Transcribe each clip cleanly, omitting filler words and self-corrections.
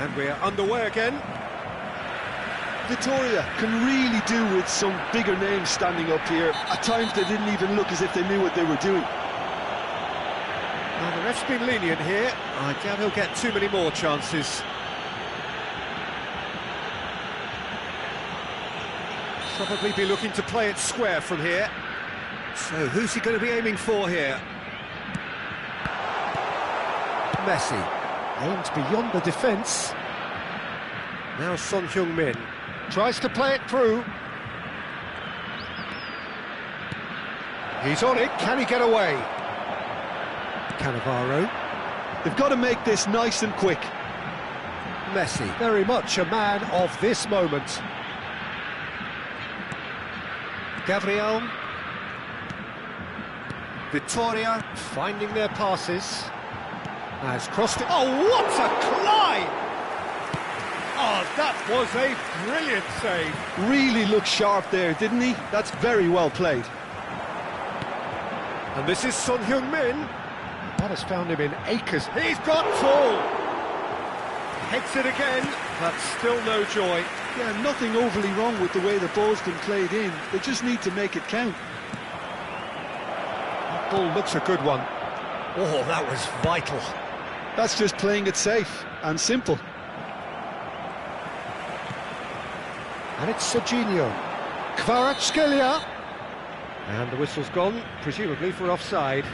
And we're underway again. Victoria can really do with some bigger names standing up here. At times they didn't even look as if they knew what they were doing. Now the ref's been lenient here. I doubt he'll get too many more chances. Probably be looking to play it square from here. So who's he going to be aiming for here? Messi aimed beyond the defence. Now Son Heung-min tries to play it through. He's on it, can he get away? Cannavaro. They've got to make this nice and quick. Messi, very much a man of this moment. Gabriel. Victoria finding their passes. Has crossed it. Oh, what a climb! Oh, that was a brilliant save. Really looked sharp there, didn't he? That's very well played. And this is Son Heung-min. That has found him in acres. He's got full! Heads it again, but still no joy. Yeah, nothing overly wrong with the way the ball's been played in. They just need to make it count. That ball looks a good one. Oh, that was vital. That's just playing it safe and simple. And it's Serginho. Kvaratskhelia. And the whistle's gone, presumably for offside.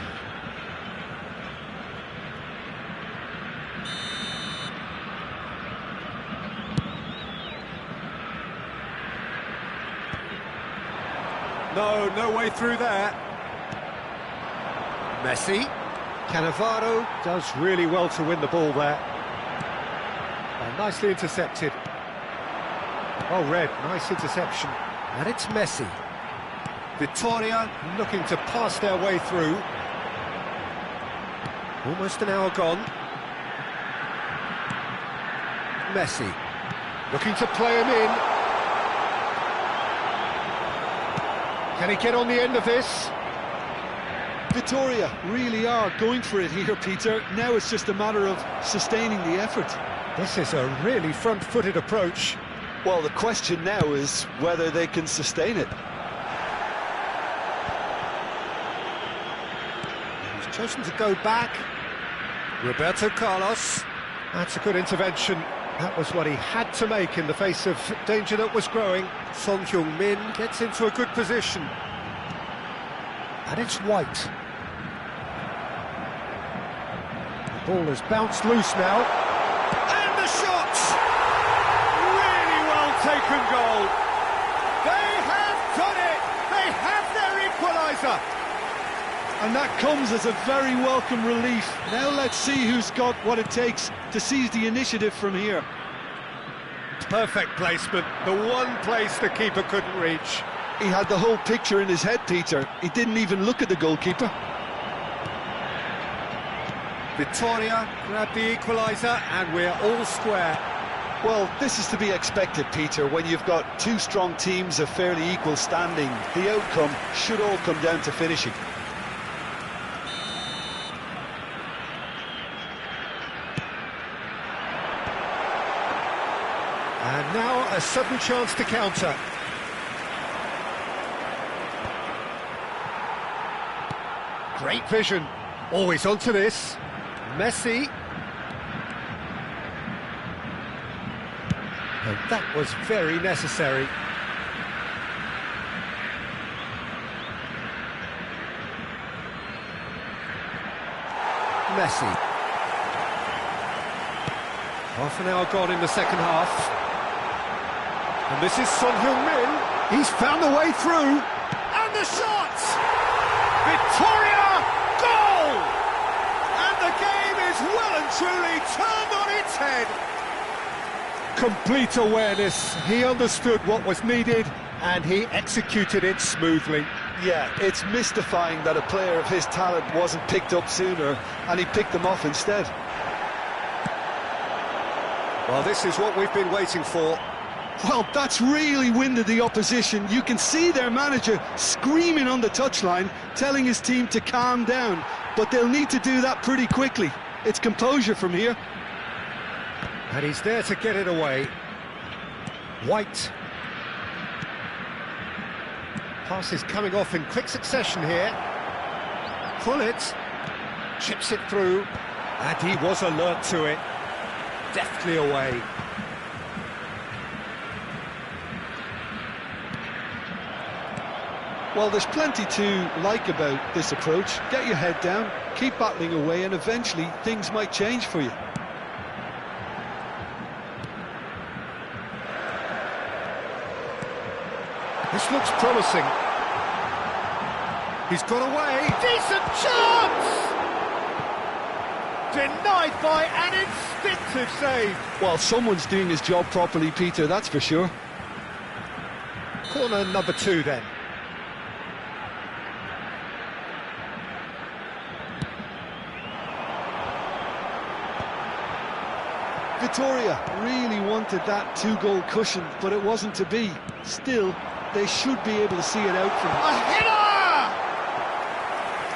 No way through there. Messi. Cannavaro does really well to win the ball there. And nicely intercepted. Oh, Red, nice interception. And it's Messi. Victoria looking to pass their way through. Almost an hour gone. Messi looking to play him in. Can he get on the end of this? Victoria really are going for it here, Peter. Now it's just a matter of sustaining the effort. This is a really front-footed approach. Well, the question now is whether they can sustain it. He's chosen to go back. Roberto Carlos. That's a good intervention. That was what he had to make in the face of danger that was growing. Son Heung-min gets into a good position. And it's White. The ball has bounced loose now. And the shot! Really well taken goal. They have done it! They have their equaliser! And that comes as a very welcome relief. Now let's see who's got what it takes to seize the initiative from here. Perfect placement, the one place the keeper couldn't reach. He had the whole picture in his head, Peter. He didn't even look at the goalkeeper. Victoria grabbed the equaliser and we're all square. Well, this is to be expected, Peter, when you've got two strong teams of fairly equal standing. The outcome should all come down to finishing. And now a sudden chance to counter. Great vision. Always onto this. Messi. And that was very necessary. Messi. Half an hour gone in the second half. And this is Son Heung-min. He's found a way through. And the shot! Victoria! Goal! And the game is well and truly turned on its head. Complete awareness. He understood what was needed and he executed it smoothly. Yeah, it's mystifying that a player of his talent wasn't picked up sooner and he picked them off instead. Well, this is what we've been waiting for. Well, that's really winded the opposition. You can see their manager screaming on the touchline, telling his team to calm down. But they'll need to do that pretty quickly. It's composure from here. And he's there to get it away. White. Pass is coming off in quick succession here. Pullet chips it through, and he was alert to it. Deftly away. Well, there's plenty to like about this approach. Get your head down, keep battling away, and eventually things might change for you. This looks promising. He's got away. Decent chance! Denied by an instinctive save. Well, someone's doing his job properly, Peter, that's for sure. Corner number 2 then. Victoria really wanted that 2-goal cushion, but it wasn't to be. Still, they should be able to see it out from A header!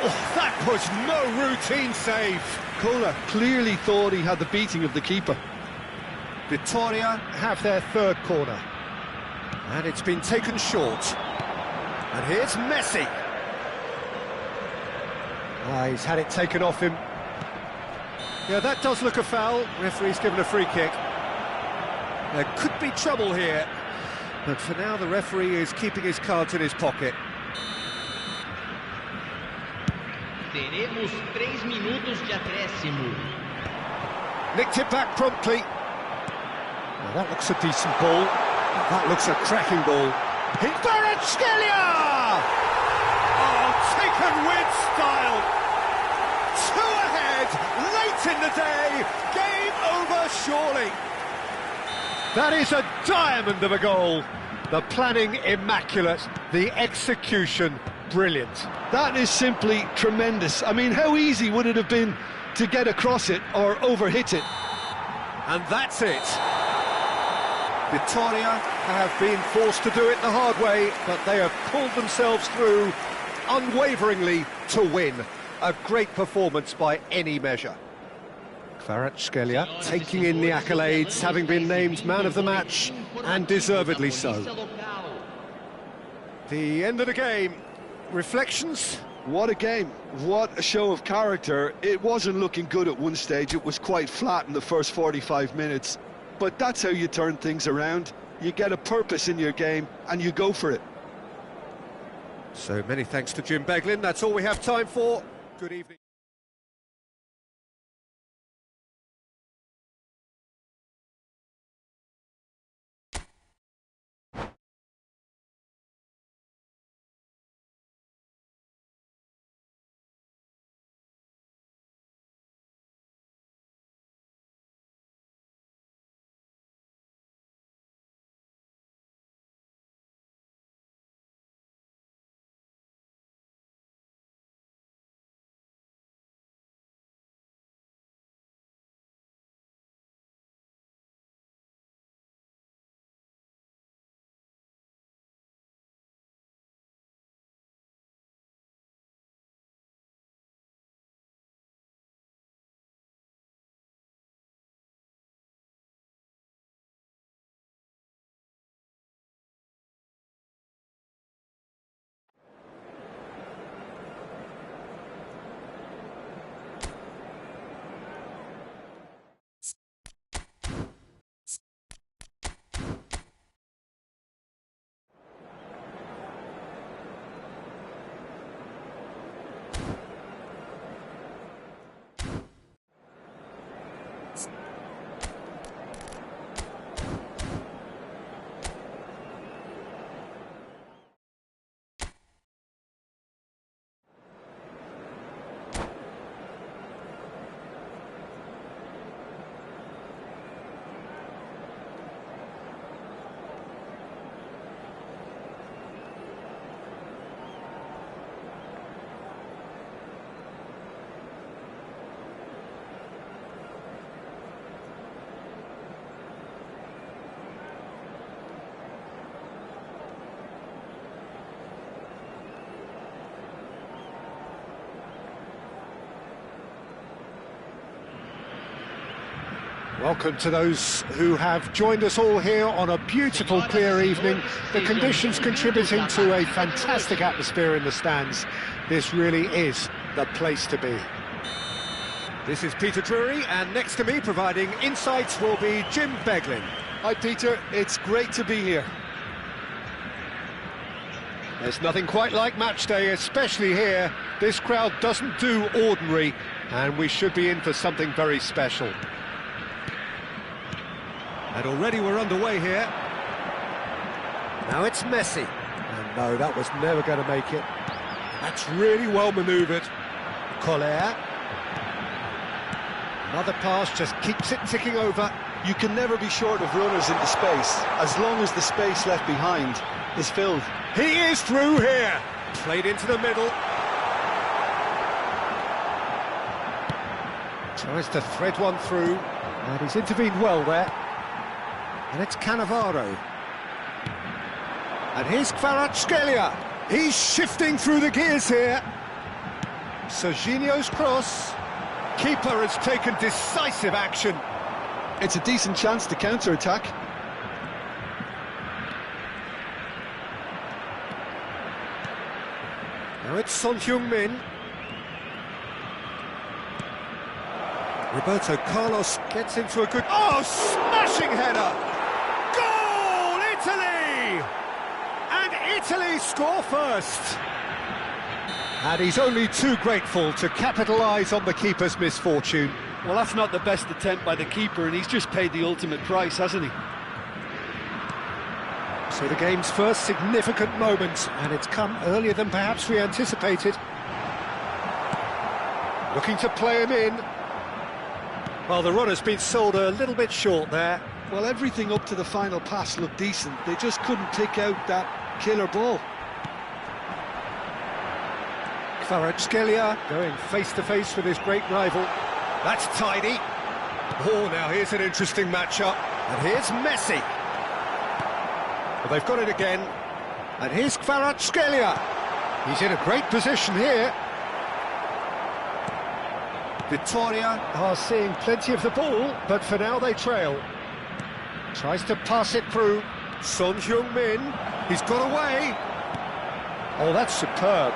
Oh, that was no routine save. Kohler clearly thought he had the beating of the keeper. Victoria have their 3rd corner. And it's been taken short. And here's Messi. He's had it taken off him. Yeah, that does look a foul. Referee's given a free kick. There could be trouble here. But for now, the referee is keeping his cards in his pocket. Teremos 3 minutos de acréscimo. Nicked it back promptly. Well, that looks a decent ball. That looks a cracking ball. Kvaratskhelia! Oh, taken with style. 2 ahead, late in the day. Game over, surely. That is a diamond of a goal. The planning immaculate, the execution brilliant. That is simply tremendous. I mean, how easy would it have been to get across it or overhit it? And that's it. Victoria have been forced to do it the hard way, but they have pulled themselves through unwaveringly to win. A great performance by any measure. Kvaratskhelia taking in the accolades, having been named man of the match, and deservedly so. The end of the game. Reflections? What a game, what a show of character. It wasn't looking good at one stage, it was quite flat in the first 45 minutes. But that's how you turn things around. You get a purpose in your game, and you go for it. So many thanks to Jim Beglin. That's all we have time for. Good evening. Welcome to those who have joined us all here on a beautiful, clear evening. The conditions contributing to a fantastic atmosphere in the stands. This really is the place to be. This is Peter Drury, and next to me, providing insights, will be Jim Beglin. Hi Peter, it's great to be here. There's nothing quite like match day, especially here. This crowd doesn't do ordinary, and we should be in for something very special. And already we're underway here. Now it's Messi. And no, that was never going to make it. That's really well manoeuvred. Collier. Another pass just keeps it ticking over. You can never be short of runners into space, as long as the space left behind is filled. He is through here. Played into the middle. Tries to thread one through. And he's intervened well there. And it's Cannavaro. And here's Kvaratskhelia. He's shifting through the gears here. Serginho's cross. Keeper has taken decisive action. It's a decent chance to counter-attack. Now it's Son Heung-min. Roberto Carlos gets into a good... Oh, smashing header! Goal, Italy! And Italy score first. And he's only too grateful to capitalise on the keeper's misfortune. Well, that's not the best attempt by the keeper, and he's just paid the ultimate price, hasn't he? So the game's first significant moment, and it's come earlier than perhaps we anticipated. Looking to play him in. Well, the run has been sold a little bit short there. Well, everything up to the final pass looked decent. They just couldn't pick out that killer ball. Kvaratskhelia going face-to-face with his great rival. That's tidy. Oh, now here's an interesting matchup. And here's Messi. Well, they've got it again. And here's Kvaratskhelia. He's in a great position here. Victoria are seeing plenty of the ball, but for now they trail. Tries to pass it through. Son Heung-min. He's got away. Oh, that's superb.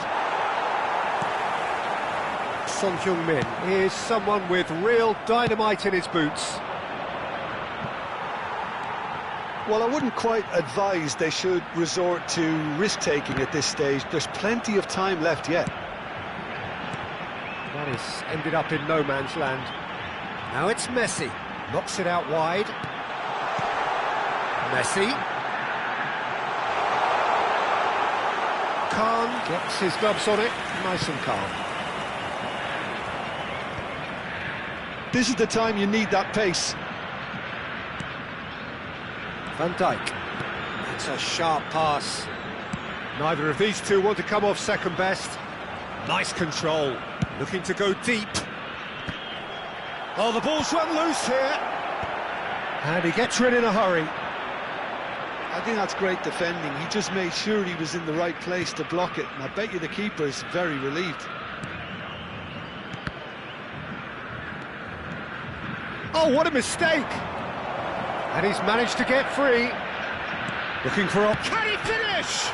Son Heung-min is someone with real dynamite in his boots. Well, I wouldn't quite advise they should resort to risk-taking at this stage. There's plenty of time left yet. That has ended up in no man's land. Now it's Messi. Knocks it out wide. Messi. Khan gets his gloves on it. Nice and calm. This is the time you need that pace. Van Dijk. That's a sharp pass. Neither of these two want to come off second best. Nice control. Looking to go deep. Oh, the ball's run loose here. And he gets rid in a hurry. I think that's great defending. He just made sure he was in the right place to block it. And I bet you the keeper is very relieved. Oh, what a mistake! And he's managed to get free. Looking for a... Can he finish?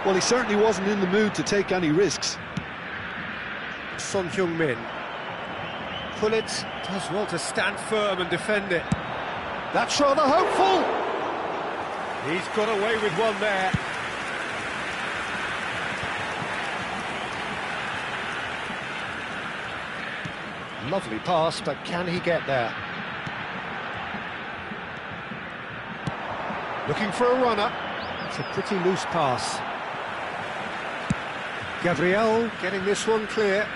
Well, he certainly wasn't in the mood to take any risks. Son Heung-min. Pullet does well to stand firm and defend it. That's rather hopeful. He's got away with one there. Lovely pass, but can he get there? Looking for a runner. It's a pretty loose pass. Gabriel getting this one clear.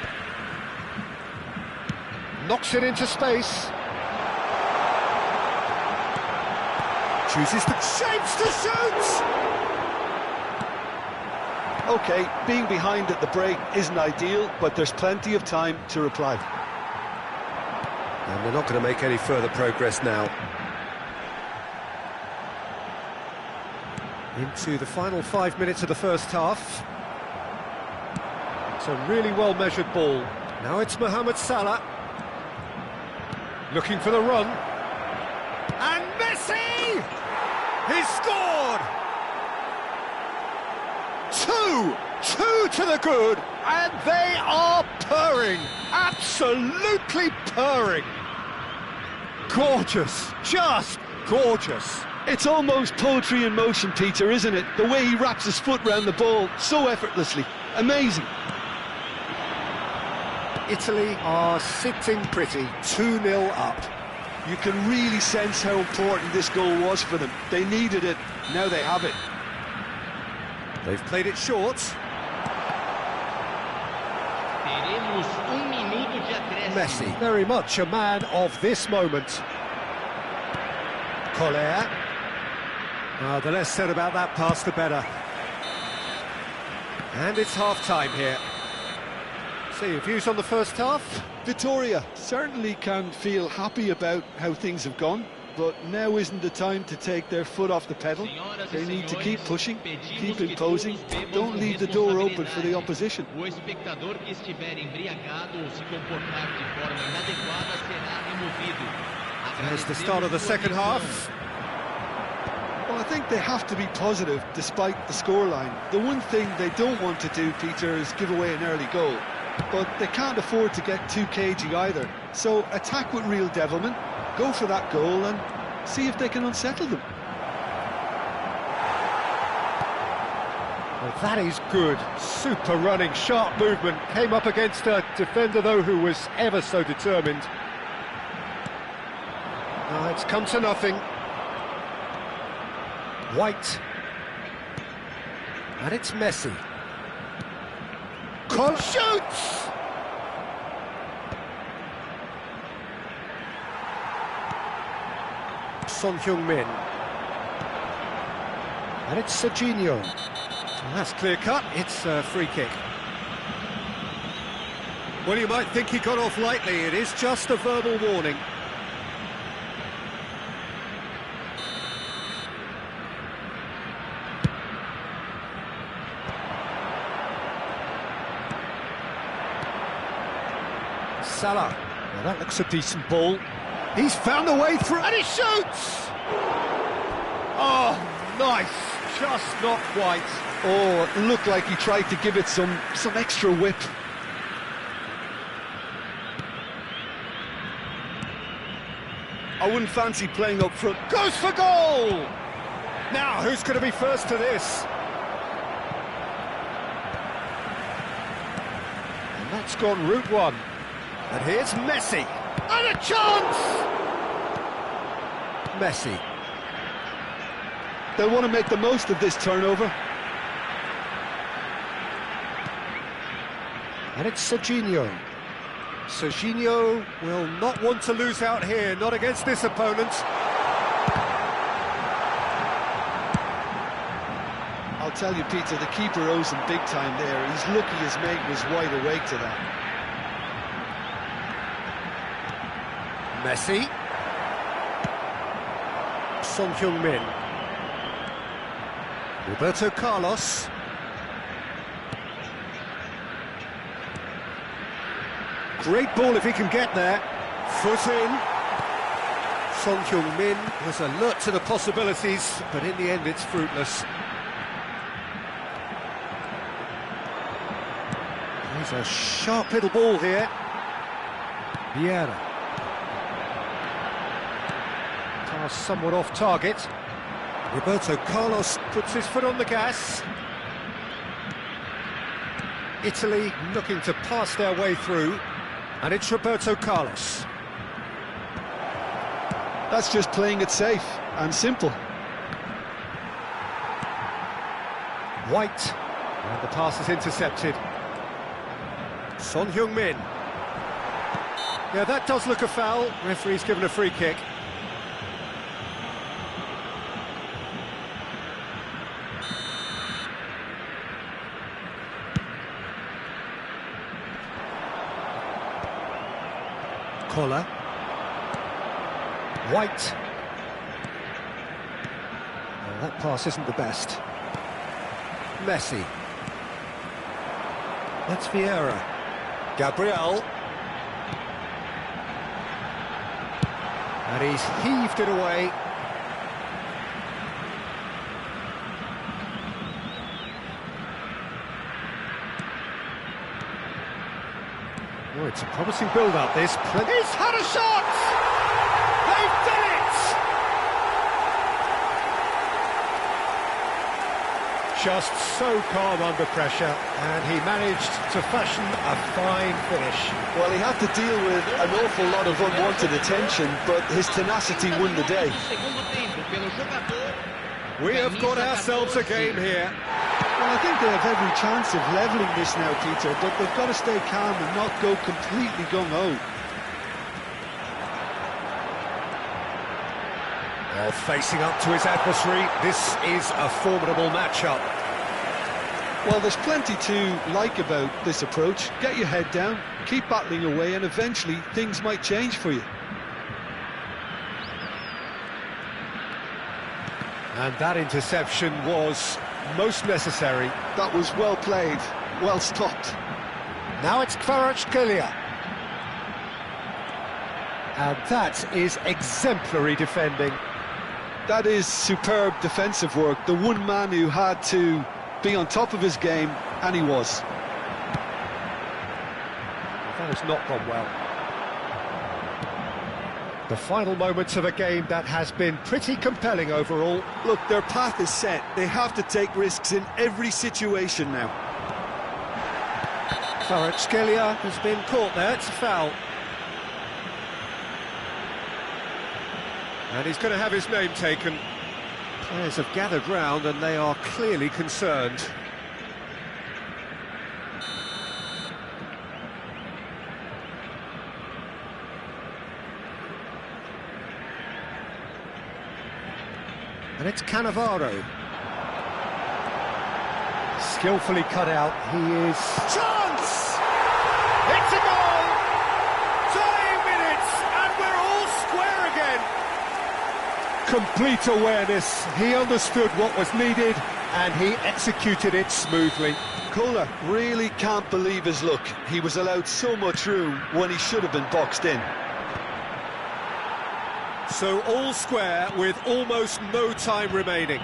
Knocks it into space. Chooses to... shapes to shoot! OK, being behind at the break isn't ideal, but there's plenty of time to reply. And they're not going to make any further progress now. Into the final 5 minutes of the first half. It's a really well-measured ball. Now it's Mohamed Salah. Looking for the run. And Messi! He's scored! Two to the good, and they are purring. Absolutely purring. Gorgeous, just gorgeous. It's almost poetry in motion, Peter, isn't it? The way he wraps his foot round the ball so effortlessly. Amazing. Italy are sitting pretty, 2-0 up. You can really sense how important this goal was for them. They needed it, now they have it. They've played it short. Teremos minuto de acréscimo. Messi, very much a man of this moment. Collier. The less said about that pass, the better. And it's half-time here. So your views on the first half? Vitoria certainly can feel happy about how things have gone, but now isn't the time to take their foot off the pedal. They need to keep pushing, keep imposing, don't leave the door open for the opposition. O espectador que estiver embriagado ou se comportar de forma inadequada será removido. There's the start of the second half. Well, I think they have to be positive despite the scoreline. The one thing they don't want to do, Peter, is give away an early goal. But they can't afford to get too cagey either. So attack with real devilment, go for that goal and see if they can unsettle them. Well, that is good. Super running, sharp movement. Came up against a defender, though, who was ever so determined. It's come to nothing. White. And it's Messi. Shoots! Son Heung-min. And it's Serginho. That's clear cut, it's a free kick. Well, you might think he got off lightly, it is just a verbal warning. Salah. Well, that looks a decent ball. He's found a way through, and he shoots! Oh, nice. Just not quite. Oh, it looked like he tried to give it some extra whip. I wouldn't fancy playing up front. Goes for goal! Now, who's going to be first to this? And that's gone route one. And here's Messi. And a chance! Messi. They'll want to make the most of this turnover. And it's Serginho. Serginho will not want to lose out here, not against this opponent. I'll tell you, Peter, the keeper owes him big time there. He's lucky his mate was wide awake to that. Messi. Son Heung-min. Roberto Carlos. Great ball if he can get there. Foot in. Son Heung-min was alert to the possibilities, but in the end it's fruitless. There's a sharp little ball here. Vieira. Pass somewhat off target. Roberto Carlos puts his foot on the gas. Italy looking to pass their way through, and it's Roberto Carlos. That's just playing it safe and simple. White, and the pass is intercepted. Son Heung-min. Yeah, that does look a foul. Referee's given a free kick. Collar. White. Well, that pass isn't the best. Messi. That's Vieira. Gabriel. And he's heaved it away. Oh, it's a promising build-up, this. He's had a shot! They've done it! Just so calm under pressure, and he managed to fashion a fine finish. Well, he had to deal with an awful lot of unwanted attention, but his tenacity won the day. We have got ourselves a game here. Well, I think they have every chance of levelling this now, Peter, but they've got to stay calm and not go completely gung-ho. Well, facing up to his adversary, this is a formidable matchup. Well, there's plenty to like about this approach. Get your head down, keep battling away, and eventually things might change for you. And that interception was most necessary. That was well played, well stopped. Now it's Kvaratskhelia. And that is exemplary defending. That is superb defensive work. The one man who had to be on top of his game, and he was. That has not gone well. The final moments of a game that has been pretty compelling overall. Look, their path is set. They have to take risks in every situation now. Kvaratskhelia has been caught there, it's a foul. And he's going to have his name taken. Players have gathered round and they are clearly concerned. And it's Cannavaro. Skillfully cut out, he is... Chance! It's a goal! Dying minutes, and we're all square again! Complete awareness, he understood what was needed, and he executed it smoothly. Kohler really can't believe his luck. He was allowed so much room when he should have been boxed in. So all square with almost no time remaining.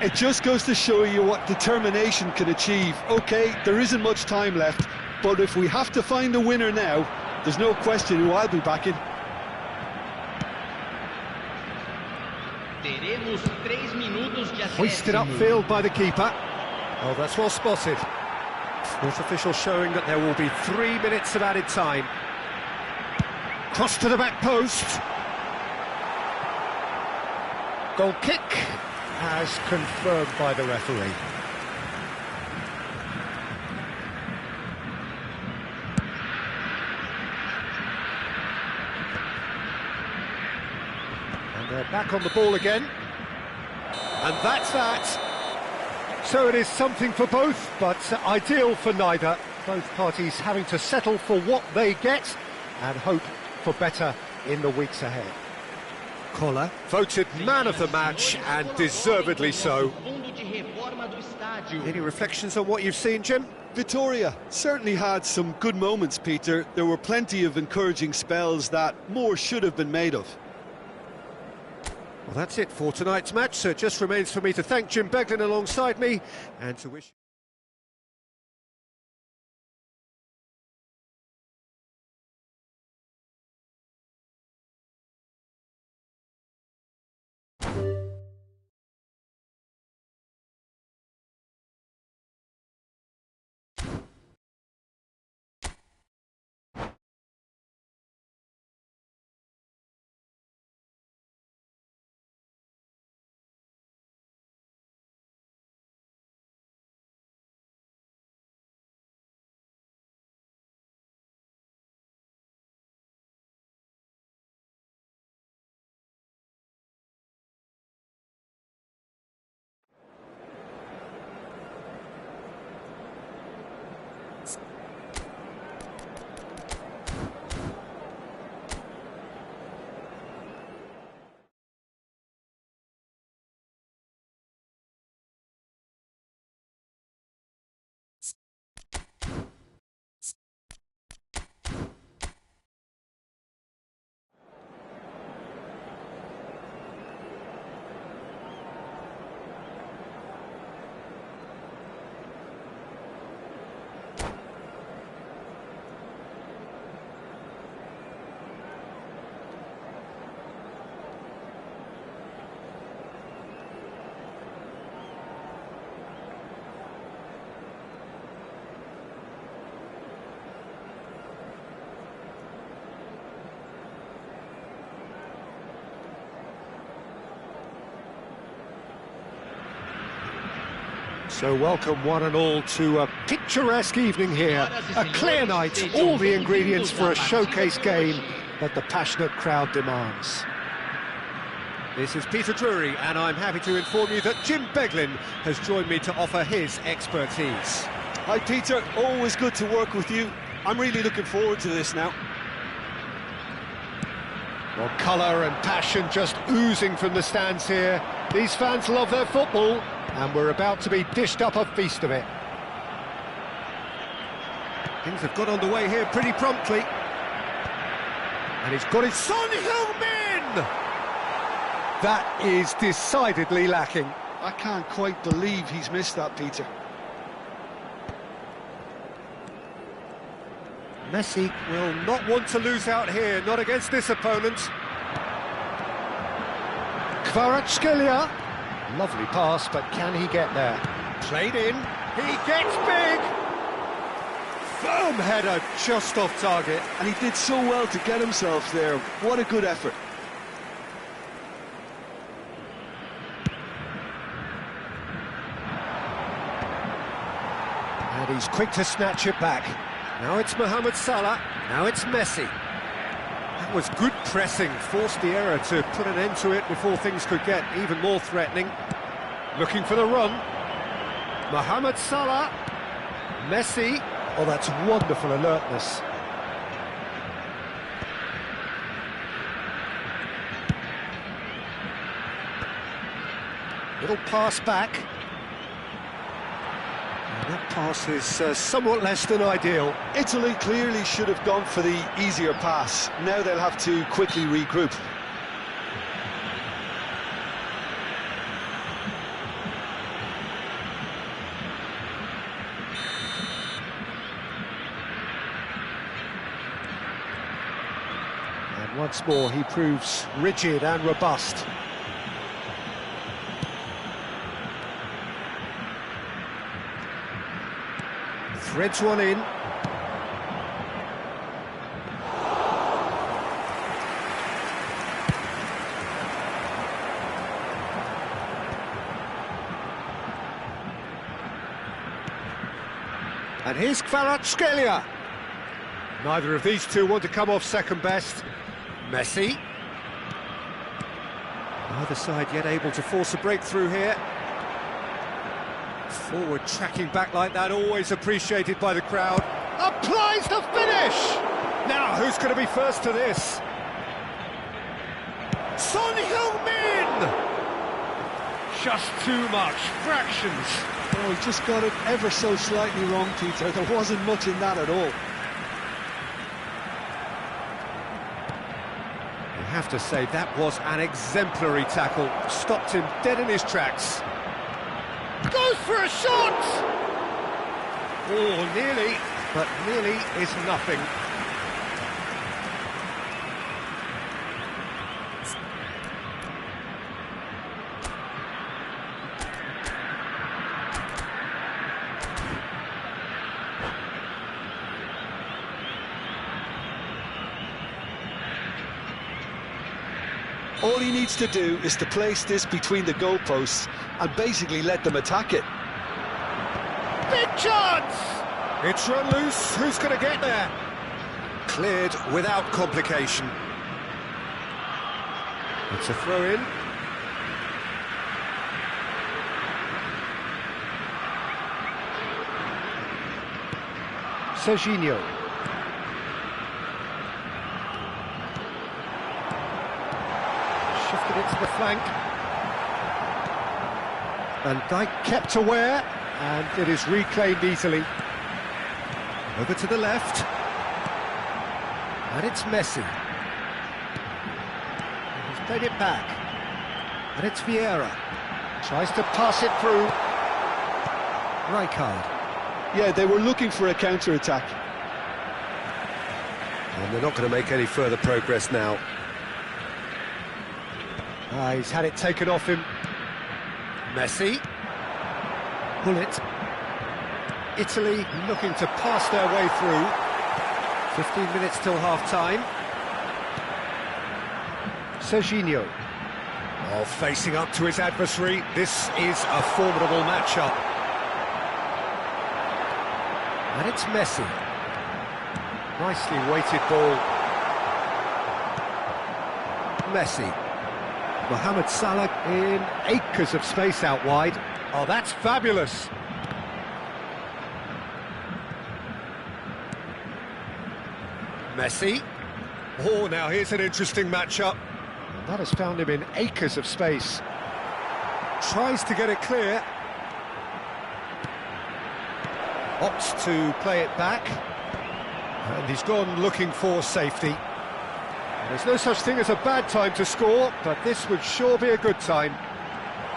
It just goes to show you what determination can achieve. OK, there isn't much time left, but if we have to find a winner now, there's no question who I'll be backing. Hoisted upfield by the keeper. Oh, that's well spotted. Fourth official showing that there will be 3 minutes of added time. Cross to the back post. Goal kick, as confirmed by the referee. And they're back on the ball again. And that's that. So it is something for both, but ideal for neither. Both parties having to settle for what they get and hope for better in the weeks ahead. Kohler voted man of the match, and deservedly so. Any reflections on what you've seen, Jim? Vitoria certainly had some good moments, Peter. There were plenty of encouraging spells that more should have been made of. Well, that's it for tonight's match, so it just remains for me to thank Jim Beglin alongside me, and to wish... So welcome one and all to a picturesque evening here, a clear night, all the ingredients for a showcase game that the passionate crowd demands. This is Peter Drury, and I'm happy to inform you that Jim Beglin has joined me to offer his expertise. Hi Peter, always good to work with you. I'm really looking forward to this now. Well, colour and passion just oozing from the stands here. These fans love their football, and we're about to be dished up a feast of it. Things have got underway here pretty promptly. And he's got his Son Heung-min! That is decidedly lacking. I can't quite believe he's missed that, Peter. Messi will not want to lose out here, not against this opponent. Kvaratskhelia. Lovely pass, but can he get there? Played in, he gets big! Firm header, just off target. And he did so well to get himself there. What a good effort. And he's quick to snatch it back. Now it's Mohamed Salah, now it's Messi. That was good pressing, forced the error to put an end to it before things could get even more threatening. Looking for the run. Mohamed Salah, Messi. Oh, that's wonderful alertness. Little pass back. That pass is somewhat less than ideal. Italy clearly should have gone for the easier pass. Now they'll have to quickly regroup. And once more he proves rigid and robust. Threads one in. And here's Kvaratskhelia. Neither of these two want to come off second best. Messi. Neither side yet able to force a breakthrough here. Forward tracking back like that, always appreciated by the crowd. Applies the finish! Now, who's going to be first to this? Son Heung-min! Just too much, fractions. Oh, he just got it ever so slightly wrong, Peter. There wasn't much in that at all. You have to say, that was an exemplary tackle. Stopped him dead in his tracks. Goes for a shot! Oh, nearly, but nearly is nothing. All he needs to do is to place this between the goalposts and basically let them attack it. Big chance! It's run loose, who's going to get there? Cleared without complication. It's a throw-in. Serginho. Shifted it to the flank. Van Dijk kept aware, and it is reclaimed easily. Over to the left. And it's Messi. He's played it back. And it's Vieira. Tries to pass it through. Rijkaard. Yeah, they were looking for a counter-attack. And they're not going to make any further progress now. He's had it taken off him. Messi. Bullet. Italy looking to pass their way through. 15 minutes till half-time. Serginho. Oh, facing up to his adversary. This is a formidable matchup. And it's Messi. Nicely weighted ball. Messi. Mohamed Salah in acres of space out wide. Oh, that's fabulous. Messi. Oh, now here's an interesting matchup. And that has found him in acres of space. Tries to get it clear. Opts to play it back. And he's gone looking for safety. There's no such thing as a bad time to score, but this would sure be a good time.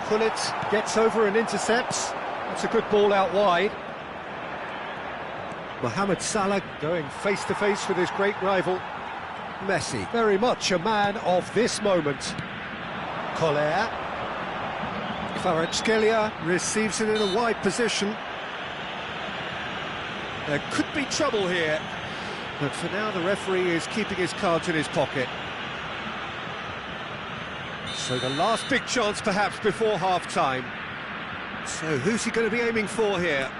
Gullit gets over and intercepts. That's a good ball out wide. Mohamed Salah going face-to-face with his great rival. Messi, very much a man of this moment. Collier. Kvaratskhelia receives it in a wide position. There could be trouble here, but for now the referee is keeping his cards in his pocket. So the last big chance perhaps before half-time. So who's he going to be aiming for here?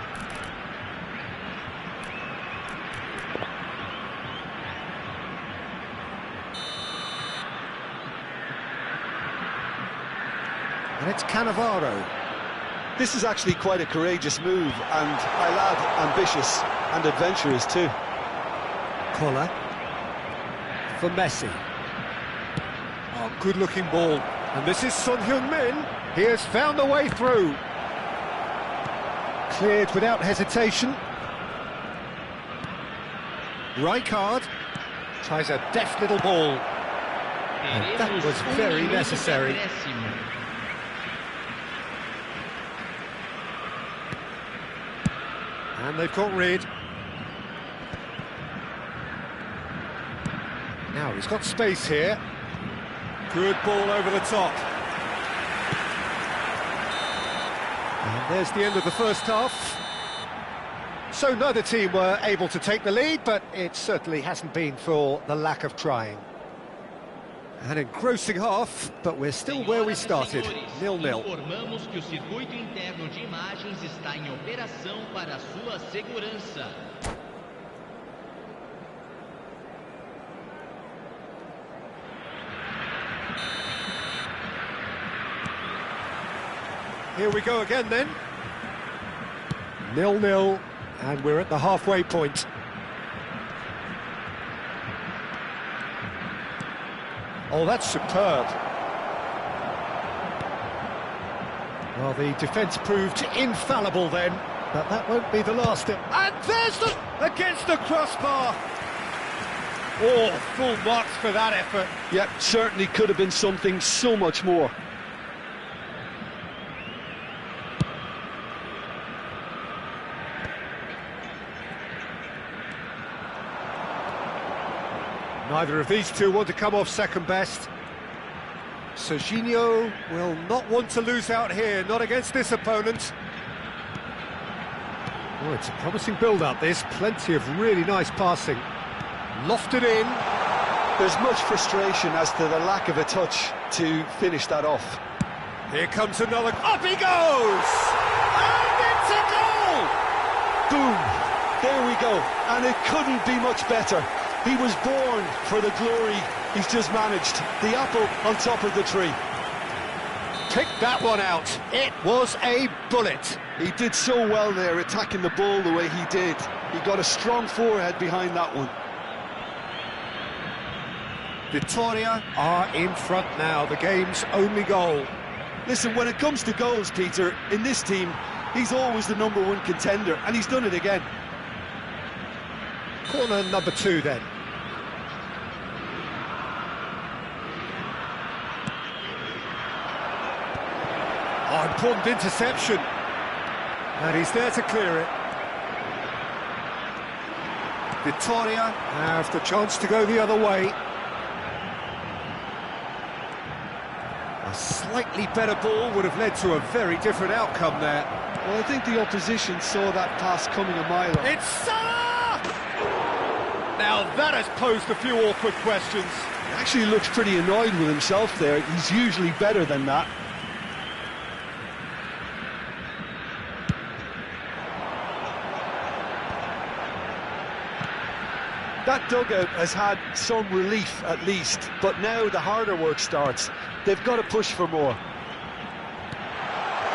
And it's Cannavaro. This is actually quite a courageous move, and I'll add ambitious and adventurous too. Collar for Messi. Oh, good-looking ball. And this is Son Heung-min. He has found a way through. Cleared without hesitation. Rijkaard tries a deft little ball. And that was very necessary. And they've got rid. Now he's got space here. Good ball over the top. And there's the end of the first half. So neither team were able to take the lead, but it certainly hasn't been for the lack of trying. An engrossing half, but we're still where we started, 0-0. Informamos que o circuito interno de imagens está em operação para a sua segurança. Here we go again then. 0-0, and we're at the halfway point. Oh, that's superb. Well, the defence proved infallible then, but that won't be the last. And there's the... against the crossbar! Oh, full marks for that effort. Yep, certainly could have been something so much more. Neither of these two want to come off second best. Serginho will not want to lose out here, not against this opponent. Oh, it's a promising build-up, this. Plenty of really nice passing. Lofted in. There's much frustration as to the lack of a touch to finish that off. Here comes another... Up he goes! And it's a goal! Boom! There we go. And it couldn't be much better. He was born for the glory he's just managed. The apple on top of the tree. Pick that one out. It was a bullet. He did so well there, attacking the ball the way he did. He got a strong forehead behind that one. Vitoria are in front now, the game's only goal. Listen, when it comes to goals, Peter, in this team, he's always the #1 contender, and he's done it again. Corner number 2 then. Oh, important interception. And he's there to clear it. Vitoria have the chance to go the other way. A slightly better ball would have led to a very different outcome there. Well, I think the opposition saw that pass coming a mile off. It's Salah! Now that has posed a few awkward questions. He actually looks pretty annoyed with himself there. He's usually better than that. That dugout has had some relief at least, but now the harder work starts. They've got to push for more.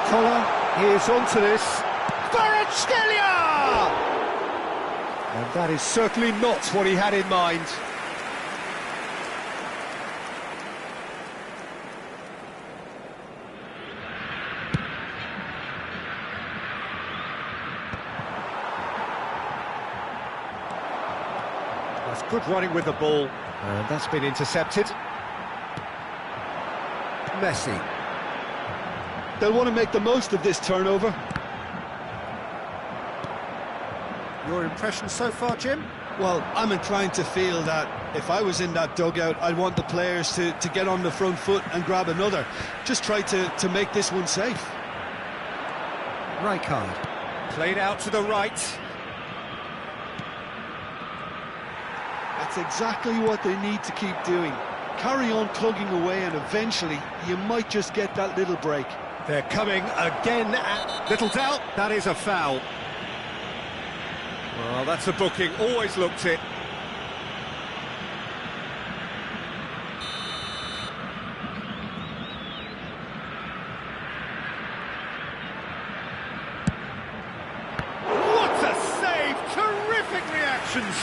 Collar is onto this. Kvaratskhelia! And that is certainly not what he had in mind. That's good running with the ball, and that's been intercepted. Messi. They'll want to make the most of this turnover. Your impression so far, Jim? Well, I'm inclined to feel that if I was in that dugout, I'd want the players to get on the front foot and grab another. Just try to make this one safe. Rijkaard. Played out to the right. That's exactly what they need to keep doing. Carry on plugging away, and eventually you might just get that little break. They're coming again, little doubt, that is a foul. Well, that's a booking, always looked it. What a save, terrific reactions.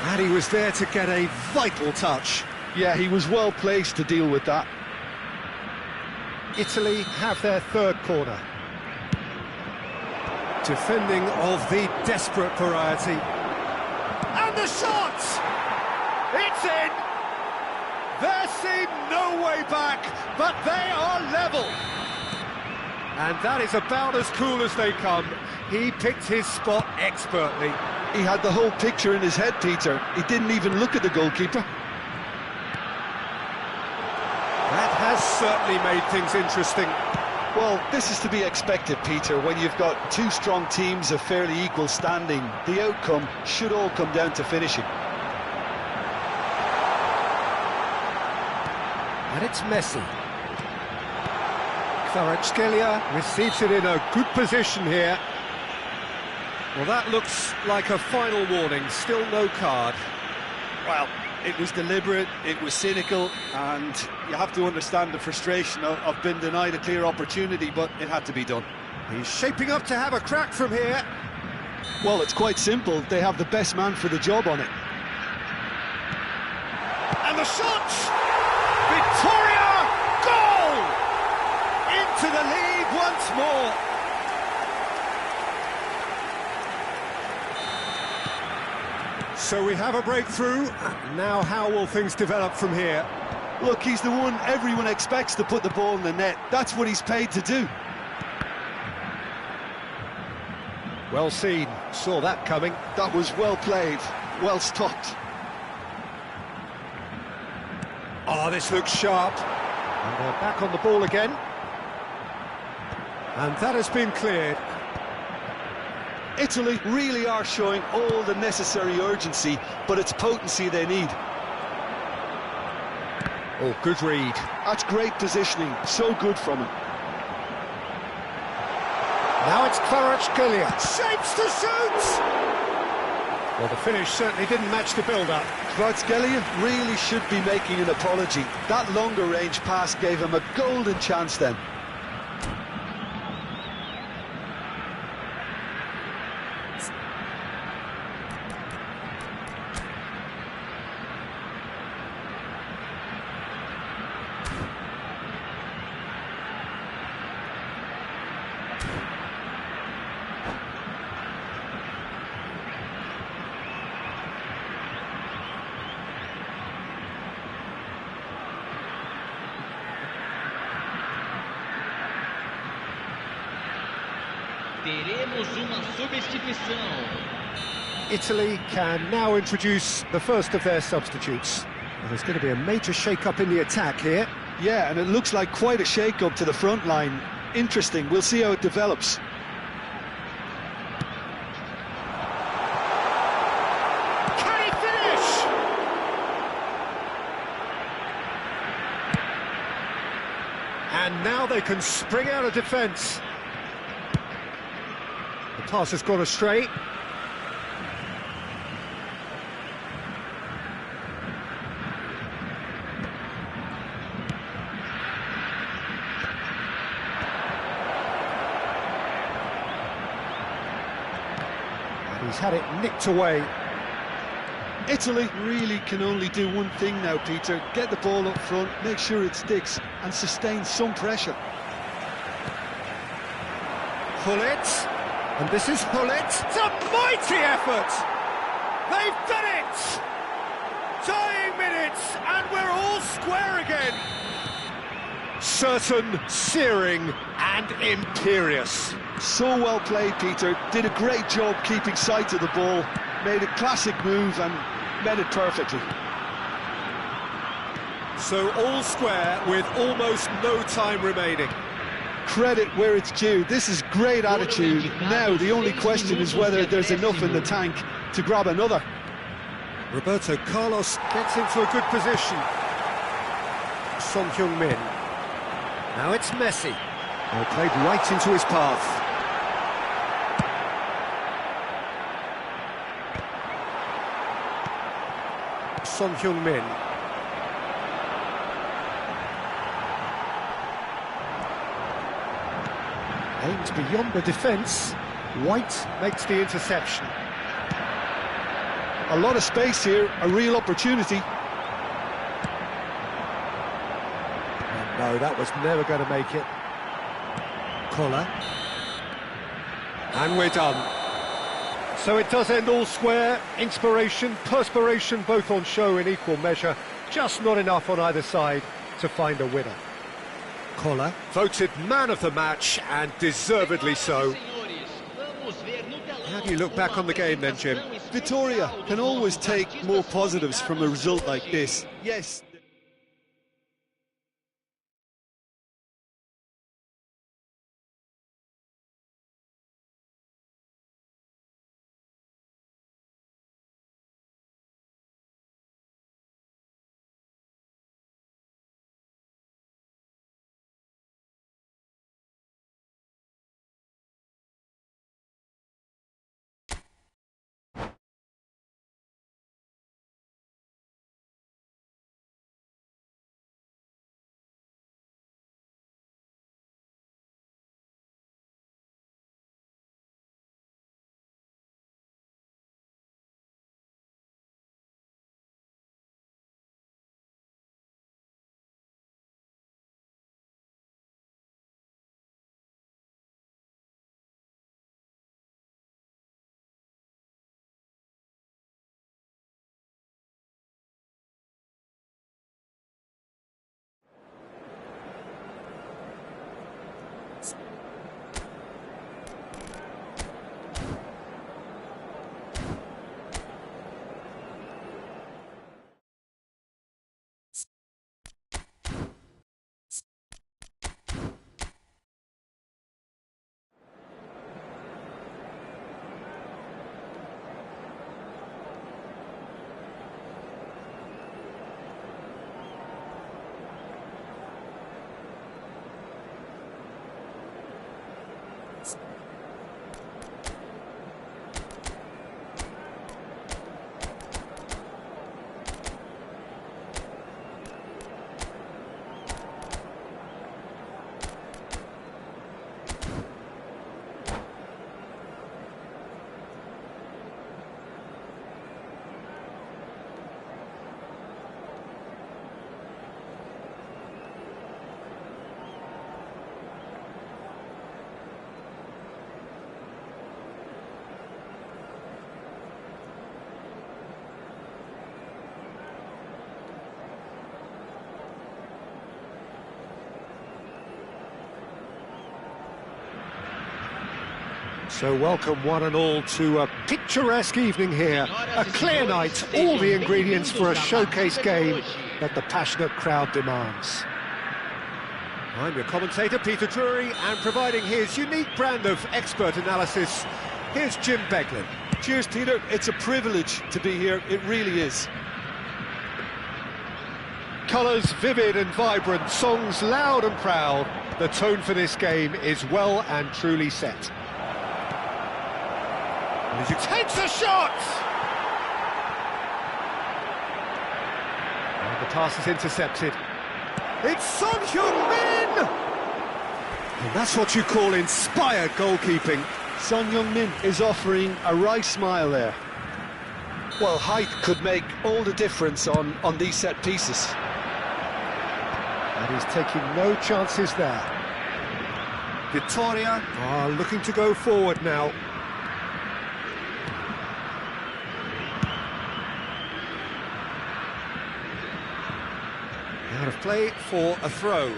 And he was there to get a vital touch. Yeah, he was well placed to deal with that. Italy have their third corner. Defending of the desperate variety. And the shot! It's in! There seemed no way back, but they are level. And that is about as cool as they come. He picked his spot expertly. He had the whole picture in his head, Peter. He didn't even look at the goalkeeper. That has certainly made things interesting. Well, this is to be expected, Peter, when you've got two strong teams of fairly equal standing. The outcome should all come down to finishing. And it's Messi. Kvaratskhelia receives it in a good position here. Well, that looks like a final warning, still no card. Well, it was deliberate, it was cynical, and you have to understand the frustration of being denied a clear opportunity, but it had to be done. He's shaping up to have a crack from here. Well, it's quite simple. They have the best man for the job on it. And the shot! Victoria! Goal! Into the lead once more. So we have a breakthrough. Now how will things develop from here? Look, he's the one everyone expects to put the ball in the net. That's what he's paid to do. Well seen, saw that coming. That was well played, well stopped. Oh, this looks sharp. And they're back on the ball again. And that has been cleared. Italy really are showing all the necessary urgency, but it's potency they need. Oh, good read. That's great positioning, so good from him. Now it's Kvaratskhelia. Shapes to shoot! Well, the finish certainly didn't match the build-up. Kvaratskhelia really should be making an apology. That longer range pass gave him a golden chance then. Teremos uma substituição. Italy can now introduce the first of their substitutes. Well, there's going to be a major shake-up in the attack here. Yeah, and it looks like quite a shake-up to the front line. Interesting, we'll see how it develops. Can he finish? And now they can spring out of defence. The pass has gone astray. He's had it nicked away. Italy really can only do one thing now, Peter. Get the ball up front, make sure it sticks, and sustain some pressure. Hullet, and this is Hullet. It's a mighty effort! They've done it! Dying minutes, and we're all square again. Certain, searing, and imperious. So well played, Peter. Did a great job keeping sight of the ball. Made a classic move and met it perfectly. So all square with almost no time remaining. Credit where it's due. This is great attitude. Now the only question is whether there's enough in the tank to grab another. Roberto Carlos gets into a good position. Son Heung-min. Now it's Messi. Well, played right into his path. Son Heung-min. Aims beyond the defence. White makes the interception. A lot of space here, a real opportunity. And no, that was never going to make it. Collar. And we're done. So it does end all square. Inspiration, perspiration, both on show in equal measure. Just not enough on either side to find a winner. Collar, voted man of the match, and deservedly so. How do you look back on the game then, Jim? Vitoria can always take more positives from a result like this. Yes. So welcome one and all to a picturesque evening here, a clear night, all the ingredients for a showcase game that the passionate crowd demands. I'm your commentator, Peter Drury, and providing his unique brand of expert analysis, here's Jim Beglin. Cheers, Peter. It's a privilege to be here, it really is. Colours vivid and vibrant, songs loud and proud. The tone for this game is well and truly set. And he takes a shot! And the pass is intercepted. It's Son Heung-min! And that's what you call inspired goalkeeping. Son Heung-min is offering a wry smile there. Well, height could make all the difference on these set pieces. And he's taking no chances there. Victoria are looking to go forward now. Out of play for a throw.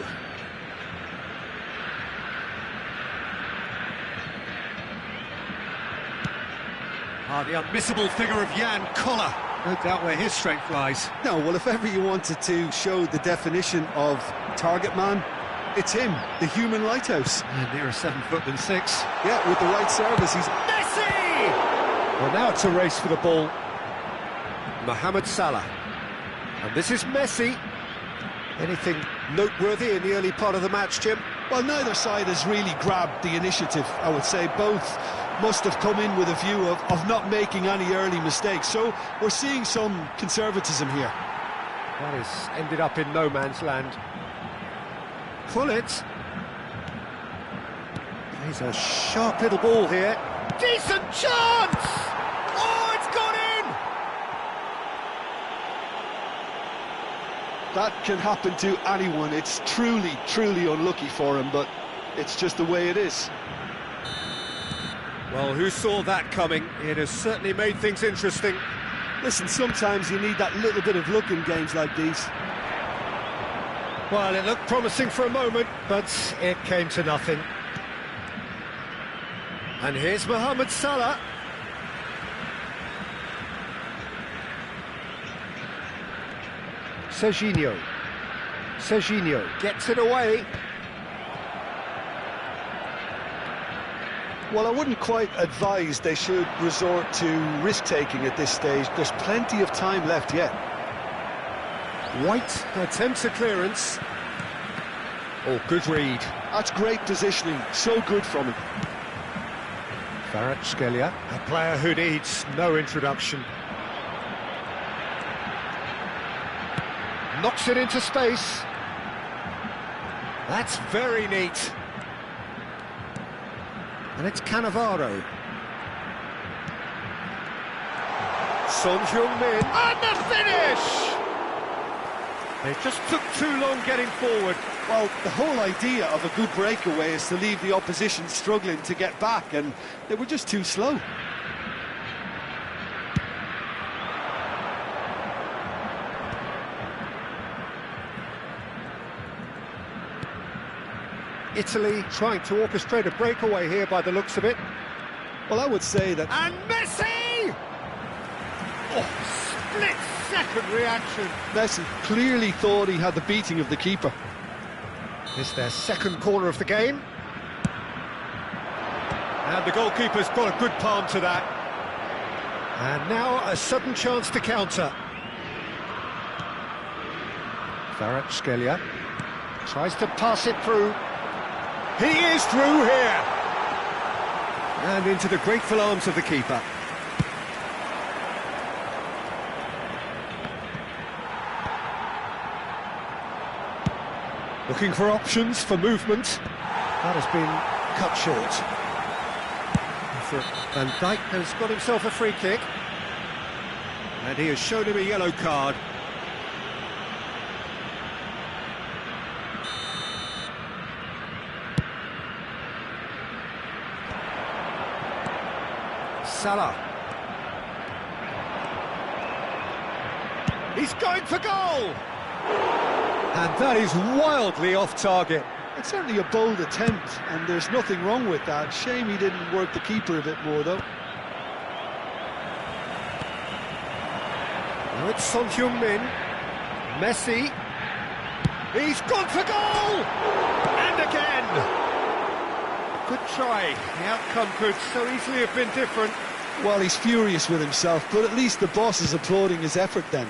The unmissable figure of Jan Koller. No doubt where his strength lies. No, well, if ever you wanted to show the definition of target man, it's him, the human lighthouse. And nearer 7'6". Yeah, with the right service, he's... Messi! Well, now it's a race for the ball. Mohamed Salah. And this is Messi. Anything noteworthy in the early part of the match, Jim? Well, neither side has really grabbed the initiative, I would say. Both must have come in with a view of not making any early mistakes. So we're seeing some conservatism here. That has ended up in no man's land. Pullet. Plays a sharp little ball here. Decent chance! Oh, it's gone in! That can happen to anyone. It's truly, truly unlucky for him, but it's just the way it is. Well, who saw that coming? It has certainly made things interesting. Listen, sometimes you need that little bit of luck in games like these. Well, it looked promising for a moment, but it came to nothing. And here's Mohamed Salah. Serginho gets it away. Well, I wouldn't quite advise they should resort to risk-taking at this stage. There's plenty of time left yet. White attempts a clearance. Oh, good read. That's great positioning, so good from him. Kvaratskhelia, a player who needs no introduction. Knocks it into space. That's very neat. And it's Cannavaro. Son Heung-min. And the finish! It just took too long getting forward. Well, the whole idea of a good breakaway is to leave the opposition struggling to get back, and they were just too slow. Italy trying to orchestrate a breakaway here by the looks of it. Well, I would say that... And Messi! Oh, split-second reaction. Messi clearly thought he had the beating of the keeper. It's their second corner of the game. And the goalkeeper's got a good palm to that. And now a sudden chance to counter. Kvaratskhelia tries to pass it through. He is through here! And into the grateful arms of the keeper. Looking for options for movement. That has been cut short. Van Dijk has got himself a free kick. And he has shown him a yellow card. Salah. He's going for goal! And that is wildly off target. It's certainly a bold attempt, and there's nothing wrong with that. Shame he didn't work the keeper a bit more, though. Now it's Son Heung-min. Messi. He's gone for goal! And again! Good try. The outcome could so easily have been different. Well, he's furious with himself, but at least the boss is applauding his effort then.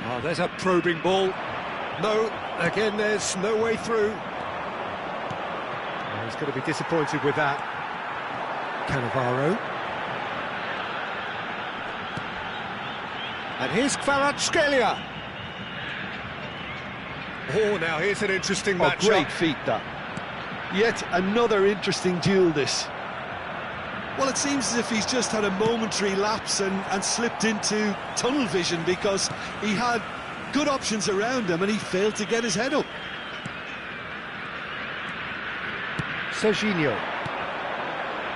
Oh, there's a probing ball. No, again, there's no way through. Oh, he's going to be disappointed with that. Cannavaro. And here's Kvaratskhelia. Oh, now here's an interesting match. Great feat, that. Yet another interesting duel, this. Well, it seems as if he's just had a momentary lapse and slipped into tunnel vision, because he had good options around him and he failed to get his head up. Serginho.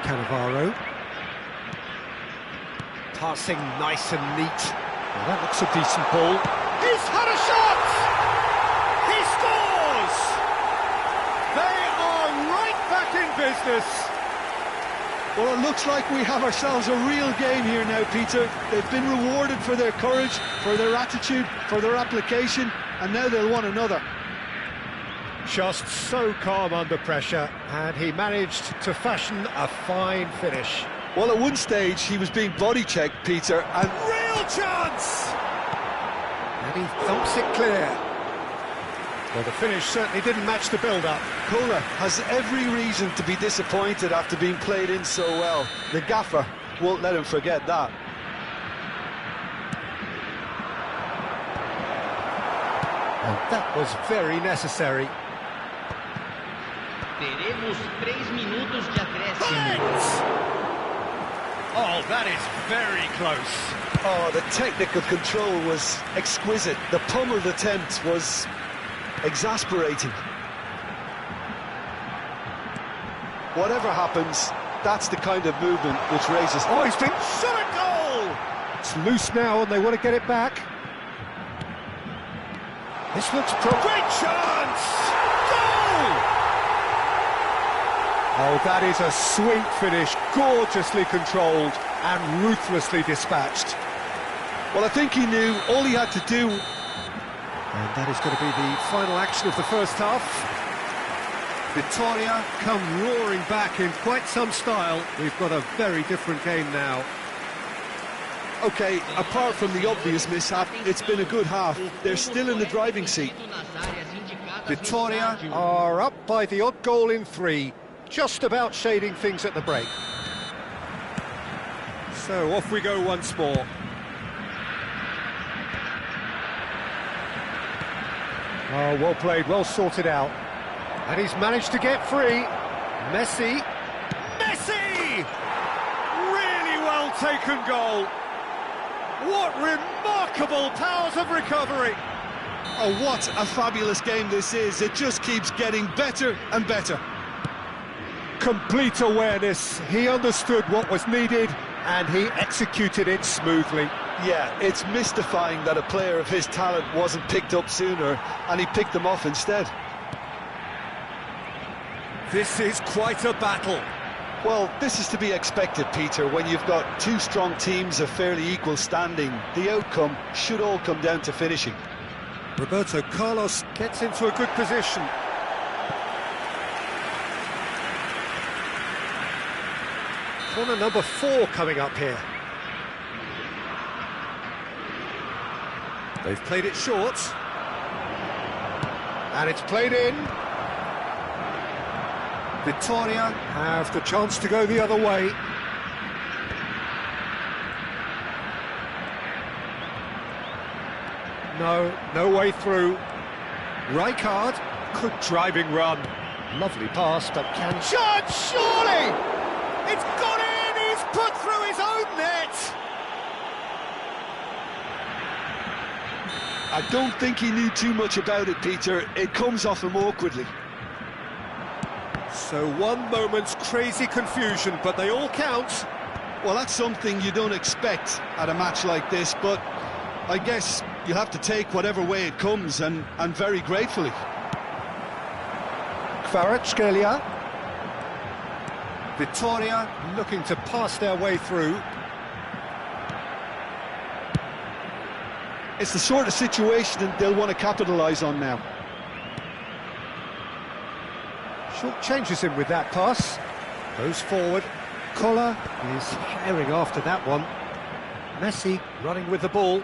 Cannavaro. Passing nice and neat. Well, that looks a decent ball. He's had a shot! He scores! They are right back in business. Well, it looks like we have ourselves a real game here now, Peter. They've been rewarded for their courage, for their attitude, for their application, and now they'll want another. Just so calm under pressure, and he managed to fashion a fine finish. Well, at one stage he was being body-checked, Peter, and Real chance! And he thumps it clear. Well, the finish certainly didn't match the build-up. Cola has every reason to be disappointed after being played in so well. The gaffer won't let him forget that. And that was very necessary. Teremos 3 minutos de acréscimo. Oh, that is very close. Oh, the technical control was exquisite. The pummeled attempt was exasperating. Whatever happens, that's the kind of movement which raises... Oh, he's been shot at goal! It's loose now and they want to get it back. This looks great chance! Goal! Oh, that is a sweet finish, gorgeously controlled and ruthlessly dispatched. Well, I think he knew all he had to do. And that is going to be the final action of the first half. Vitória come roaring back in quite some style. We've got a very different game now. OK, apart from the obvious mishap, it's been a good half. They're still in the driving seat. Vitória are up by the odd goal in 3, just about shading things at the break. So off we go once more. Oh, well played, well sorted out. And he's managed to get free. Messi! Really well taken goal. What remarkable powers of recovery. Oh, what a fabulous game this is. It just keeps getting better and better. Complete awareness. He understood what was needed and he executed it smoothly. Yeah, it's mystifying that a player of his talent wasn't picked up sooner, and he picked them off instead. This is quite a battle. Well, this is to be expected, Peter, when you've got two strong teams of fairly equal standing. The outcome should all come down to finishing. Roberto Carlos gets into a good position. Corner number 4 coming up here. They've played it short. And it's played in. Vitória have the chance to go the other way. No way through. Rijkaard, good driving run. Lovely pass, but can... Shot, surely! It's gone in! He's put through his own net! I don't think he knew too much about it, Peter. It comes off him awkwardly. So one moment's crazy confusion, but they all count. Well, that's something you don't expect at a match like this, but I guess you'll have to take whatever way it comes, and very gratefully. Kvaratskhelia. Vitória looking to pass their way through. It's the sort of situation that they'll want to capitalise on now. Short changes him with that pass. Goes forward. Koller is herring after that one. Messi running with the ball.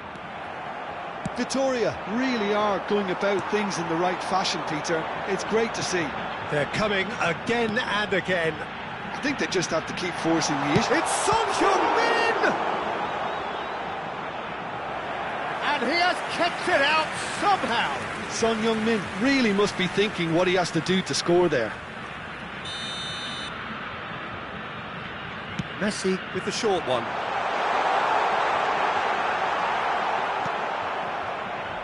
Vitória really are going about things in the right fashion, Peter. It's great to see. They're coming again and again. I think they just have to keep forcing the issue. It's Son Heung-min! And he has kept it out somehow. Son Heung-min really must be thinking what he has to do to score there. Messi with the short one.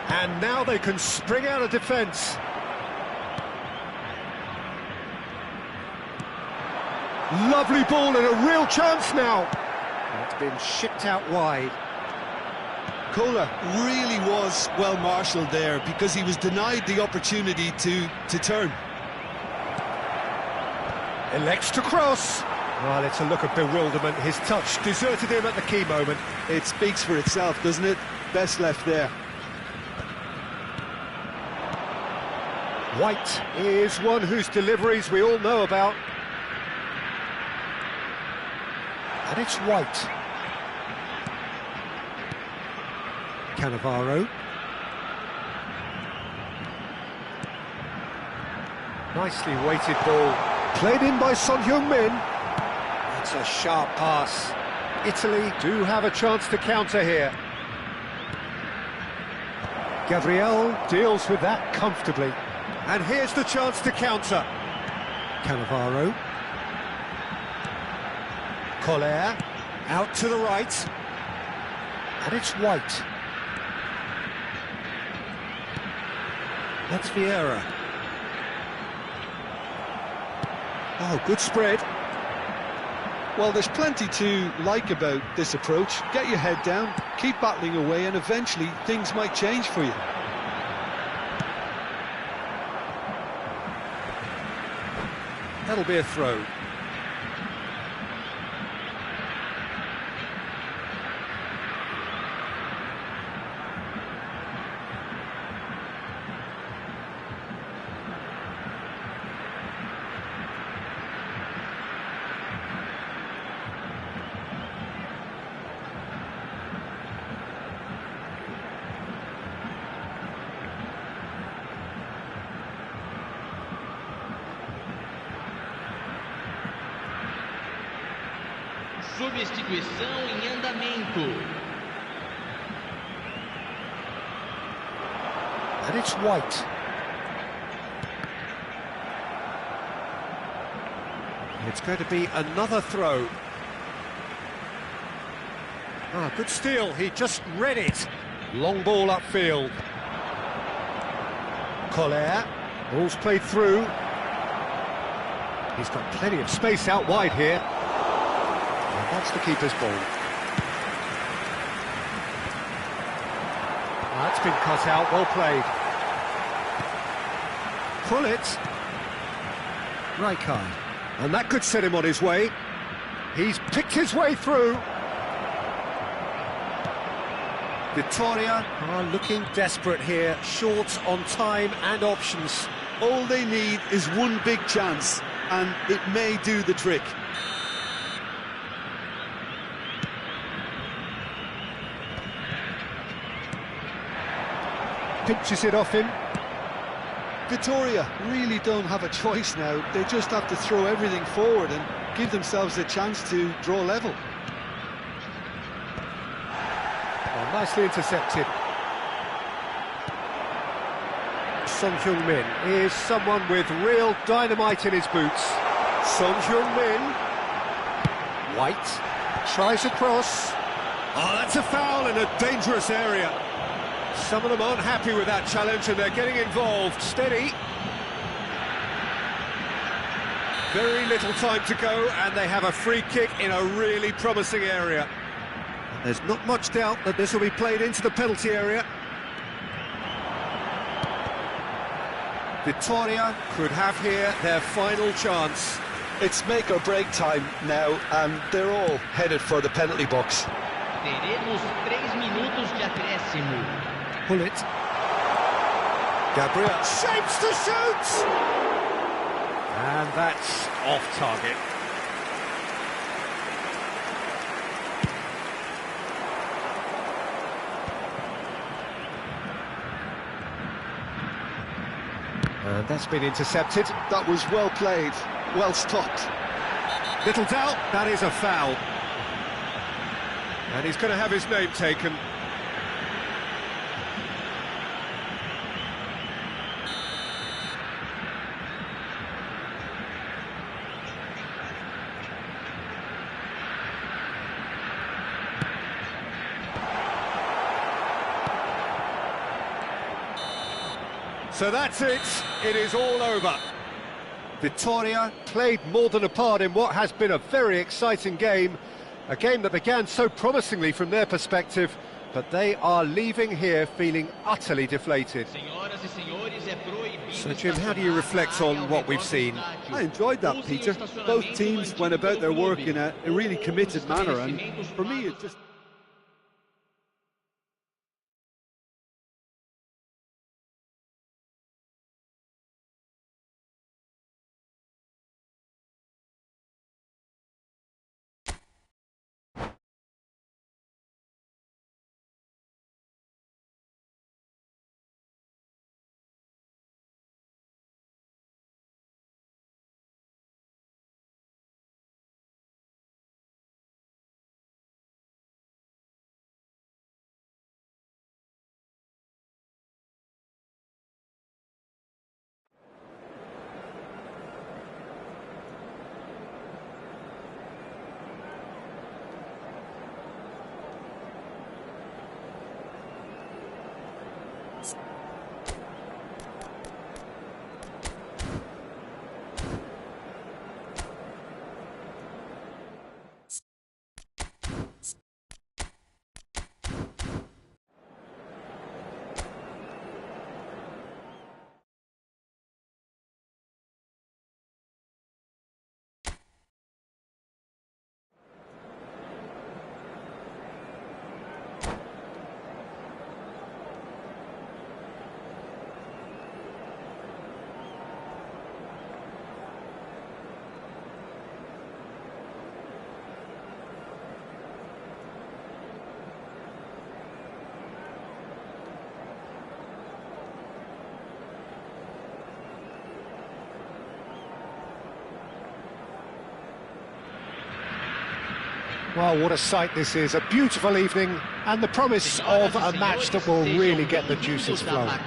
And now they can spring out of defence. Lovely ball and a real chance now. And it's been shipped out wide. Kohler really was well marshalled there because he was denied the opportunity to turn. Elects to cross. Well, it's a look of bewilderment. His touch deserted him at the key moment. It speaks for itself, doesn't it? Best left there. White is one whose deliveries we all know about. And it's White. Cannavaro. Nicely weighted ball. Played in by Son Heung-min. That's a sharp pass. Italy do have a chance to counter here. Gabriel deals with that comfortably. And here's the chance to counter. Cannavaro. Collier. Out to the right. And it's White. That's Vieira. Oh, good spread. Well, there's plenty to like about this approach. Get your head down, keep battling away, and eventually things might change for you. That'll be a throw. Substituição em andamento. And it's White. It's going to be another throw. Ah, good steal, he just read it. Long ball upfield. Collier, ball's played through. He's got plenty of space out wide here. That's the keeper's ball. That's been cut out, well played. Pull it. Rijkaard. And that could set him on his way. He's picked his way through. Vittoria are looking desperate here, short on time and options. All they need is one big chance, and it may do the trick. Pinches it off him. Victoria really don't have a choice now. They just have to throw everything forward and give themselves a chance to draw level. Oh, nicely intercepted. Son Heung-min is someone with real dynamite in his boots. Son Heung-min. White tries a cross. Oh, that's a foul in a dangerous area. Some of them aren't happy with that challenge and they're getting involved. Steady. Very little time to go and they have a free kick in a really promising area. There's not much doubt that this will be played into the penalty area. Vittoria could have here their final chance. It's make or break time now, and they're all headed for the penalty box. Teremos 3 minutos de acréscimo. Pull it. Gabriel shapes to shoot! And that's off target. And that's been intercepted. That was well played, well stopped. Little doubt, that is a foul. And he's going to have his name taken. So that's it. It is all over. Vittoria played more than a part in what has been a very exciting game. A game that began so promisingly from their perspective, but they are leaving here feeling utterly deflated. So, Jim, how do you reflect on what we've seen? I enjoyed that, Peter. Both teams went about their work in a really committed manner, and for me it just... Well, what a sight this is, a beautiful evening, and the promise of a match that will really get the juices flowing.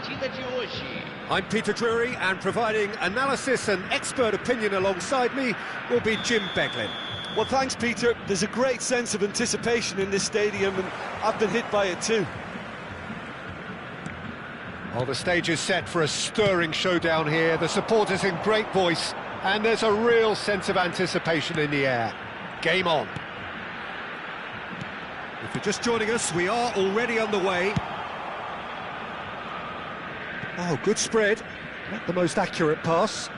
I'm Peter Drury, and providing analysis and expert opinion alongside me will be Jim Beglin. Well, thanks, Peter. There's a great sense of anticipation in this stadium, and I've been hit by it too. Well, the stage is set for a stirring showdown here, the supporters in great voice, and there's a real sense of anticipation in the air. Game on. If you're just joining us, we are already underway. Oh, good spread. Not the most accurate pass.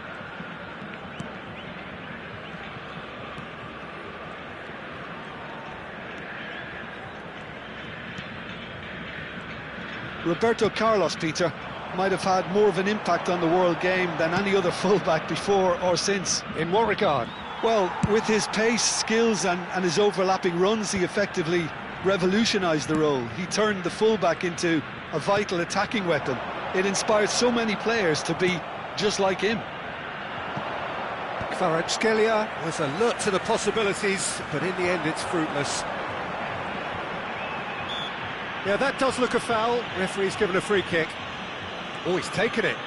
Roberto Carlos, Peter, might have had more of an impact on the world game than any other fullback before or since. In what regard? Well, with his pace, skills and his overlapping runs, he effectively revolutionised the role. He turned the fullback into a vital attacking weapon. It inspired so many players to be just like him. Kvaratskhelia was alert to the possibilities, but in the end it's fruitless. Yeah, that does look a foul. Referee's given a free kick. Oh, he's taken it.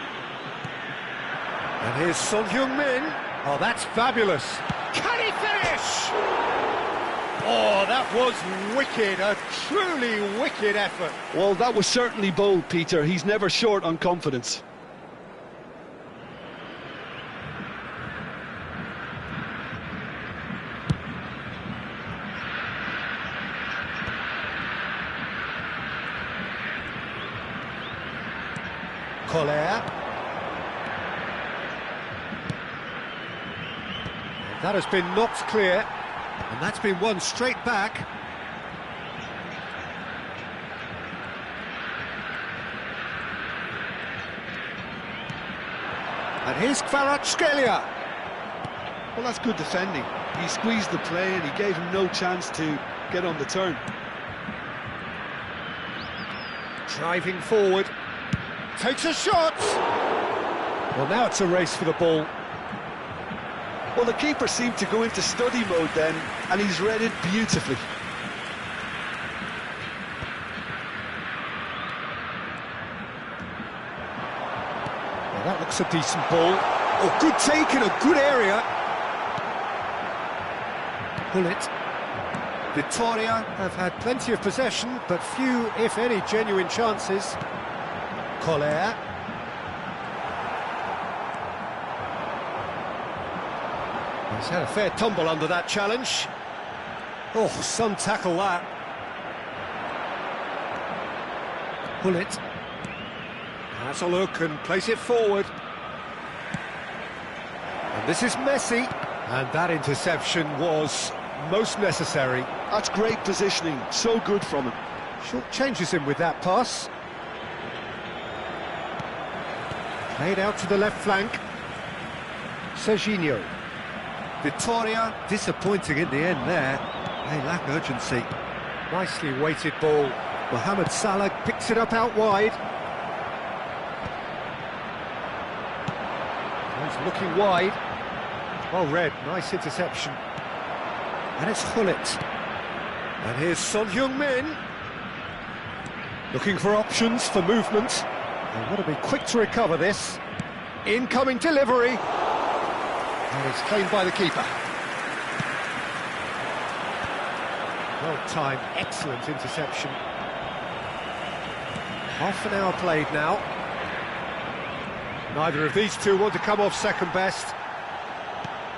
And here's Son Heung-min. Oh, that's fabulous. Can he finish? Oh, that was wicked, a truly wicked effort. Well, that was certainly bold, Peter. He's never short on confidence. Collier. That has been knocked clear, and that's been won straight back. And here's Kvaratskhelia. Well, that's good defending. He squeezed the play and he gave him no chance to get on the turn. Driving forward. Takes a shot! Well, now it's a race for the ball. Well, the keeper seemed to go into study mode then, and he's read it beautifully. Well, that looks a decent ball. Oh, good take in a good area. Bullet. Vittoria have had plenty of possession, but few, if any, genuine chances. Collier. He's had a fair tumble under that challenge. Oh, Son tackle that. Pull it. Has a look and place it forward. And this is Messi. And that interception was most necessary. That's great positioning, so good from him. Short changes him with that pass. Played out to the left flank. Serginho. Vittoria, disappointing in the end there. They lack urgency. Nicely weighted ball. Mohamed Salah picks it up out wide. He's looking wide. Well read, nice interception. And it's Gullit. And here's Son Heung-min. Looking for options for movement. They want to be quick to recover this. Incoming delivery. And it's claimed by the keeper. Well-timed, excellent interception. Half an hour played now. Neither of these two want to come off second best.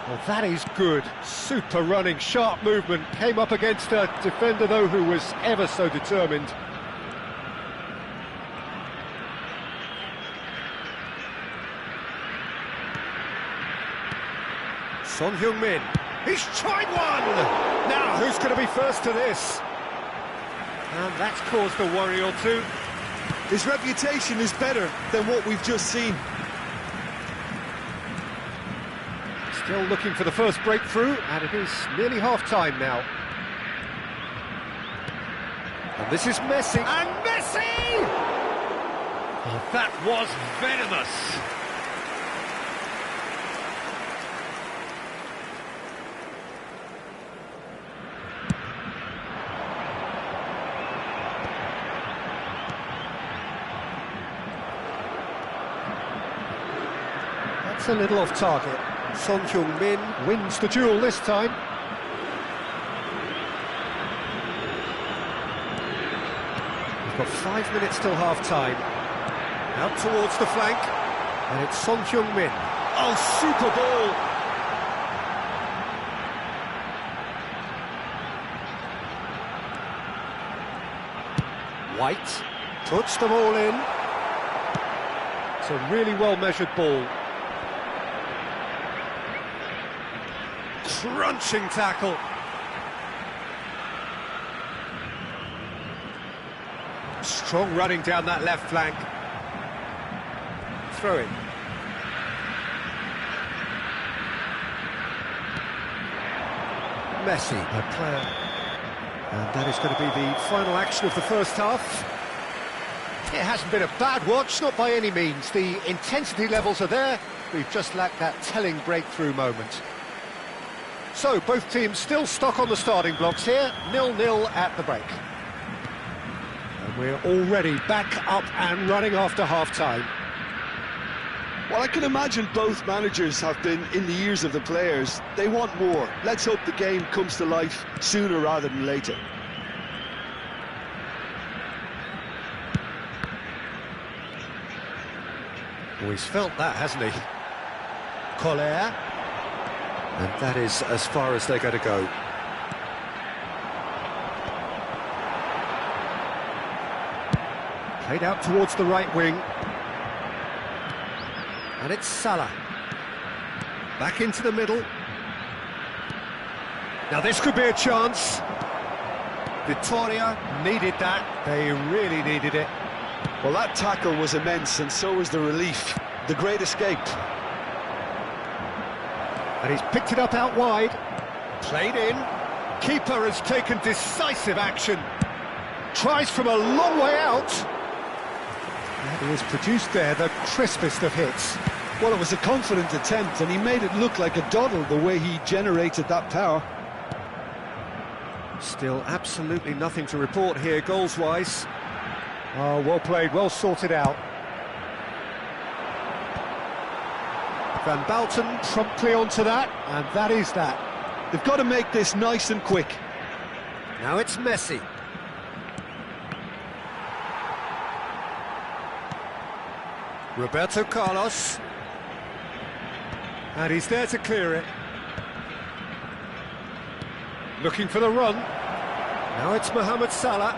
Well, that is good. Super running, sharp movement. Came up against a defender, though, who was ever so determined. Son Heung-min. He's tried one! Now, who's going to be first to this? And that's caused a worry or two. His reputation is better than what we've just seen. Still looking for the first breakthrough, and it is nearly half-time now. And this is Messi. And Messi! Oh, that was venomous. That's a little off target. Son Heung-min wins the duel this time. We've got 5 minutes till half-time. Out towards the flank, and it's Son Heung-min. Oh, super ball! White puts them all in. It's a really well-measured ball. Crunching tackle. Strong running down that left flank. Throw in. Messi, a player. And that is going to be the final action of the first half. It hasn't been a bad watch, not by any means. The intensity levels are there. We've just lacked that telling breakthrough moment. So, both teams still stuck on the starting blocks here, 0-0 at the break. And we're already back up and running after half-time. Well, I can imagine both managers have been in the ears of the players. They want more. Let's hope the game comes to life sooner rather than later. Well, he's felt that, hasn't he? Collier. And that is as far as they're going to go. Played out towards the right wing. And it's Salah. Back into the middle. Now this could be a chance. Vittoria needed that. They really needed it. Well, that tackle was immense, and so was the relief. The great escape. And he's picked it up out wide. Played in. Keeper has taken decisive action. Tries from a long way out. And he has produced there the crispest of hits. Well, it was a confident attempt, and he made it look like a doddle the way he generated that power. Still absolutely nothing to report here goals-wise. Oh, well played, well sorted out. Van Balten promptly onto that, and that is that. They've got to make this nice and quick. Now it's Messi. Roberto Carlos. And he's there to clear it. Looking for the run. Now it's Mohamed Salah.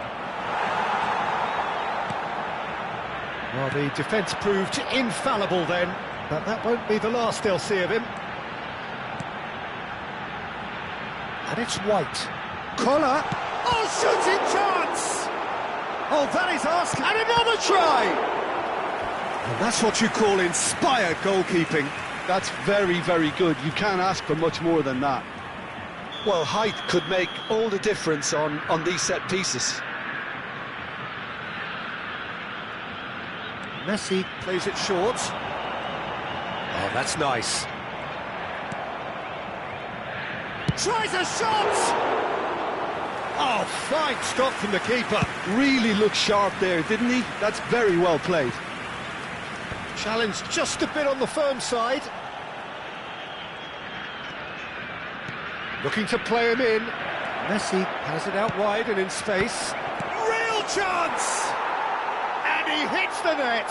Well, the defence proved infallible then, but that won't be the last they'll see of him. And it's White. Collar. Oh, shooting chance! Oh, that is asking. And another try! And that's what you call inspired goalkeeping. That's very, very good. You can't ask for much more than that. Well, height could make all the difference on these set pieces. Messi plays it short. Oh, that's nice. Tries a shot! Oh, fine stop from the keeper. Really looked sharp there, didn't he? That's very well played. Challenge just a bit on the firm side. Looking to play him in. Messi has it out wide and in space. Real chance! And he hits the net.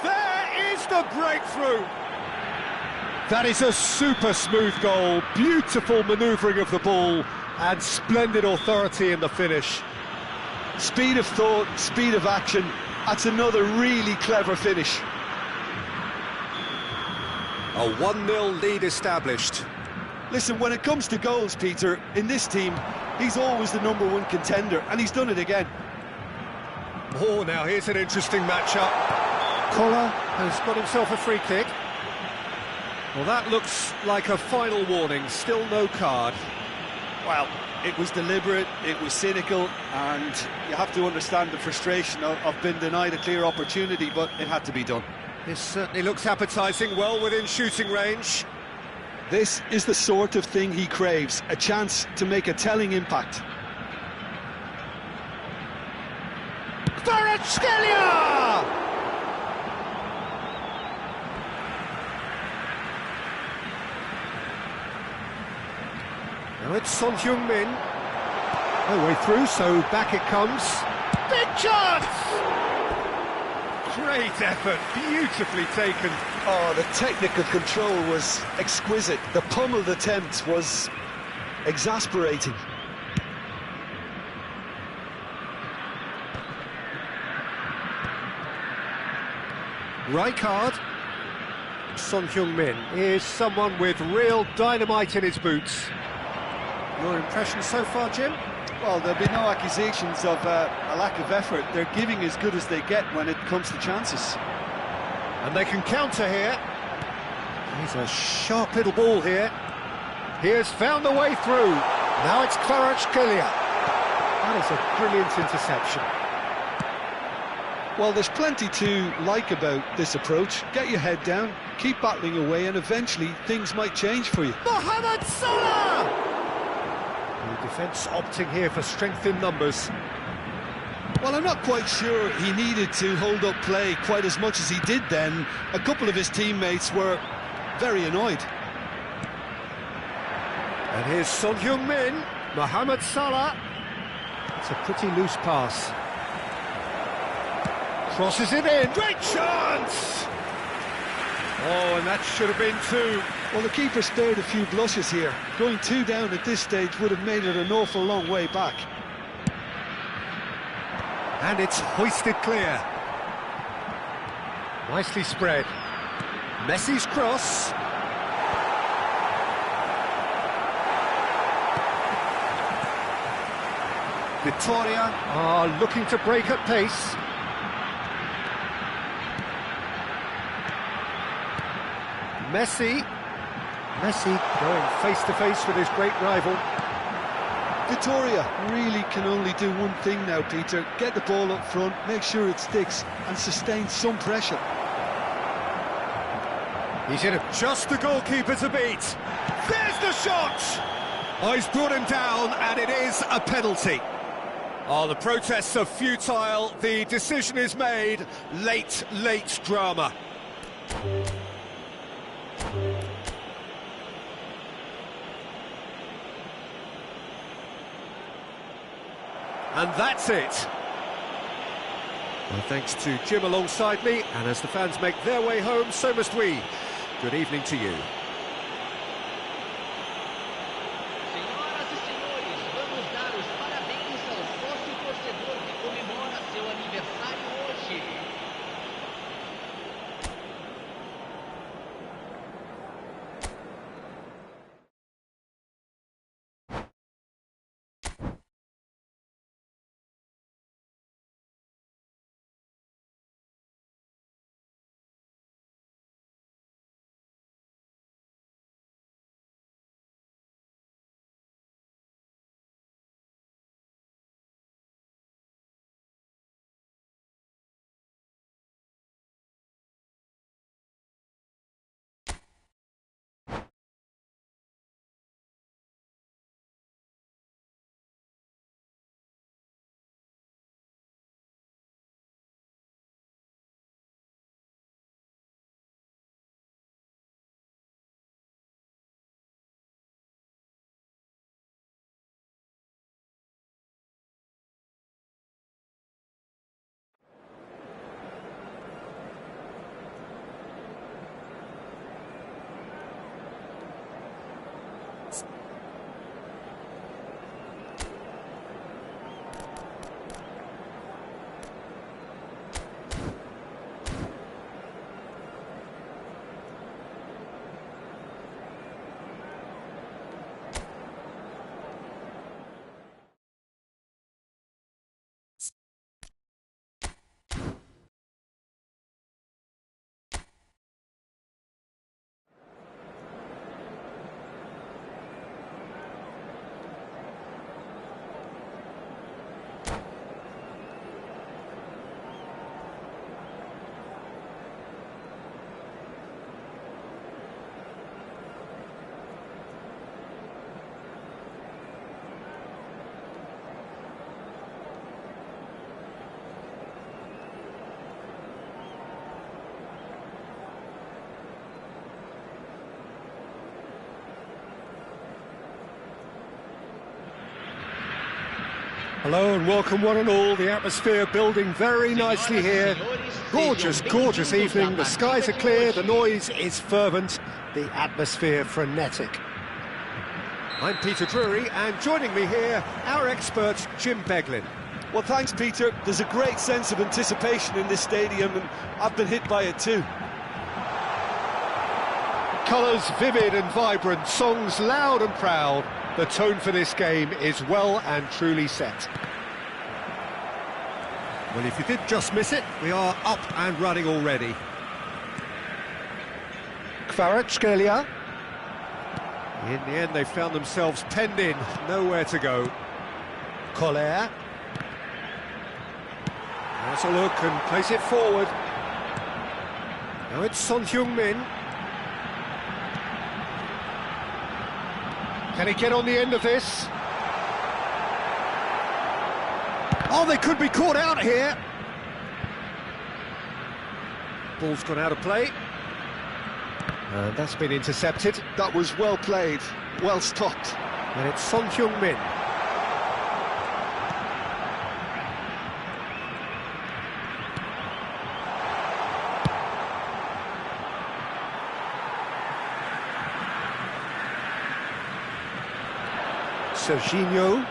There is the breakthrough. That is a super smooth goal. Beautiful manoeuvring of the ball and splendid authority in the finish. Speed of thought, speed of action. That's another really clever finish. A 1-0 lead established. Listen, when it comes to goals, Peter, in this team, he's always the #1 contender, and he's done it again. Oh, now here's an interesting matchup. Collar has got himself a free kick. Well, that looks like a final warning, still no card. Well, it was deliberate, it was cynical, and you have to understand the frustration of being denied a clear opportunity, but it had to be done. This certainly looks appetising, well within shooting range. This is the sort of thing he craves, a chance to make a telling impact. Kvaratskhelia! Now it's Son Heung-min. No way through, so back it comes. Big chance! Great effort, beautifully taken. Oh, the technical control was exquisite. The pummeled attempt was exasperating. Rijkaard. Son Heung-min is someone with real dynamite in his boots. Your impression so far, Jim? Well, there'll be no accusations of a lack of effort. They're giving as good as they get when it comes to chances. And they can counter here. He's a sharp little ball here. He has found a way through. Now it's Kvaratskhelia. That is a brilliant interception. Well, there's plenty to like about this approach. Get your head down, keep battling away, and eventually things might change for you. Mohamed Salah! The defence opting here for strength in numbers. Well, I'm not quite sure he needed to hold up play quite as much as he did then. A couple of his teammates were very annoyed. And here's Son Heung-min, Mohamed Salah. It's a pretty loose pass. Crosses it in, great chance! Oh, and that should have been two. Well, the keeper spared a few blushes here. Going 2 down at this stage would have made it an awful long way back. And it's hoisted clear. Nicely spread. Messi's cross. Victoria are looking to break at pace. Messi going face-to-face with his great rival. Victoria really can only do one thing now, Peter. Get the ball up front, make sure it sticks, and sustain some pressure. He's in just the goalkeeper to beat. There's the shot! Oh, he's brought him down, and it is a penalty. Oh, the protests are futile. The decision is made. Late drama. And that's it. Well, thanks to Jim alongside me, and as the fans make their way home, so must we. Good evening to you. Senhoras e Hello and welcome one and all. The atmosphere building very nicely here. Gorgeous, gorgeous evening. The skies are clear, the noise is fervent, the atmosphere frenetic. I'm Peter Drury, and joining me here, our expert Jim Beglin. Well, thanks, Peter. There's a great sense of anticipation in this stadium, and I've been hit by it too. Colours vivid and vibrant, songs loud and proud. The tone for this game is well and truly set. Well, if you did just miss it, we are up and running already. Kvaratskhelia. In the end, they found themselves penned in, nowhere to go. Collier. Has a look and plays it forward. Now it's Son Heung-min. Can he get on the end of this? Oh, they could be caught out here. Ball's gone out of play. And that's been intercepted. That was well played, well stopped. And it's Son Heung-min. Serginho.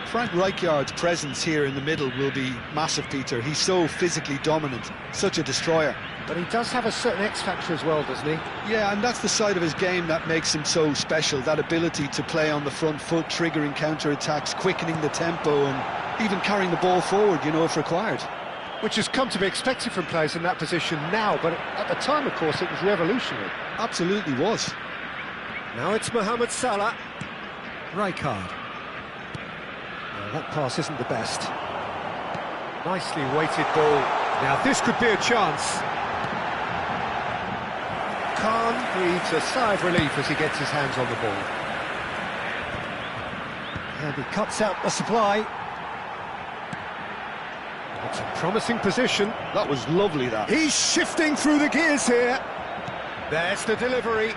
Frank Rijkaard's presence here in the middle will be massive, Peter. He's so physically dominant, such a destroyer. But he does have a certain X-factor as well, doesn't he? Yeah, and that's the side of his game that makes him so special, that ability to play on the front foot, triggering counter-attacks, quickening the tempo, and even carrying the ball forward, you know, if required. Which has come to be expected from players in that position now, but at the time, of course, it was revolutionary. Absolutely was. Now it's Mohamed Salah. Rijkaard. That pass isn't the best. Nicely weighted ball. Now this could be a chance. Khan breathes a sigh of relief as he gets his hands on the ball. And he cuts out the supply. That's a promising position. That was lovely, that. He's shifting through the gears here. There's the delivery.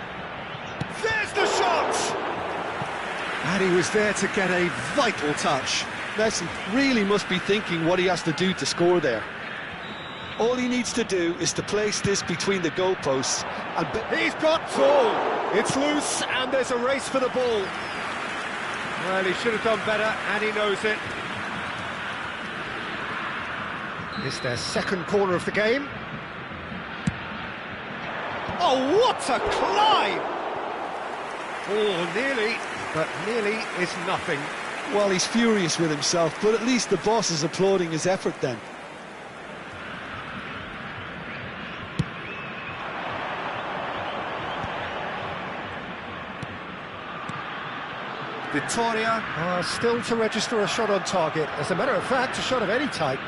There's the shot! And he was there to get a vital touch. Messi really must be thinking what he has to do to score there. All he needs to do is to place this between the goalposts and... He's got ball! It's loose and there's a race for the ball. Well, he should have done better and he knows it. It's their second corner of the game. Oh, what a climb! Oh, nearly. But nearly is nothing. Well, he's furious with himself, but at least the boss is applauding his effort then. Victoria still to register a shot on target. As a matter of fact, a shot of any type.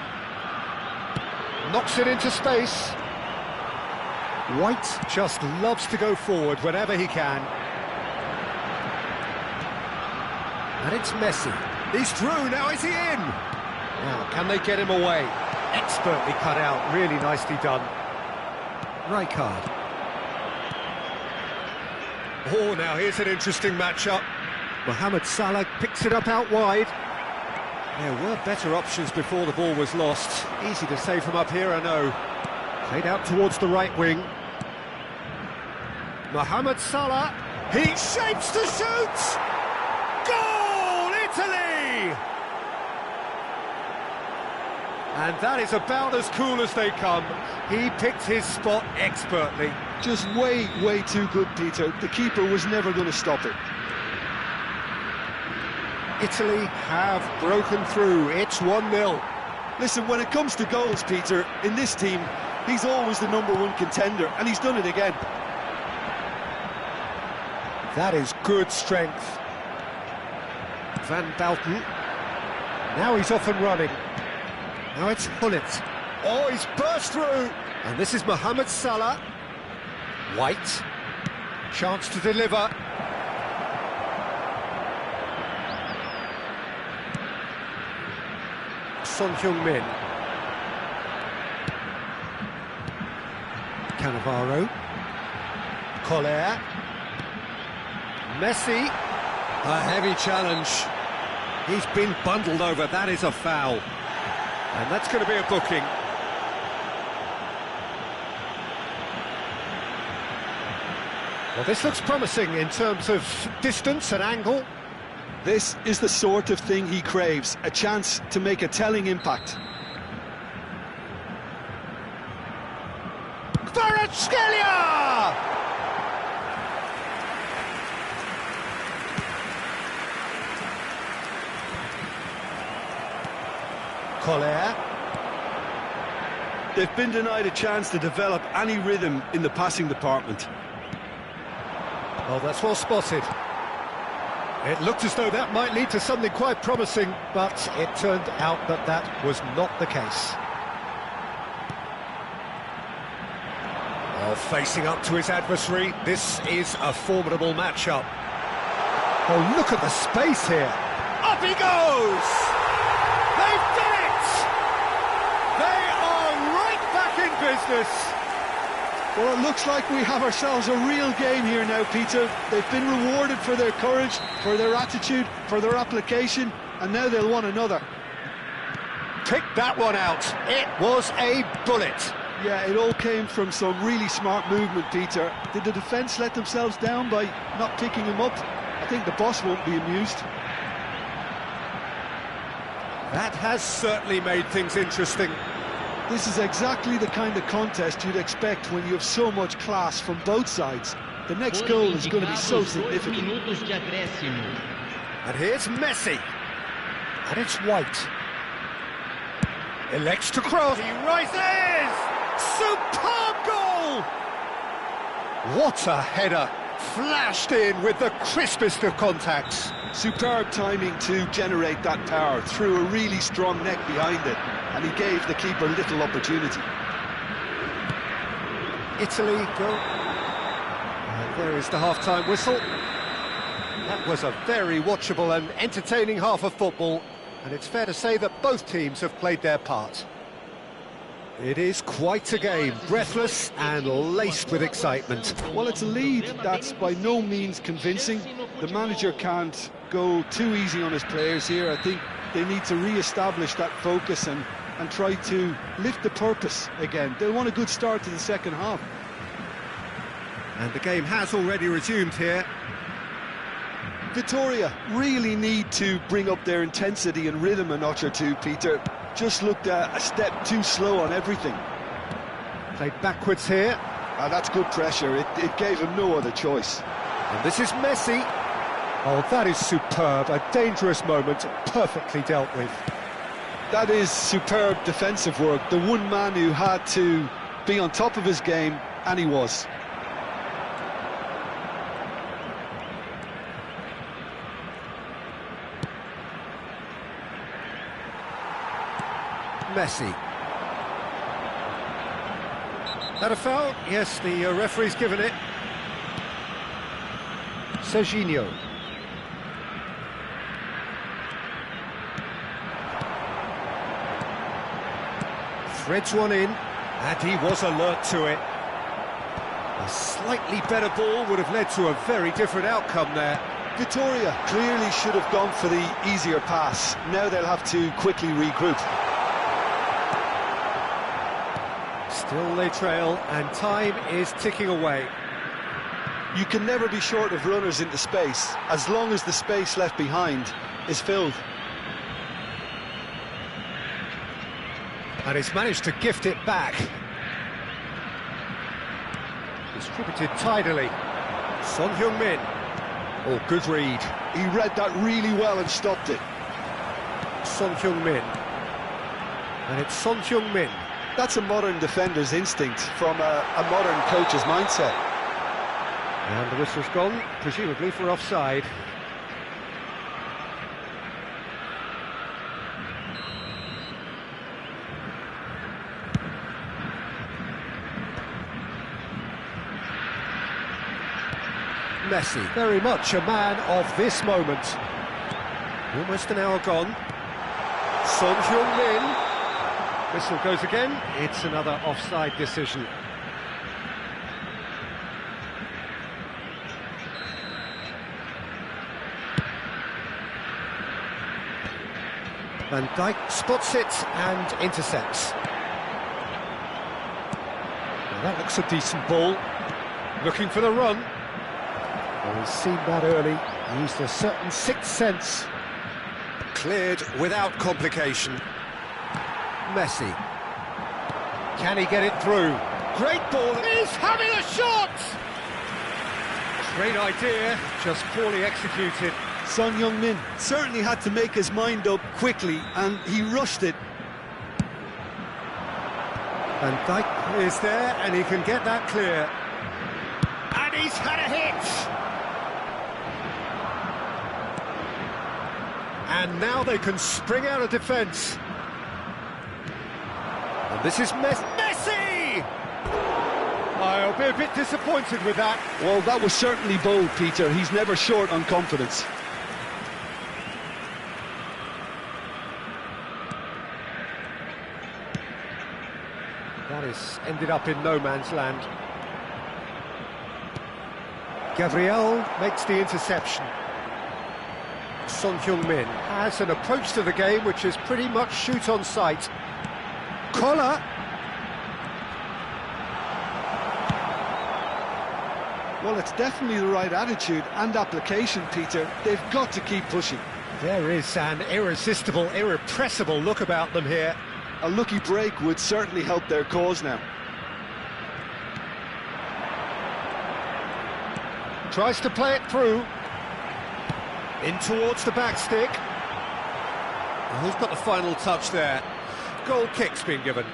Knocks it into space. White just loves to go forward whenever he can. And it's Messi. He's through, now is he in? Now, can they get him away? Expertly cut out, really nicely done. Rijkaard. Oh, now here's an interesting matchup. Mohamed Salah picks it up out wide. There were better options before the ball was lost. Easy to say from up here, I know. Played out towards the right wing. Mohamed Salah. He shapes to shoot! Goal, Italy! And that is about as cool as they come. He picked his spot expertly. Just way, way too good, Peter. The keeper was never going to stop it. Italy have broken through. It's 1-0. Listen, when it comes to goals, Peter, in this team, he's always the #1 contender, and he's done it again. That is good strength. Van Balten. Now he's off and running. Now it's Hullet. Oh, he's burst through. And this is Mohamed Salah. White. Chance to deliver. Son Heung-min. Cannavaro. Collier. Messi. A heavy challenge. He's been bundled over, that is a foul. And that's going to be a booking. Well, this looks promising in terms of distance and angle. This is the sort of thing he craves, a chance to make a telling impact. Kvaratskhelia! Collier. They've been denied a chance to develop any rhythm in the passing department. Oh, that's well spotted. It looked as though that might lead to something quite promising, but it turned out that that was not the case. Oh, facing up to his adversary, this is a formidable matchup. Oh, look at the space here. Up he goes! They've done it! They are right back in business. Well, it looks like we have ourselves a real game here now, Peter. They've been rewarded for their courage, for their attitude, for their application, and now they'll want another. Pick that one out. It was a bullet. Yeah, it all came from some really smart movement, Peter. Did the defence let themselves down by not picking him up? I think the boss won't be amused. That has certainly made things interesting. This is exactly the kind of contest you'd expect when you have so much class from both sides. The next goal is going to be so significant. And here's Messi. And it's White. Elects to cross. He rises! Superb goal! What a header. Flashed in with the crispest of contacts. Superb timing to generate that power, threw a really strong neck behind it, and he gave the keeper little opportunity. Italy go. And there is the half-time whistle. That was a very watchable and entertaining half of football, and it's fair to say that both teams have played their part. It is quite a game, breathless and laced with excitement. Well, it's a lead that's by no means convincing. The manager can't go too easy on his players here. I think they need to re-establish that focus and try to lift the purpose again. They want a good start to the second half. And the game has already resumed here. Vitoria really need to bring up their intensity and rhythm a notch or two, Peter. Just looked a step too slow on everything. Played backwards here. That's good pressure. It gave him no other choice. And this is Messi. Oh, that is superb. A dangerous moment, perfectly dealt with. That is superb defensive work. The one man who had to be on top of his game, and he was. Messi. That a foul? Yes, the referee's given it. Serginho. Threads one in, and he was alert to it. A slightly better ball would have led to a very different outcome there. Vitoria clearly should have gone for the easier pass. Now they'll have to quickly regroup. Still they trail, and time is ticking away. You can never be short of runners into space, as long as the space left behind is filled. And he's managed to gift it back. Distributed tidily. Son Heung-min. Oh, good read. He read that really well and stopped it. Son Heung-min. And it's Son Heung-min. That's a modern defender's instinct from a modern coach's mindset. And the whistle's gone, presumably for offside. Messi, very much a man of this moment. Almost an hour gone. Son Heung-min. Whistle goes again. It's another offside decision. Van Dijk spots it and intercepts. Now that looks a decent ball. Looking for the run. Well, he's seen that early. Used a certain sixth sense. Cleared without complication. Messi. Can he get it through? Great ball. He's having a shot! Great idea, just poorly executed. Son Heung-min certainly had to make his mind up quickly, and he rushed it. Van Dijk is there, and he can get that clear. And he's had a hit! And now they can spring out of defence. And this is Messi! I'll be a bit disappointed with that. Well, that was certainly bold, Peter. He's never short on confidence. That has ended up in no man's land. Gabriel makes the interception. Son Heung-min has an approach to the game which is pretty much shoot on sight. Collar. Well, it's definitely the right attitude and application, Peter. They've got to keep pushing. There is an irresistible, irrepressible look about them here. A lucky break would certainly help their cause now. Tries to play it through. In towards the back stick. Well, who's got the final touch there? Goal kick's been given.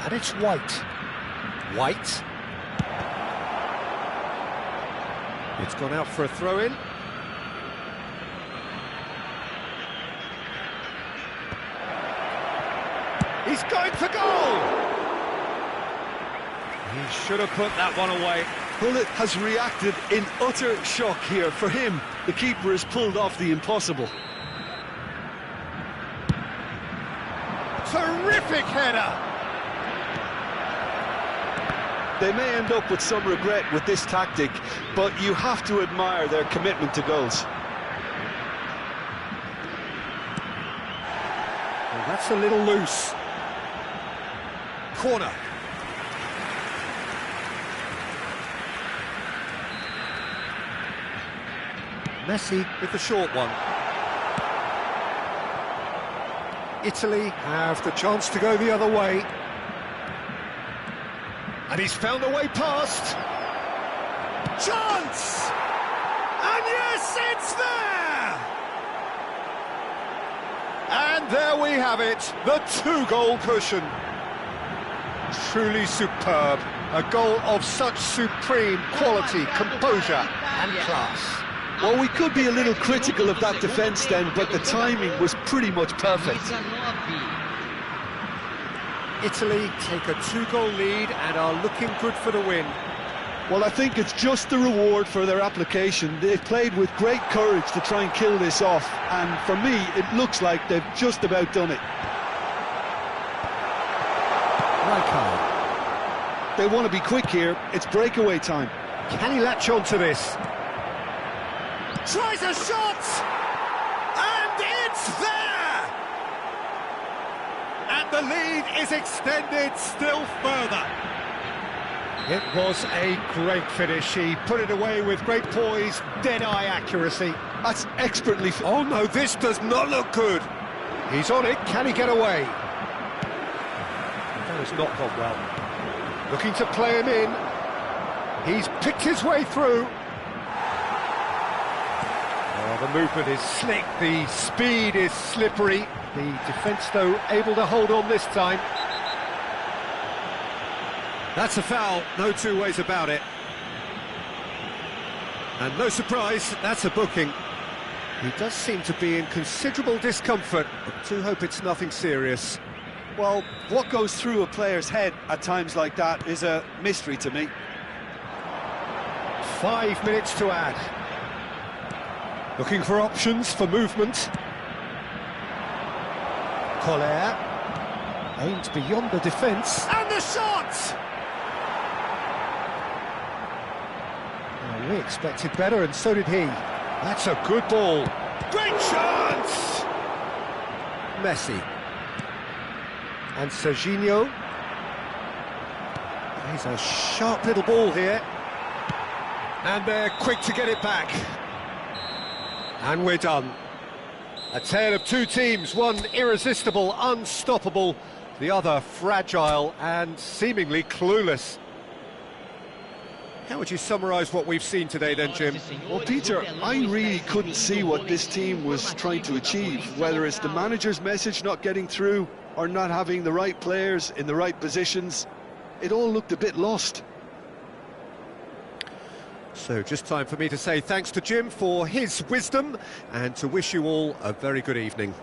And it's White. White. It's gone out for a throw-in. He's going for goal! He should have put that one away. Hullet has reacted in utter shock here. For him, the keeper has pulled off the impossible. Terrific header! They may end up with some regret with this tactic, but you have to admire their commitment to goals. Well, that's a little loose. Corner. Messi with the short one. Italy have the chance to go the other way. And he's found a way past. Chance! And yes, it's there! And there we have it, the two-goal cushion. Truly superb. A goal of such supreme quality, composure and class. Well, we could be a little critical of that defence then, but the timing was pretty much perfect. Italy take a two-goal lead and are looking good for the win. Well, I think it's just the reward for their application. They've played with great courage to try and kill this off, and for me, it looks like they've just about done it. Rijkaard. They want to be quick here. It's breakaway time. Can he latch on to this? Tries a shot! And it's there! And the lead is extended still further. It was a great finish. He put it away with great poise, dead-eye accuracy. That's expertly... Oh no, this does not look good. He's on it. Can he get away? That has not gone well. Looking to play him in. He's picked his way through. Oh, the movement is slick, the speed is slippery. The defence, though, able to hold on this time. That's a foul, no two ways about it. And no surprise, that's a booking. He does seem to be in considerable discomfort, but do hope it's nothing serious. Well, what goes through a player's head at times like that is a mystery to me. 5 minutes to add. Looking for options for movement. Collier aimed beyond the defence. And the shot! Well, we expected better, and so did he. That's a good ball. Great chance! Messi. And Serginho. He's a sharp little ball here. And they're quick to get it back. And we're done. A tale of two teams, one irresistible, unstoppable, the other fragile and seemingly clueless. How would you summarise what we've seen today then, Jim? Well, Peter, I really couldn't see what this team was trying to achieve, whether it's the manager's message not getting through or not having the right players in the right positions. It all looked a bit lost. So just time for me to say thanks to Jim for his wisdom and to wish you all a very good evening.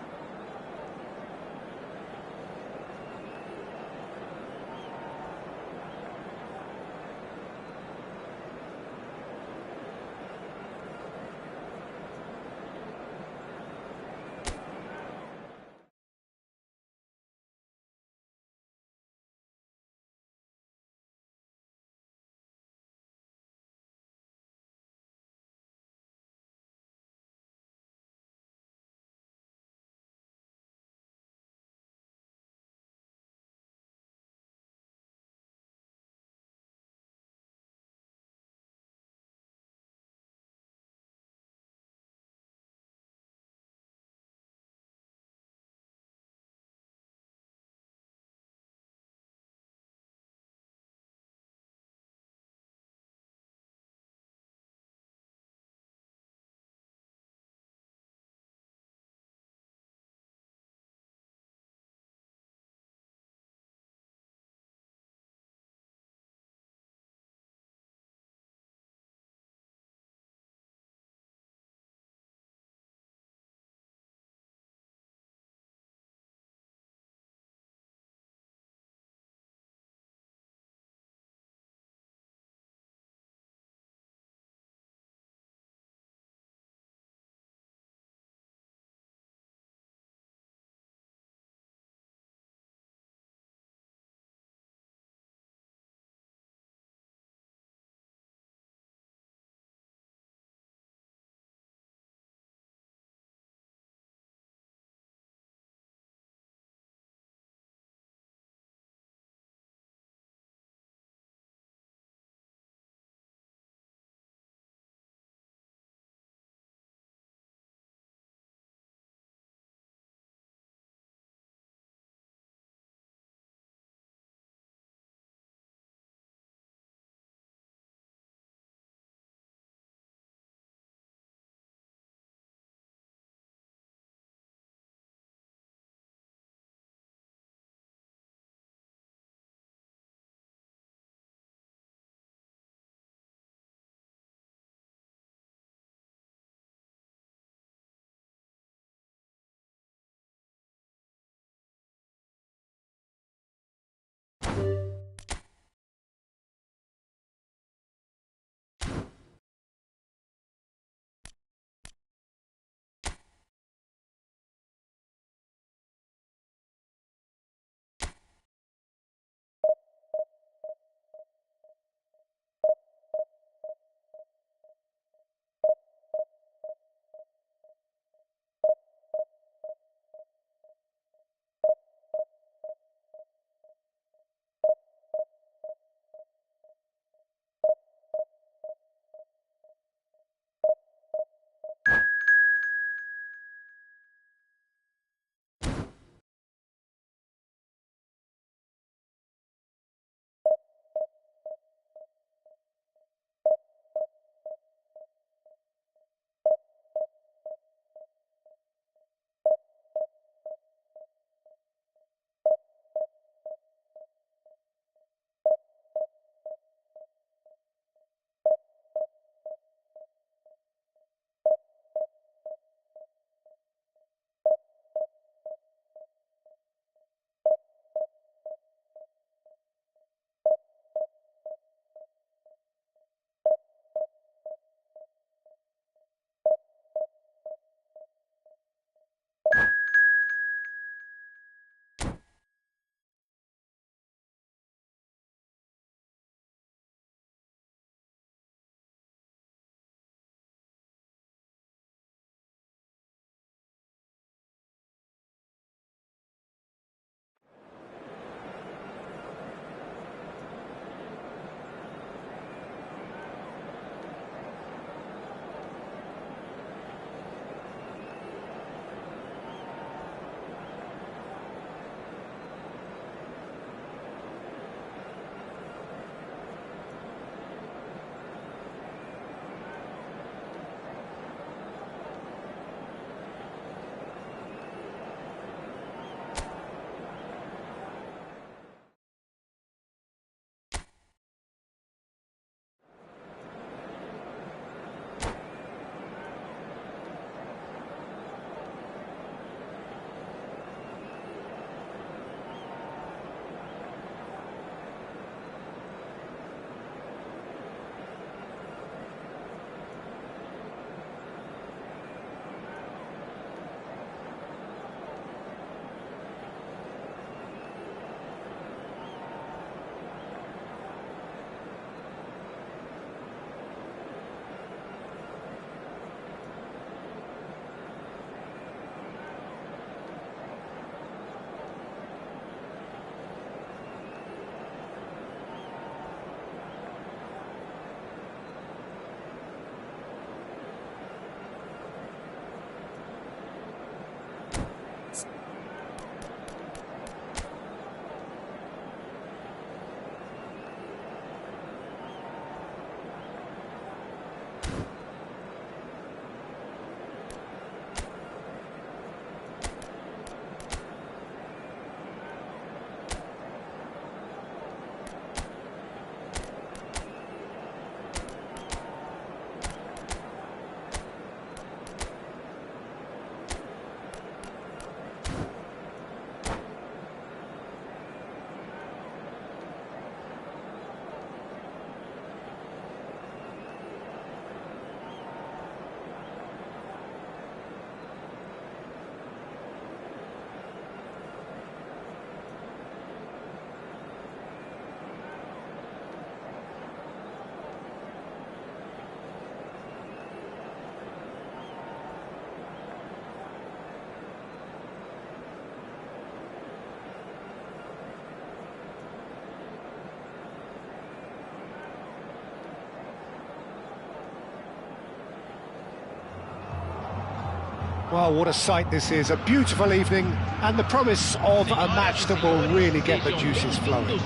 Well, what a sight this is, a beautiful evening, and the promise of a match that will really get the juices flowing.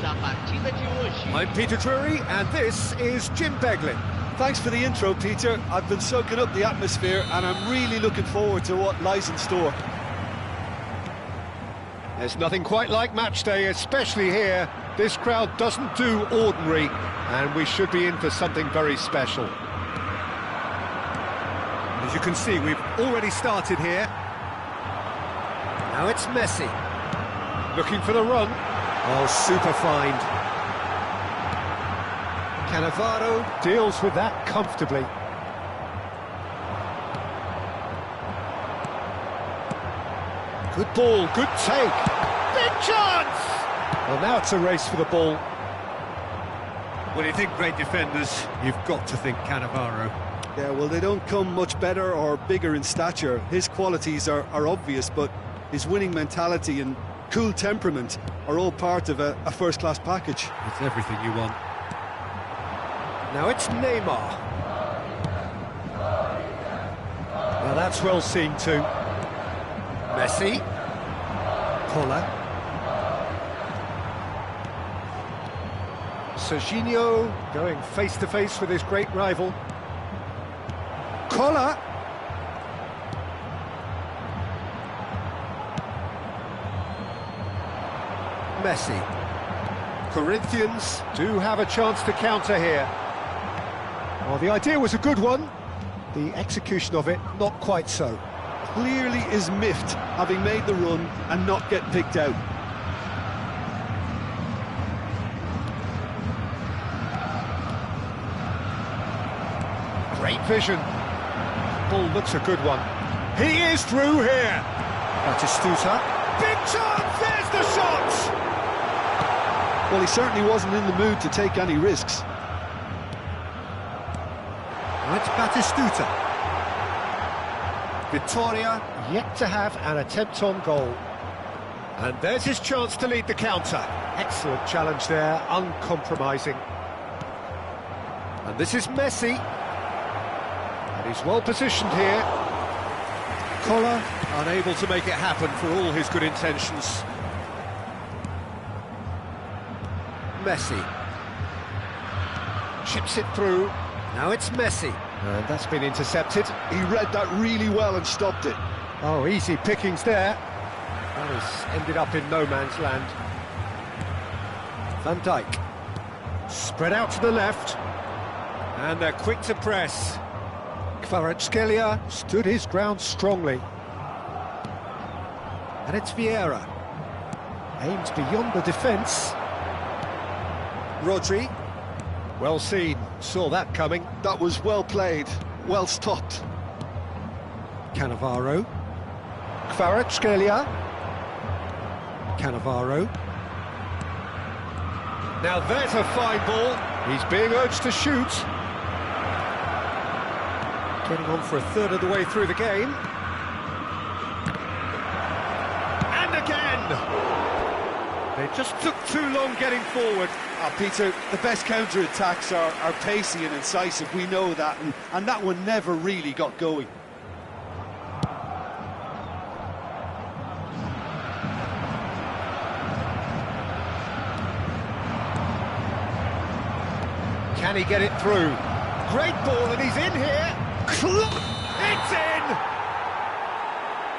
I'm Peter Drury, and this is Jim Beglin. Thanks for the intro, Peter. I've been soaking up the atmosphere, and I'm really looking forward to what lies in store. There's nothing quite like match day, especially here. This crowd doesn't do ordinary, and we should be in for something very special. As you can see, we've already started here. Now it's Messi. Looking for the run. Oh, super find. Cannavaro deals with that comfortably. Good ball, good take. Big chance! Well, now it's a race for the ball. When you think great defenders, you've got to think Cannavaro. Yeah, well, they don't come much better or bigger in stature. His qualities are obvious, but his winning mentality and cool temperament are all part of a first-class package. It's everything you want. Now it's Neymar. Now that's well seen too. Messi. Cola. Serginho going face-to-face with his great rival. Cola. Messi. Corinthians do have a chance to counter here. Well, the idea was a good one. The execution of it, not quite so. Clearly is miffed, having made the run and not get picked out. Great vision. Ball looks a good one. He is through here. Batistuta. Big chance, there's the shot! Well, he certainly wasn't in the mood to take any risks. That's Batistuta. Vittoria yet to have an attempt on goal. And there's his chance to lead the counter. Excellent challenge there, uncompromising. And this is Messi. And he's well positioned here. Cola unable to make it happen for all his good intentions. Messi. Chips it through. Now it's Messi. And that's been intercepted. He read that really well and stopped it. Oh, easy pickings there. That has ended up in no man's land. Van Dijk. Spread out to the left. And they're quick to press. Kvaratskhelia stood his ground strongly. And it's Vieira. Aims beyond the defence. Rodri. Well seen, saw that coming. That was well played, well stopped. Cannavaro. Kvaratskhelia. Cannavaro. Now there's a fine ball. He's being urged to shoot. Getting on for a third of the way through the game. And again! They just took too long getting forward. Peter, the best counter-attacks are pacey and incisive, we know that, and that one never really got going. Can he get it through? Great ball, and he's in here. It's in!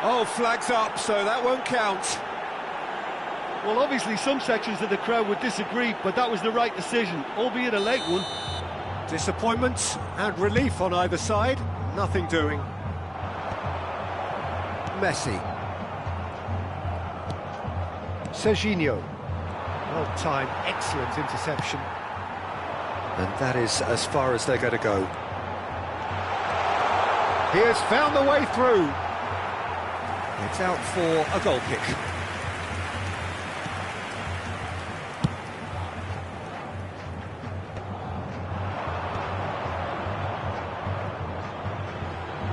Oh, flags up, so that won't count. Well, obviously some sections of the crowd would disagree, but that was the right decision, albeit a late one. Disappointment and relief on either side, nothing doing. Messi. Serginho. Well timed, excellent interception. And that is as far as they're going to go. He has found the way through. It's out for a goal kick.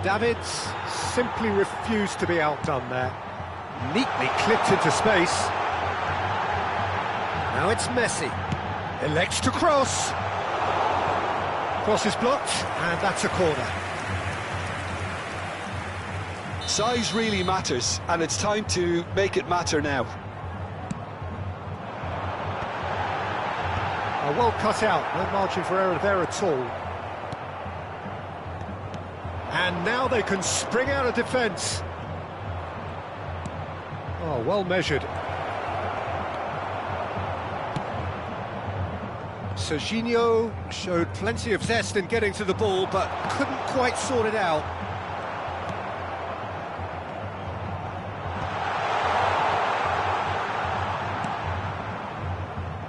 Davids simply refused to be outdone there. Neatly clipped into space. Now it's Messi. Elects to cross. Cross is blocked, and that's a corner. Size really matters, and it's time to make it matter now. Well cut out, no margin for error there at all. And now they can spring out of defence. Oh, well measured. Serginho showed plenty of zest in getting to the ball, but couldn't quite sort it out.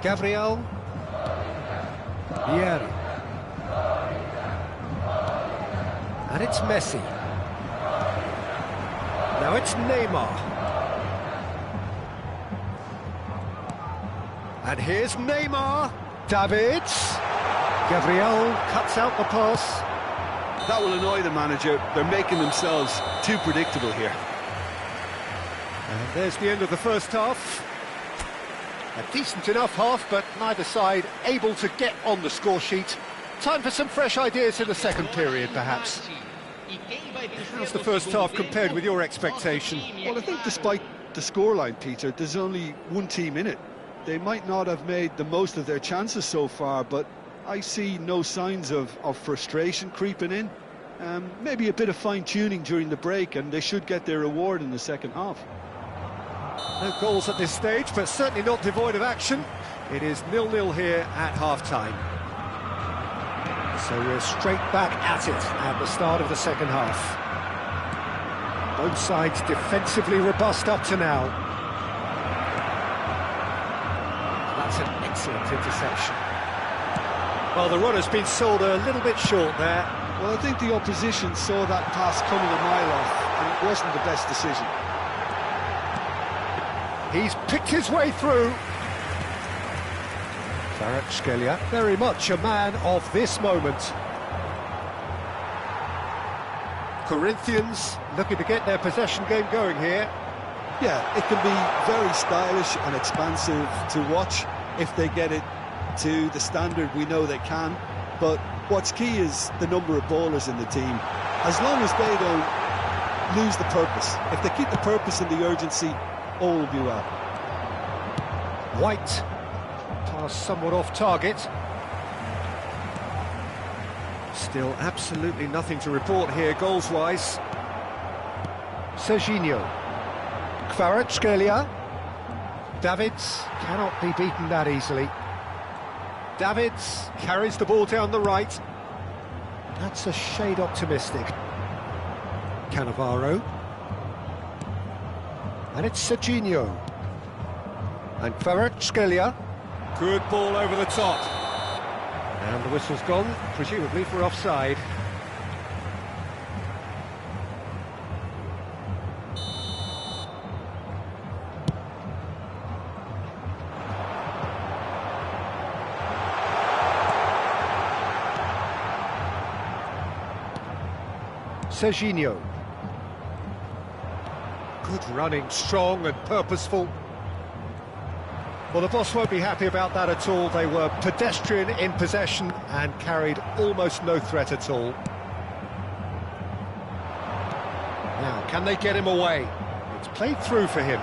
Gabriel. Vieira. And it's Messi. Now it's Neymar. And here's Neymar. Davids. Gabriel cuts out the pass. That will annoy the manager. They're making themselves too predictable here. And there's the end of the first half. A decent enough half, but neither side able to get on the score sheet. Time for some fresh ideas in the second period, perhaps. How's the first half compared with your expectation? Well, I think despite the scoreline, Peter, there's only one team in it. They might not have made the most of their chances so far, but I see no signs of frustration creeping in. Maybe a bit of fine-tuning during the break, and they should get their reward in the second half. No goals at this stage, but certainly not devoid of action. It is 0-0 here at half-time. So we're straight back at it at the start of the second half. Both sides defensively robust up to now. That's an excellent interception. Well, the run has been sold a little bit short there. Well, I think the opposition saw that pass coming a mile off, and it wasn't the best decision. He's picked his way through. Kvaratskhelia, very much a man of this moment. Corinthians looking to get their possession game going here. Yeah, it can be very stylish and expansive to watch if they get it to the standard we know they can. But what's key is the number of ballers in the team. As long as they don't lose the purpose, if they keep the purpose and the urgency, all will be well. White, pass somewhat off target. Still absolutely nothing to report here goals-wise. Serginho. Kvaratskhelia. Davids cannot be beaten that easily. Davids carries the ball down the right. That's a shade optimistic. Cannavaro. And it's Serginho. And Kvaratskhelia. Good ball over the top. And the whistle's gone, presumably for offside. Serginho. Good running, strong and purposeful. Well, the boss won't be happy about that at all. They were pedestrian in possession and carried almost no threat at all. Now, can they get him away? It's played through for him.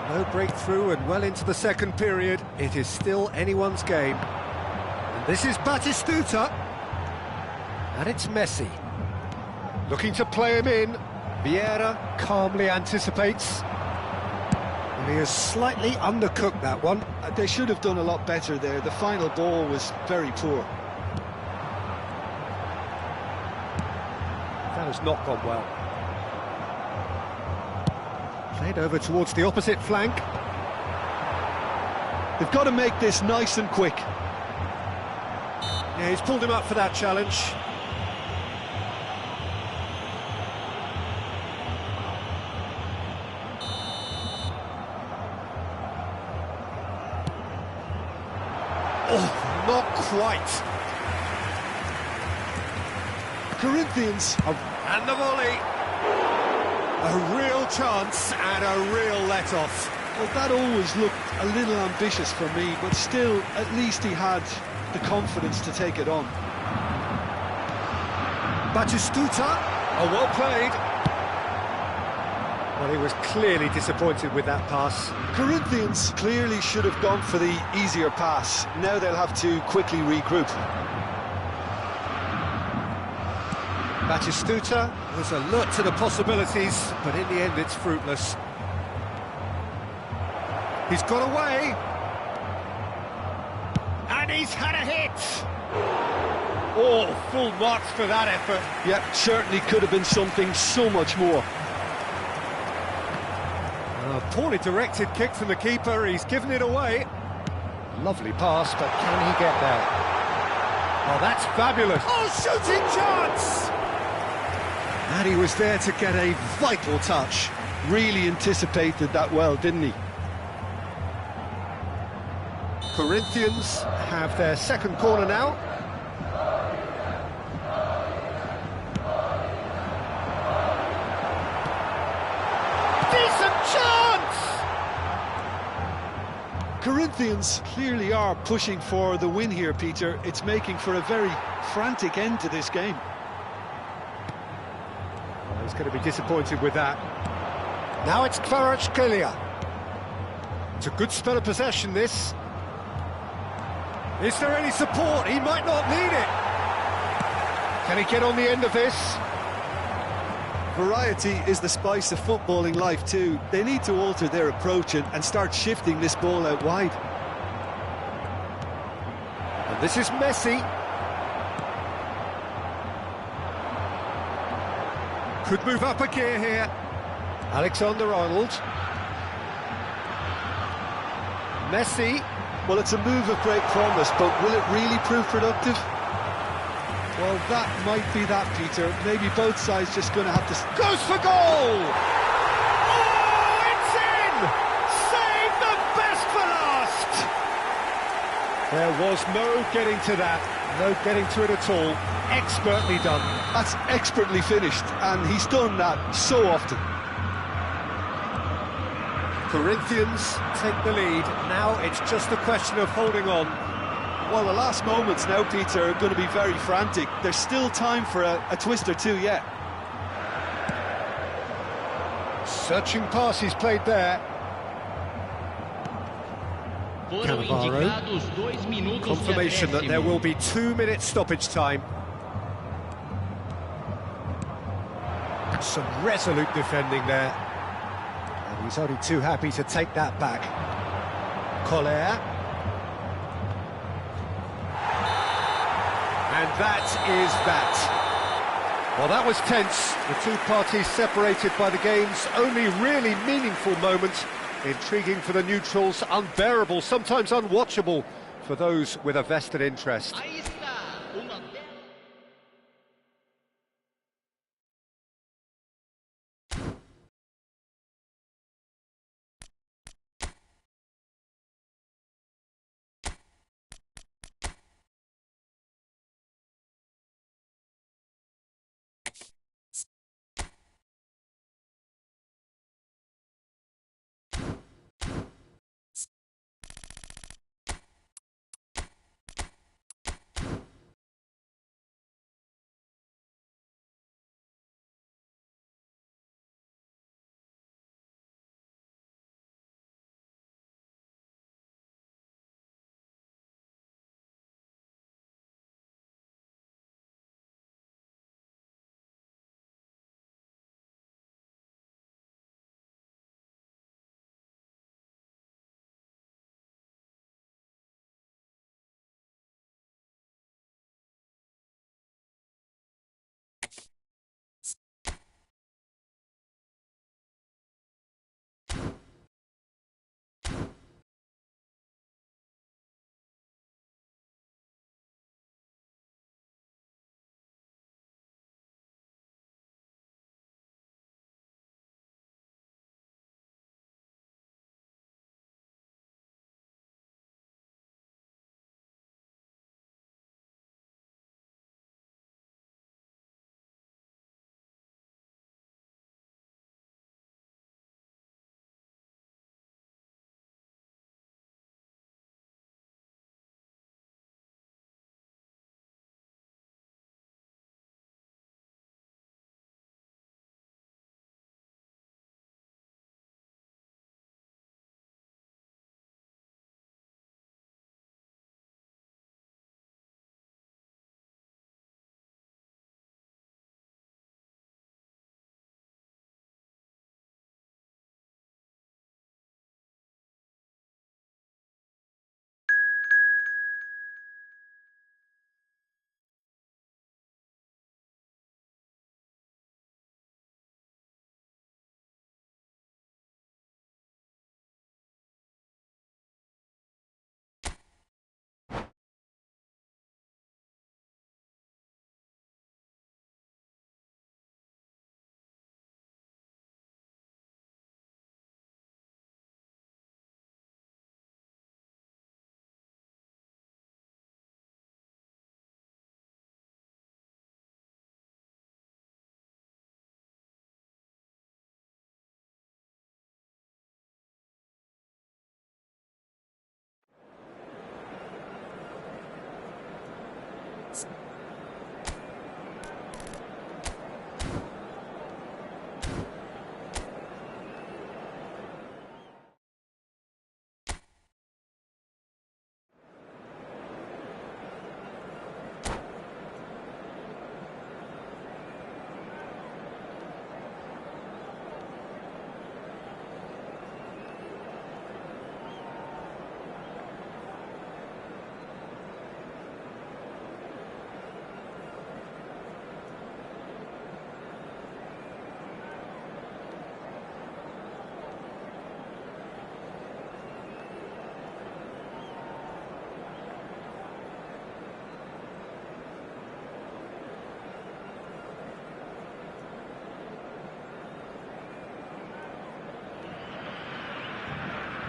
No breakthrough and well into the second period. It is still anyone's game. And this is Batistuta. And it's Messi. Looking to play him in. Vieira calmly anticipates. And he has slightly undercooked that one. They should have done a lot better there. The final ball was very poor. That has not gone well. Played over towards the opposite flank. They've got to make this nice and quick. Yeah, he's pulled him up for that challenge. Oh, not quite. Corinthians. And the volley. A real chance and a real let-off. Well, that always looked a little ambitious for me, but still, at least he had the confidence to take it on. Batistuta. Oh, well played. Well, he was clearly disappointed with that pass. Corinthians clearly should have gone for the easier pass. Now they'll have to quickly regroup. Batistuta was alert to the possibilities, but in the end it's fruitless. He's got away. And he's had a hit. Oh, full marks for that effort. Yeah, certainly could have been something so much more. A poorly directed kick from the keeper, he's given it away. Lovely pass, but can he get there? Oh, that's fabulous. Oh, shooting chance! And he was there to get a vital touch. Really anticipated that well, didn't he? Corinthians have their second corner now. Corinthians clearly are pushing for the win here, Peter. It's making for a very frantic end to this game. Well, he's going to be disappointed with that. Now it's Kvaratskhelia. It's a good spell of possession, this. Is there any support? He might not need it. Can he get on the end of this? Variety is the spice of footballing life too. They need to alter their approach and start shifting this ball out wide. And this is Messi. Could move up a gear here. Alexander-Arnold. Messi. Well, it's a move of great promise, but will it really prove productive? Well, that might be that, Peter. Maybe both sides just going to have to... Goes for goal! Oh, it's in! Save the best for last! There was no getting to that. No getting to it at all. Expertly done. That's expertly finished, and he's done that so often. Corinthians take the lead. Now it's just a question of holding on. Well, the last moments now, Peter, are going to be very frantic. There's still time for a twist or two yet. Searching pass he's played there. Cannavaro. Confirmation that there will be 2 minutes stoppage time. Some resolute defending there. And he's only too happy to take that back. Collier. And that is that. Well, that was tense. The two parties separated by the game's only really meaningful moment. Intriguing for the neutrals, unbearable, sometimes unwatchable for those with a vested interest.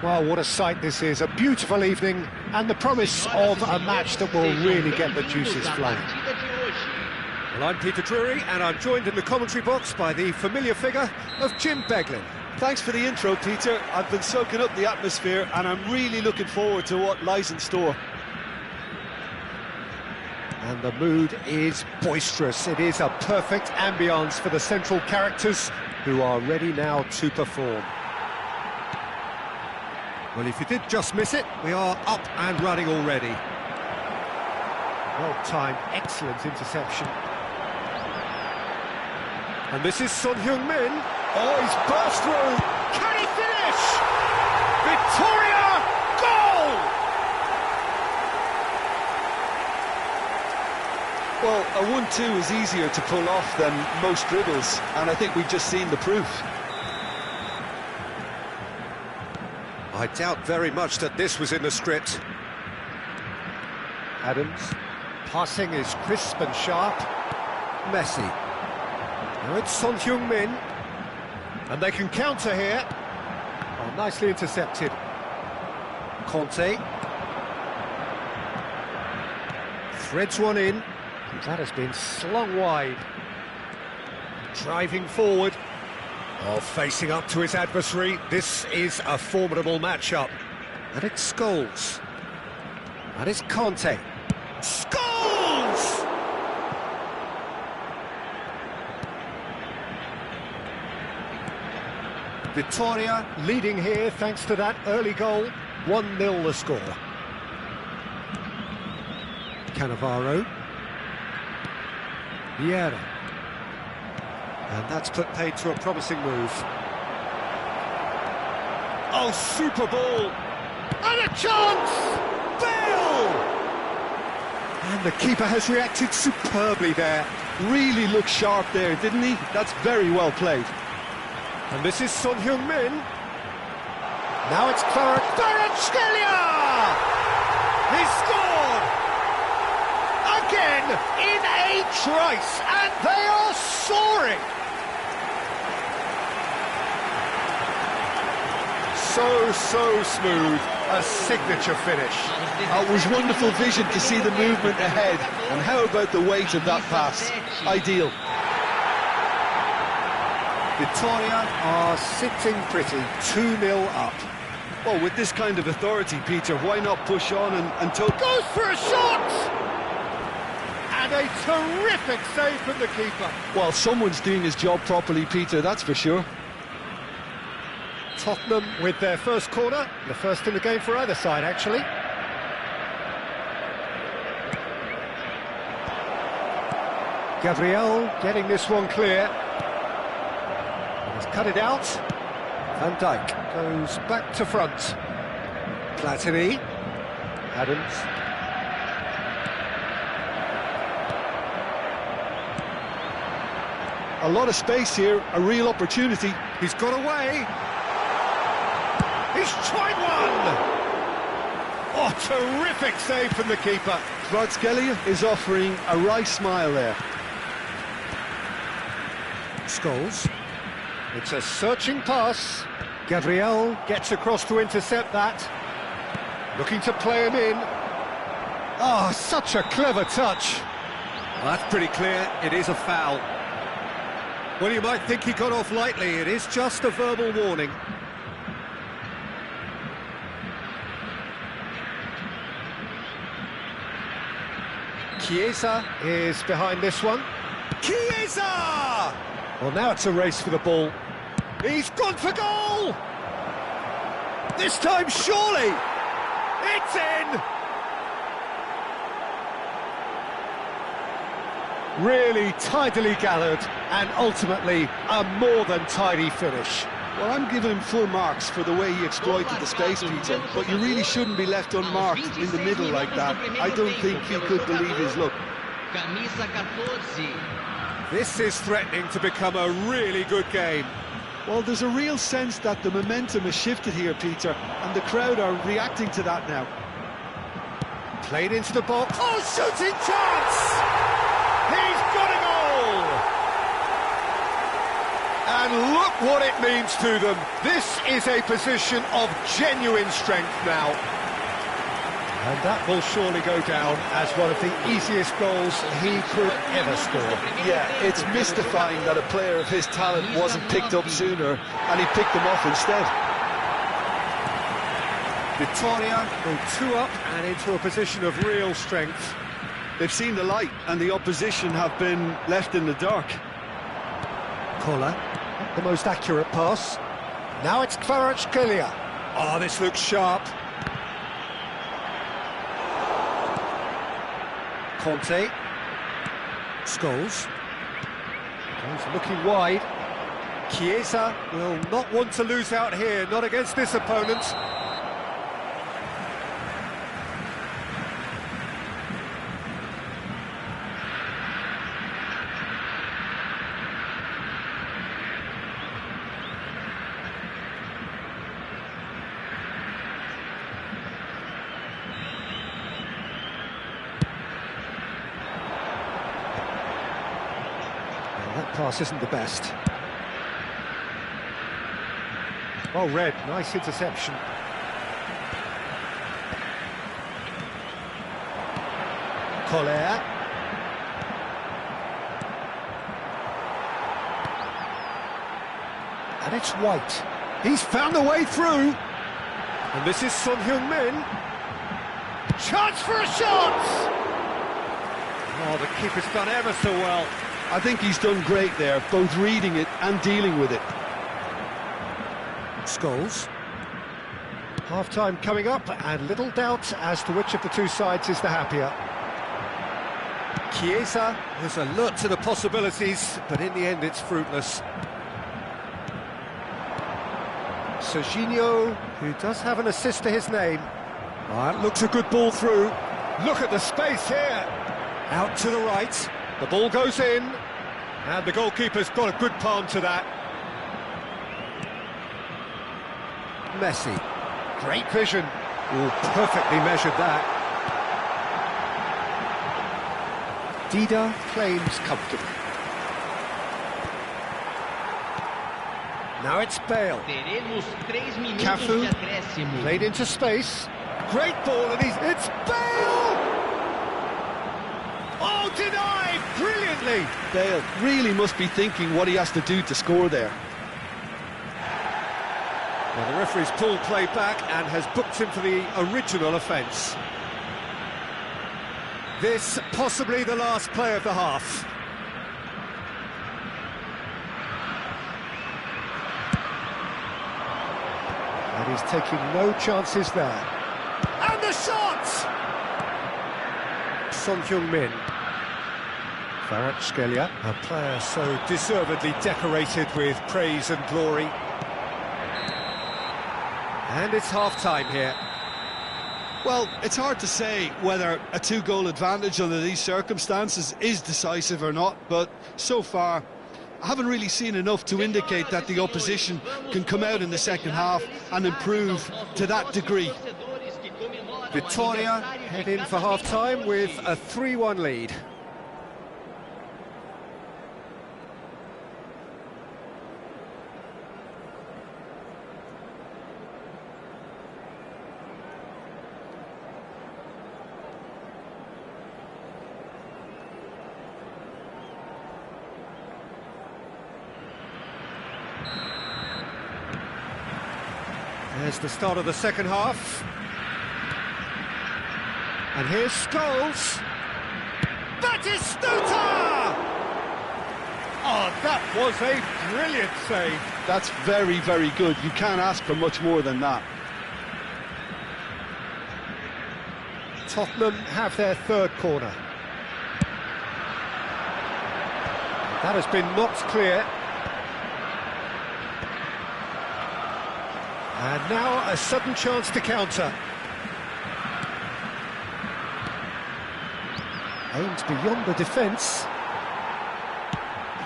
Well, what a sight this is, a beautiful evening and the promise of a match that will really get the juices flowing. Well, I'm Peter Drury and I'm joined in the commentary box by the familiar figure of Jim Beglin. Thanks for the intro, Peter. I've been soaking up the atmosphere and I'm really looking forward to what lies in store. And the mood is boisterous. It is a perfect ambience for the central characters who are ready now to perform. Well, if you did just miss it, we are up and running already. Well-timed, excellent interception. And this is Son Heung-min. Oh, he's burst through! Can he finish? Victoria! Goal! Well, a 1-2 is easier to pull off than most dribbles, and I think we've just seen the proof. I doubt very much that this was in the script. Adams. Passing is crisp and sharp. Messi. Now it's Son Heung-min. And they can counter here. Oh, nicely intercepted. Conte. Threads one in. And that has been slung wide. Driving forward. Oh, facing up to his adversary. This is a formidable matchup. And it's Scholes. And it's Conte. Scholes! Victoria leading here thanks to that early goal. 1-0 the score. Cannavaro. Vieira. And that's put paid to a promising move. Oh, super ball! And a chance! Bale! And the keeper has reacted superbly there. Really looked sharp there, didn't he? That's very well played. And this is Son Heung-min. Now it's Kvaratskhelia! He scored! Again in a trice, and they are soaring! So smooth, a signature finish. It was wonderful vision to see the movement ahead, and how about the weight of that pass? Ideal. Victoria are sitting pretty, 2-0 up. Well, with this kind of authority, Peter, why not push on and Goes for a shot! And a terrific save from the keeper. Well, someone's doing his job properly, Peter, that's for sure. Tottenham with their first corner, the first in the game for either side, actually. Gabriel getting this one clear. He's cut it out. Van Dijk goes back to front. Platini. Adams. A lot of space here, a real opportunity. He's got away. He's tried one! Oh, terrific save from the keeper. Kvaratskhelia is offering a wry smile there. Scholes. It's a searching pass. Gabriel gets across to intercept that. Looking to play him in. Oh, such a clever touch. Well, that's pretty clear. It is a foul. Well, you might think he got off lightly. It is just a verbal warning. Chiesa is behind this one. Chiesa! Well, now it's a race for the ball. He's gone for goal! This time, surely! It's in! Really tidily gathered, and ultimately a more than tidy finish. Well, I'm giving him full marks for the way he exploited the space, Peter, but you really shouldn't be left unmarked in the middle like that. I don't think he could believe his luck. This is threatening to become a really good game. Well, there's a real sense that the momentum has shifted here, Peter, and the crowd are reacting to that now. Played into the box. Oh, shooting chance! He's got a goal! And look what it means to them. This is a position of genuine strength now. And that will surely go down as one of the easiest goals he could ever score. Yeah, it's mystifying that a player of his talent wasn't picked up sooner, and he picked them off instead. Victoria go 2 up and into a position of real strength. They've seen the light, and the opposition have been left in the dark. Kola, not the most accurate pass. Now it's Kvaratskhelia. Oh, this looks sharp. Conte. Scholes. He's looking wide. Chiesa will not want to lose out here, not against this opponent. That pass isn't the best. Well read, nice interception. Collier. And it's White. He's found the way through. And this is Son Heung-min. Chance for a shot! Oh, the keeper's done ever so well. I think he's done great there, both reading it and dealing with it. Scholes. Half-time coming up, and little doubt as to which of the two sides is the happier. Chiesa is alert to the possibilities, but in the end it's fruitless. Serginho, who does have an assist to his name. That looks a good ball through. Look at the space here. Out to the right. The ball goes in, and the goalkeeper's got a good palm to that. Messi. Great vision. Oh, perfectly measured that. Dida claims comfortably. Now it's Bale. Cafu played into space. Great ball, and it's Bale! Oh, denied brilliantly. Bale really must be thinking what he has to do to score there. Well, the referee's pulled play back and has booked him for the original offence. This possibly the last play of the half. And he's taking no chances there. And the shot! Son Heung-min. Kvaratskhelia, a player so deservedly decorated with praise and glory. And it's half-time here. Well, it's hard to say whether a 2-goal advantage under these circumstances is decisive or not, but so far I haven't really seen enough to indicate that the opposition can come out in the second half and improve to that degree. Victoria head in for half-time with a 3-1 lead. There's the start of the second half. And here's Scholes. Batistuta! Oh, that was a brilliant save. That's very, very good. You can't ask for much more than that. Tottenham have their third corner. That has been knocked clear. And now a sudden chance to counter. Aimed beyond the defence.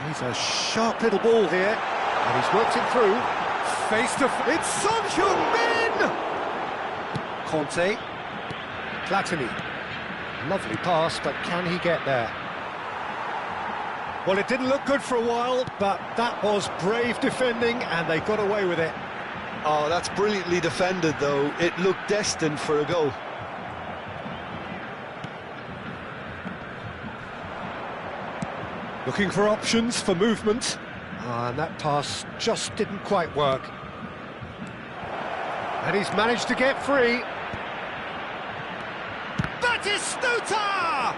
He's a sharp little ball here, and he's worked it through. Face to face. It's Son Heung-min! Conte. Platini. Lovely pass, but can he get there? Well, it didn't look good for a while, but that was brave defending, and they got away with it. Oh, that's brilliantly defended, though. It looked destined for a goal. Looking for options for movement. And that pass just didn't quite work. And he's managed to get free. Batistuta!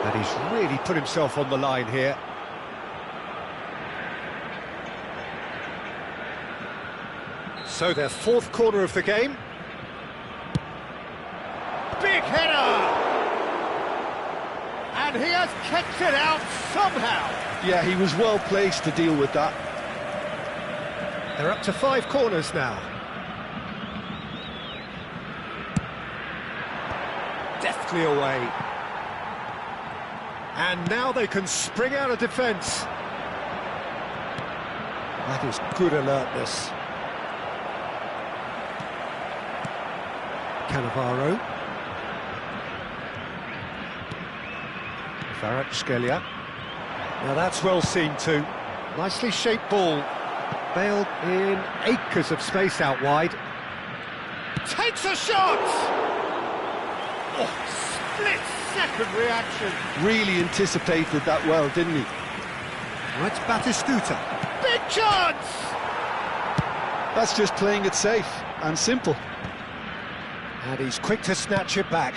And he's really put himself on the line here. So their fourth corner of the game. Big header! And he has kept it out somehow. Yeah, he was well placed to deal with that. They're up to 5 corners now. Deftly away. And now they can spring out of defence. That is good alertness. Cannavaro. Kvaratskhelia. Now that's well seen too. Nicely shaped ball. Bailed in acres of space out wide. Takes a shot! Oh, split-second reaction. Really anticipated that well, didn't he? That's Batistuta. Big chance! That's just playing it safe and simple. And he's quick to snatch it back.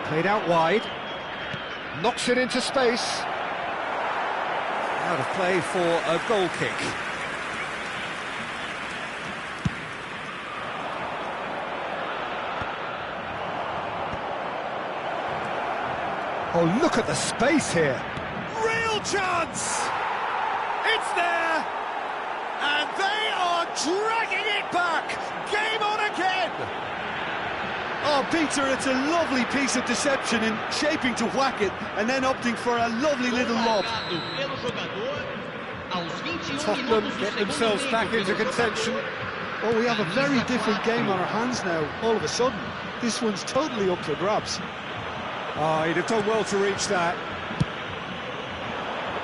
Played out wide. Knocks it into space. Out of play for a goal kick. Oh, look at the space here. Real chance! It's there! And they are dragging it back! Game on again! Oh, Peter, it's a lovely piece of deception in shaping to whack it and then opting for a lovely little lob. Tottenham get themselves back into contention. Oh, we have a very different game on our hands now, all of a sudden. This one's totally up for grabs. Oh, he'd have done well to reach that.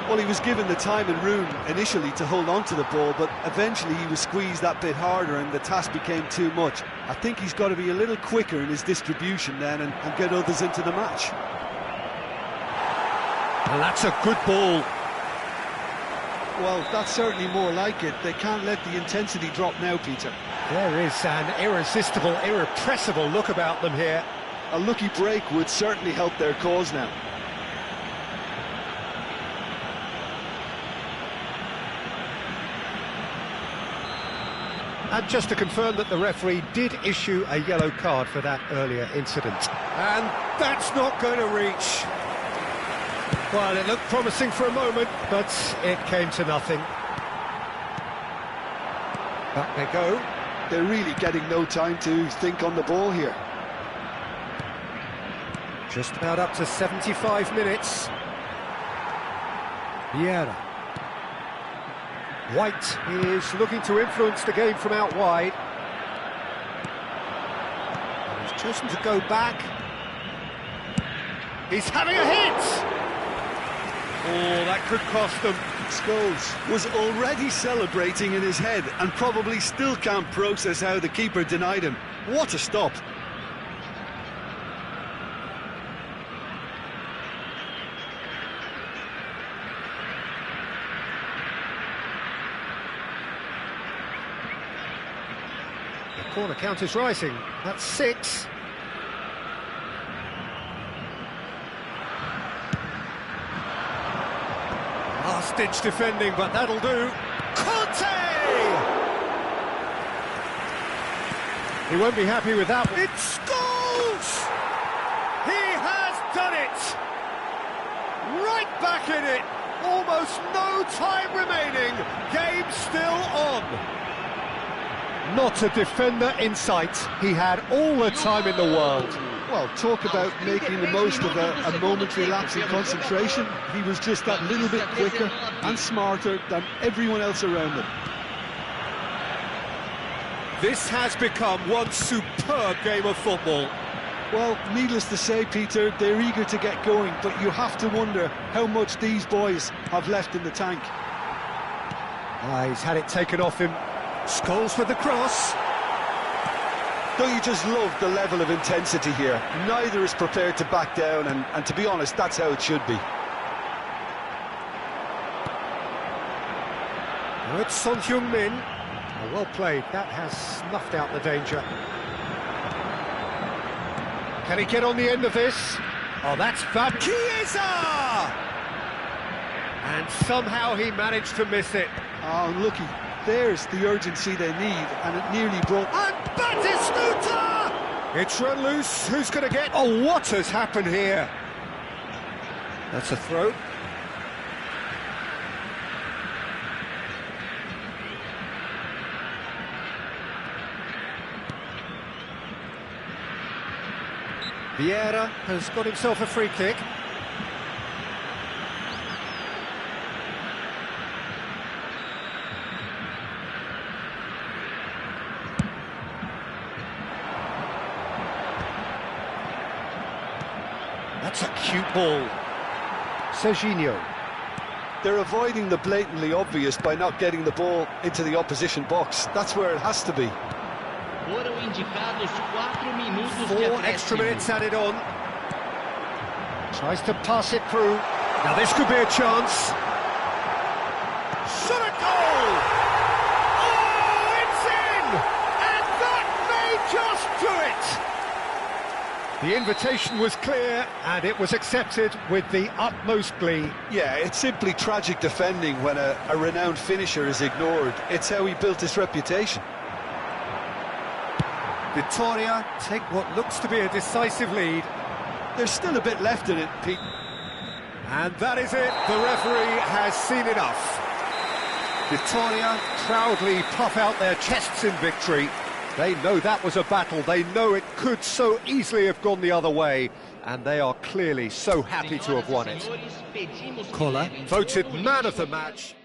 Well, he was given the time and room initially to hold on to the ball, but eventually he was squeezed that bit harder and the task became too much. I think he's got to be a little quicker in his distribution then and get others into the match. And that's a good ball. Well, that's certainly more like it. They can't let the intensity drop now, Peter. There is an irresistible, irrepressible look about them here. A lucky break would certainly help their cause now. And just to confirm that the referee did issue a yellow card for that earlier incident. And that's not going to reach. Well, it looked promising for a moment, but it came to nothing. Back they go. They're really getting no time to think on the ball here. Just about up to 75 minutes. Vieira. White is looking to influence the game from out wide. And he's chosen to go back. He's having a hit! Oh, that could cost them. Scholes was already celebrating in his head and probably still can't process how the keeper denied him. What a stop! The corner count is rising. That's 6. Last-ditch defending, but that'll do. Conte! He won't be happy with that one. It's Scholes! He has done it! Right back in it! Almost no time remaining. Game still on. Not a defender in sight. He had all the time in the world. Well, talk about making the most of a momentary lapse in concentration. He was just that little bit quicker and smarter than everyone else around him. This has become one superb game of football. Well, needless to say, Peter, they're eager to get going, but you have to wonder how much these boys have left in the tank. He's had it taken off him. Scholes with the cross. Don't you just love the level of intensity here? Neither is prepared to back down, and to be honest, that's how it should be. Now it's Son Heung-min. Oh, well played. That has snuffed out the danger. Can he get on the end of this? Oh, that's Fab Chiesa! And somehow he managed to miss it. Oh, looky, there's the urgency they need, and it nearly broke. And Batistuta! It's run loose. Who's going to get? Oh, what has happened here? That's a throw. Vieira has got himself a free kick. That's a cute ball. Serginho. They're avoiding the blatantly obvious by not getting the ball into the opposition box. That's where it has to be. Foram indicados 4 minutos de 4 extra acréscimo. minutes added on. Tries to pass it through. Now this could be a chance. Shot at goal! Oh, it's in! And that may just do it! The invitation was clear, and it was accepted with the utmost glee. Yeah, it's simply tragic defending when a renowned finisher is ignored. It's how he built his reputation. Vitória take what looks to be a decisive lead. There's still a bit left in it, Pete. And that is it. The referee has seen enough. Vitória proudly puff out their chests in victory. They know that was a battle. They know it could so easily have gone the other way. And they are clearly so happy to have won it. Koller voted man of the match.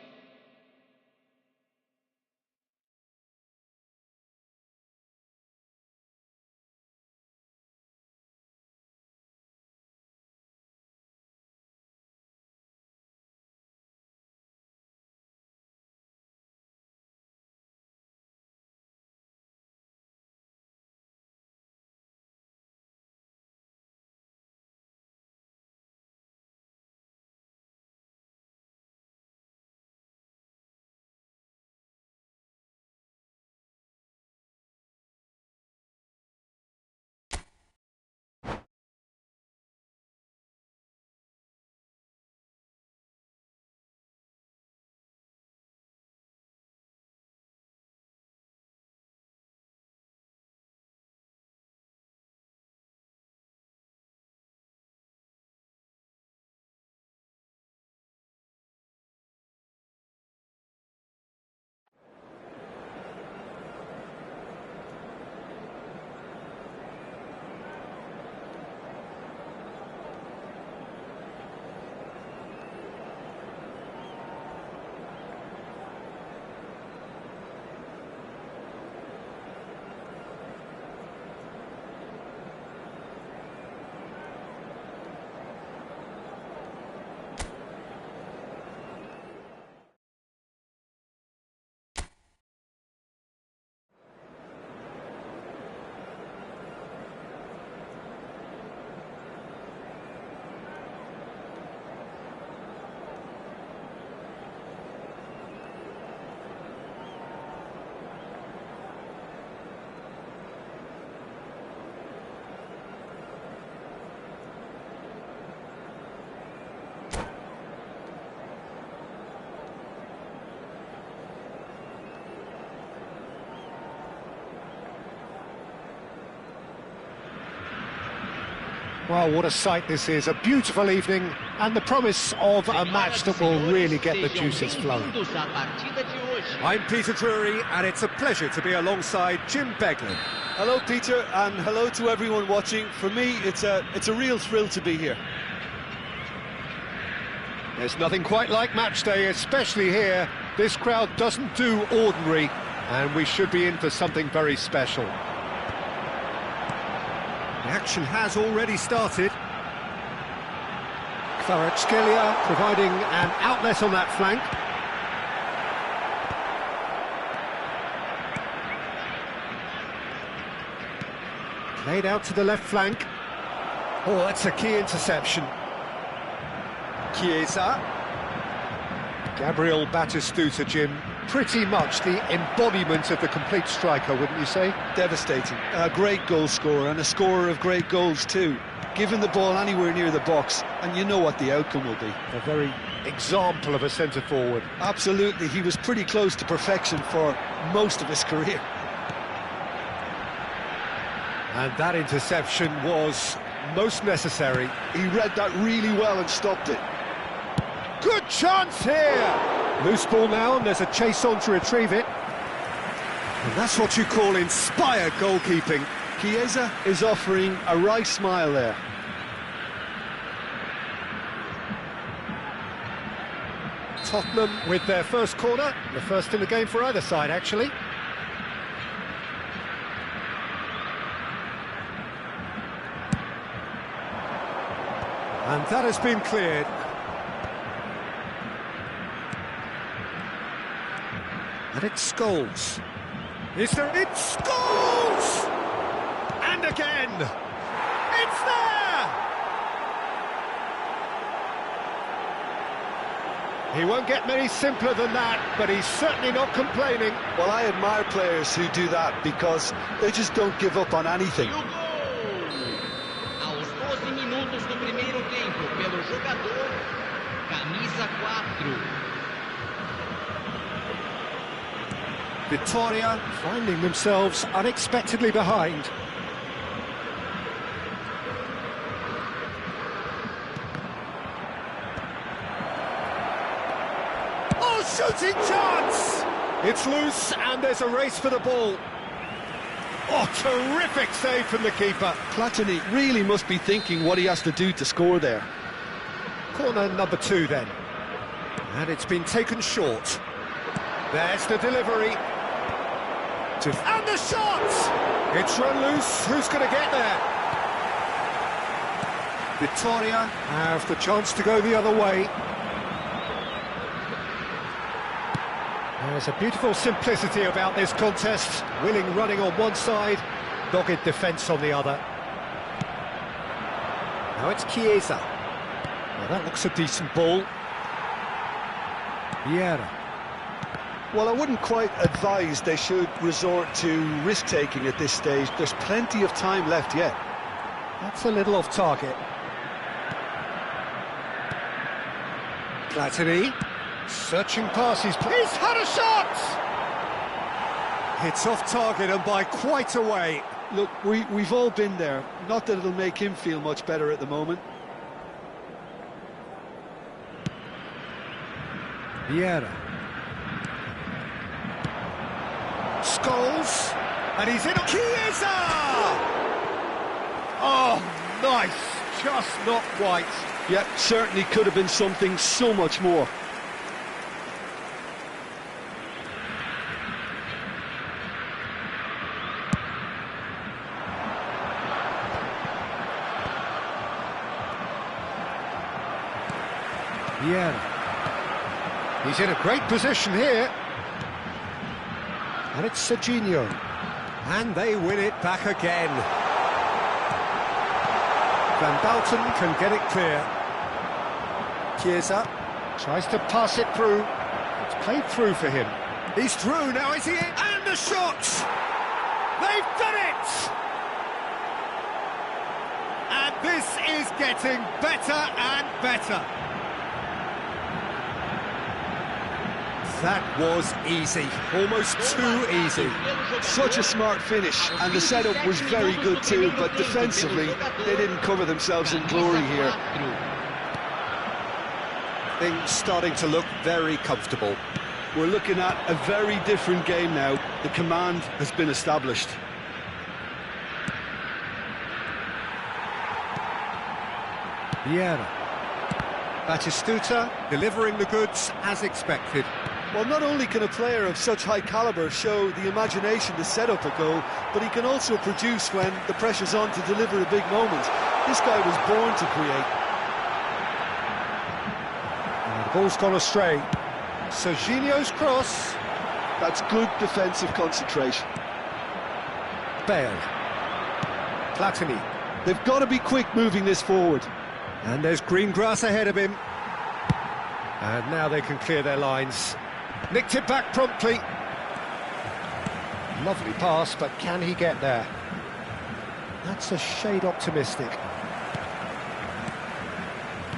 Well, what a sight this is. A beautiful evening and the promise of a match that will really get the juices flowing. I'm Peter Drury, and it's a pleasure to be alongside Jim Beglin. Hello, Peter, and hello to everyone watching. For me, it's a real thrill to be here. There's nothing quite like match day, especially here. This crowd doesn't do ordinary, and we should be in for something very special. He action has already started. Kvaratskhelia providing an outlet on that flank. Played out to the left flank. Oh, that's a key interception. Chiesa. Gabriel Batistuta, Jim. Pretty much the embodiment of the complete striker, wouldn't you say? Devastating. A great goal scorer and a scorer of great goals too. Giving the ball anywhere near the box, and you know what the outcome will be. A very example of a centre-forward. Absolutely, he was pretty close to perfection for most of his career. And that interception was most necessary. He read that really well and stopped it. Good chance here! Loose ball now, and there's a chase on to retrieve it. And that's what you call inspired goalkeeping. Chiesa is offering a wry smile there. Tottenham with their first corner, the first in the game for either side, actually. And that has been cleared. And it's Scholes. It's Scholes! And again! It's there! He won't get many simpler than that, but he's certainly not complaining. Well, I admire players who do that because they just don't give up on anything. E o gol! Aos 12 minutos do primeiro tempo, pelo jogador, camisa 4. Vitória finding themselves unexpectedly behind. Oh, shooting chance! It's loose and there's a race for the ball. Oh, terrific save from the keeper. Platini really must be thinking what he has to do to score there. Corner number 2 then. And it's been taken short. There's the delivery. And the shot! It's run loose. Who's going to get there? Vitória have the chance to go the other way. There's a beautiful simplicity about this contest. Willing running on one side, dogged defence on the other. Now it's Chiesa. Well, that looks a decent ball. Vieira. Well, I wouldn't quite advise they should resort to risk-taking at this stage. There's plenty of time left yet. That's a little off target. Platini, searching passes. He's had a shot! It's off target and by quite a way. Look, we've all been there. Not that it'll make him feel much better at the moment. Vieira. Scholes, and he's in. Chiesa! Oh, nice, just not quite. Yep, certainly could have been something so much more. Vieira. He's in a great position here. And it's Serginho. And they win it back again. Van Dalton can get it clear. Chiesa tries to pass it through. It's played through for him. He's through, now is he in? And the shot! They've done it! And this is getting better and better. That was easy, almost too easy. Such a smart finish, and the setup was very good too, but defensively, they didn't cover themselves in glory here. Things starting to look very comfortable. We're looking at a very different game now. The command has been established. Vieira. Batistuta delivering the goods as expected. Well, not only can a player of such high calibre show the imagination to set up a goal, but he can also produce when the pressure's on to deliver a big moment. This guy was born to create. And the ball's gone astray. Serginho's cross. That's good defensive concentration. Bale. Platini. They've got to be quick moving this forward. And there's green grass ahead of him. And now they can clear their lines. Nicked it back promptly. Lovely pass, but can he get there? That's a shade optimistic.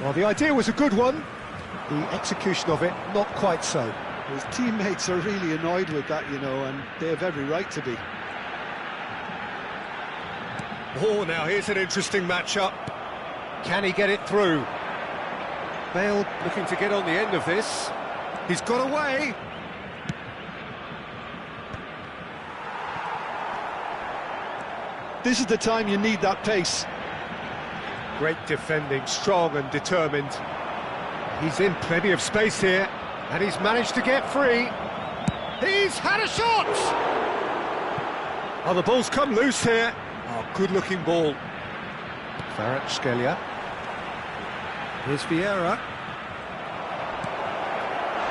Well, the idea was a good one. The execution of it, not quite so. His teammates are really annoyed with that, you know, and they have every right to be. Oh, now here's an interesting matchup. Can he get it through? Bale looking to get on the end of this. He's got away. This is the time you need that pace. Great defending, strong and determined. He's in plenty of space here, and he's managed to get free. He's had a shot! Oh, the ball's come loose here. Oh, good-looking ball. Kvaratskhelia. Here's Vieira.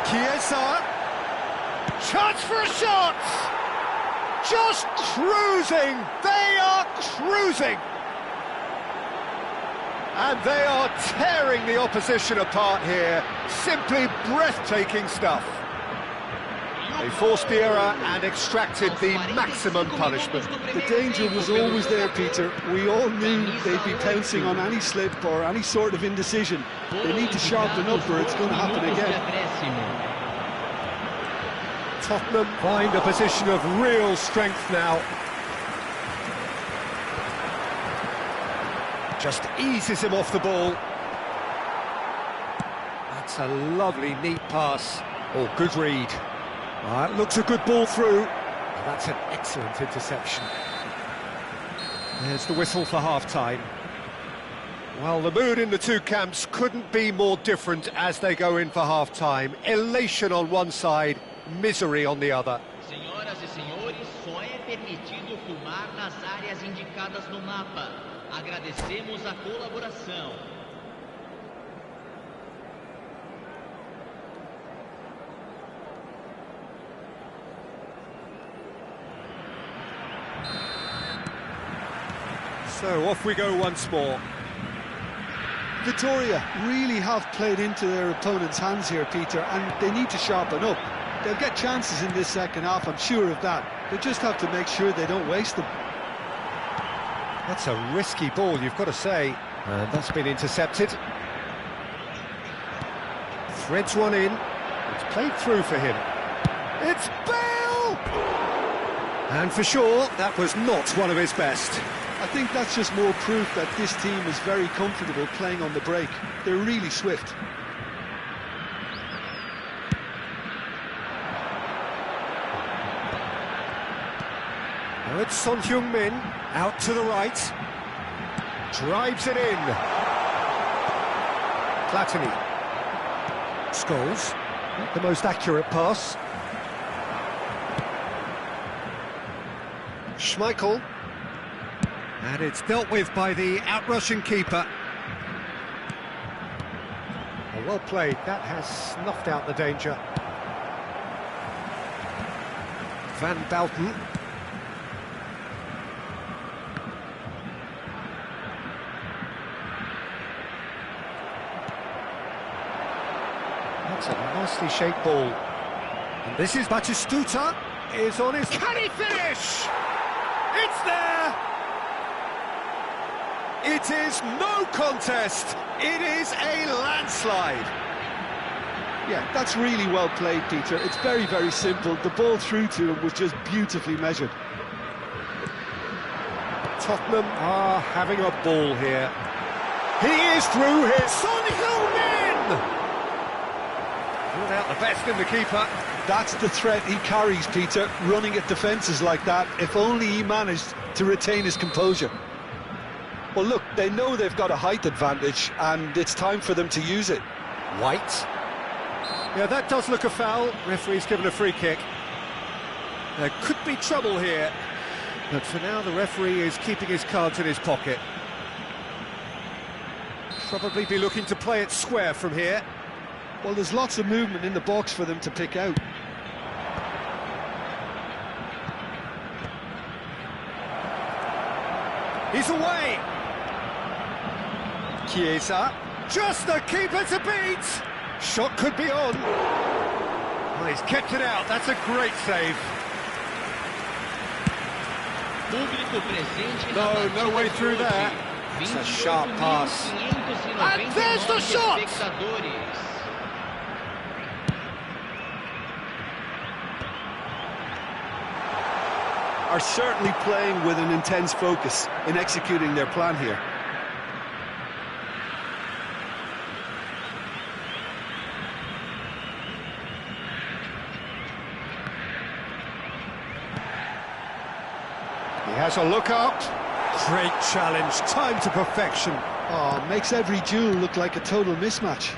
Chiesa. Chance for a shot! Just cruising! They are cruising! And they are tearing the opposition apart here. Simply breathtaking stuff. They forced the error and extracted the maximum punishment. The danger was always there, Peter. We all knew they'd be pouncing on any slip or any sort of indecision. They need to sharpen up or it's going to happen again. Tottenham find a position of real strength now. Just eases him off the ball. That's a lovely, neat pass. Oh, good read. That looks a good ball through. That's an excellent interception. There's the whistle for half-time. Well, the mood in the two camps couldn't be more different as they go in for half-time. Elation on one side, misery on the other. Senhoras e senhores, só é permitido filmar nas áreas indicadas no mapa. Agradecemos a colaboração. So off we go once more. Victoria really have played into their opponent's hands here, Peter, and they need to sharpen up. They'll get chances in this second half, I'm sure of that. They just have to make sure they don't waste them. That's a risky ball, you've got to say. And that's been intercepted. Threads one in. It's played through for him. It's Bale! And for sure, that was not one of his best. I think that's just more proof that this team is very comfortable playing on the break. They're really swift. Now it's Son Heung-min, out to the right. Drives it in. Platini. Scholes, not the most accurate pass. Schmeichel. And it's dealt with by the outrushing keeper. Well played, that has snuffed out the danger. Van Belten. That's a nicely shaped ball. And this is Batistuta, is on his... Can he finish? It's there! It is no contest. It is a landslide. Yeah, that's really well played, Peter. It's very, very simple. The ball through to him was just beautifully measured. Tottenham are having a ball here. He is through here. Son Heung-min! Brought out the best in the keeper. That's the threat he carries, Peter, running at defences like that. If only he managed to retain his composure. Well, look, they know they've got a height advantage, and it's time for them to use it. White. Yeah, that does look a foul. Referee's given a free kick. There could be trouble here, but for now the referee is keeping his cards in his pocket. Probably be looking to play it square from here. Well, there's lots of movement in the box for them to pick out. He's away! Chiesa, just the keeper to beat! Shot could be on. Well, he's kept it out, that's a great save. No way through there. It's a sharp pass. And there's the shot! Are certainly playing with an intense focus in executing their plan here. He has a look up. Great challenge, time to perfection. Oh, makes every duel look like a total mismatch.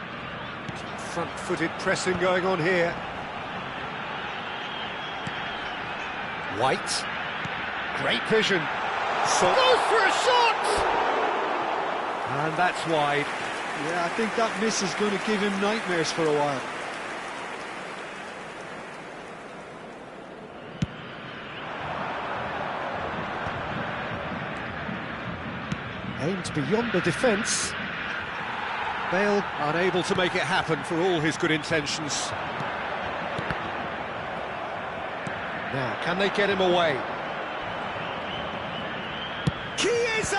Front-footed pressing going on here. White. Great vision. So goes for a shot! And that's wide. Yeah, I think that miss is going to give him nightmares for a while. Aimed beyond the defence. Bale unable to make it happen for all his good intentions. Now, can they get him away? Chiesa!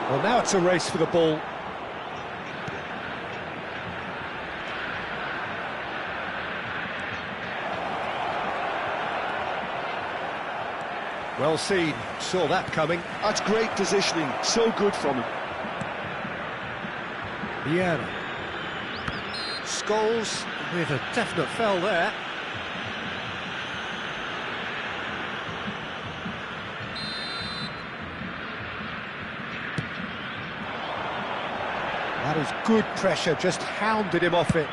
Well, now it's a race for the ball. Well seen, saw that coming. That's great positioning, so good from him. Vieira. Scholes with a definite foul there. That is good pressure, just hounded him off it.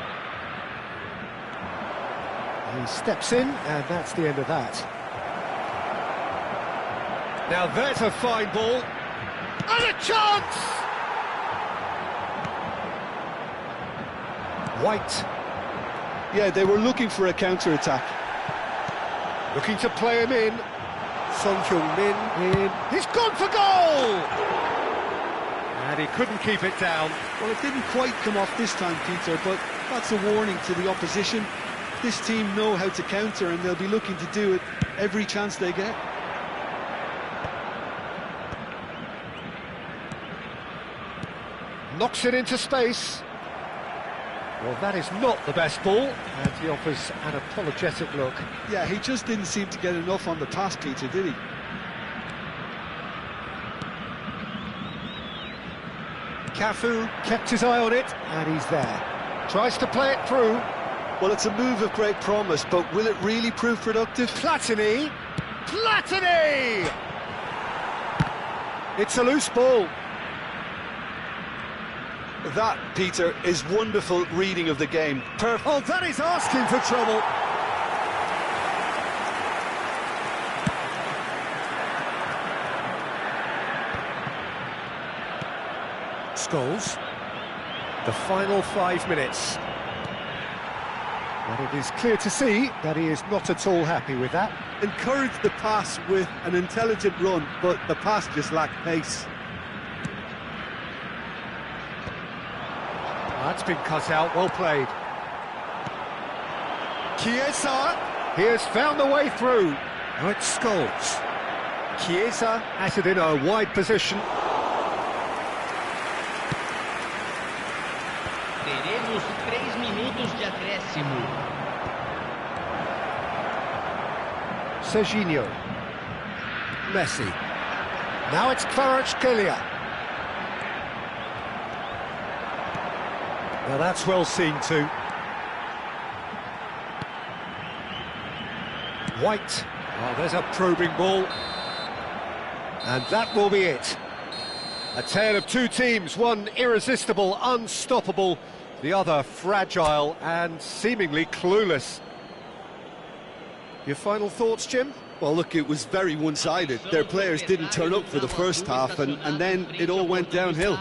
He steps in, and that's the end of that. Now there's a fine ball. And a chance! White. Yeah, they were looking for a counter-attack. Looking to play him in. Son Heung-min in. He's gone for goal! And he couldn't keep it down. Well, it didn't quite come off this time, Peter, but that's a warning to the opposition. This team know how to counter, and they'll be looking to do it every chance they get. Knocks it into space. Well, that is not the best ball, and he offers an apologetic look. Yeah, he just didn't seem to get enough on the pass, Peter, did he? Cafu kept his eye on it, and he's there. Tries to play it through. Well, it's a move of great promise, but will it really prove productive? Platini! Platini! It's a loose ball. That, Peter, is wonderful reading of the game. Perfect. Oh, that is asking for trouble. Scholes. The final 5 minutes. But it is clear to see that he is not at all happy with that. Encouraged the pass with an intelligent run, but the pass just lacked pace. That's been cut out, well played. Chiesa, he has found the way through. Now it's Scholes. Chiesa has it in a wide position. Teremos 3 minutos de acréscimo. Serginho. Messi. Now it's Kvaratskhelia. Now that's well seen too. White. Oh, there's a probing ball. And that will be it. A tale of two teams, one irresistible, unstoppable, The other fragile and seemingly clueless. Your final thoughts, Jim? Well, look, it was very one-sided. Their players didn't turn up for the first half, and then it all went downhill.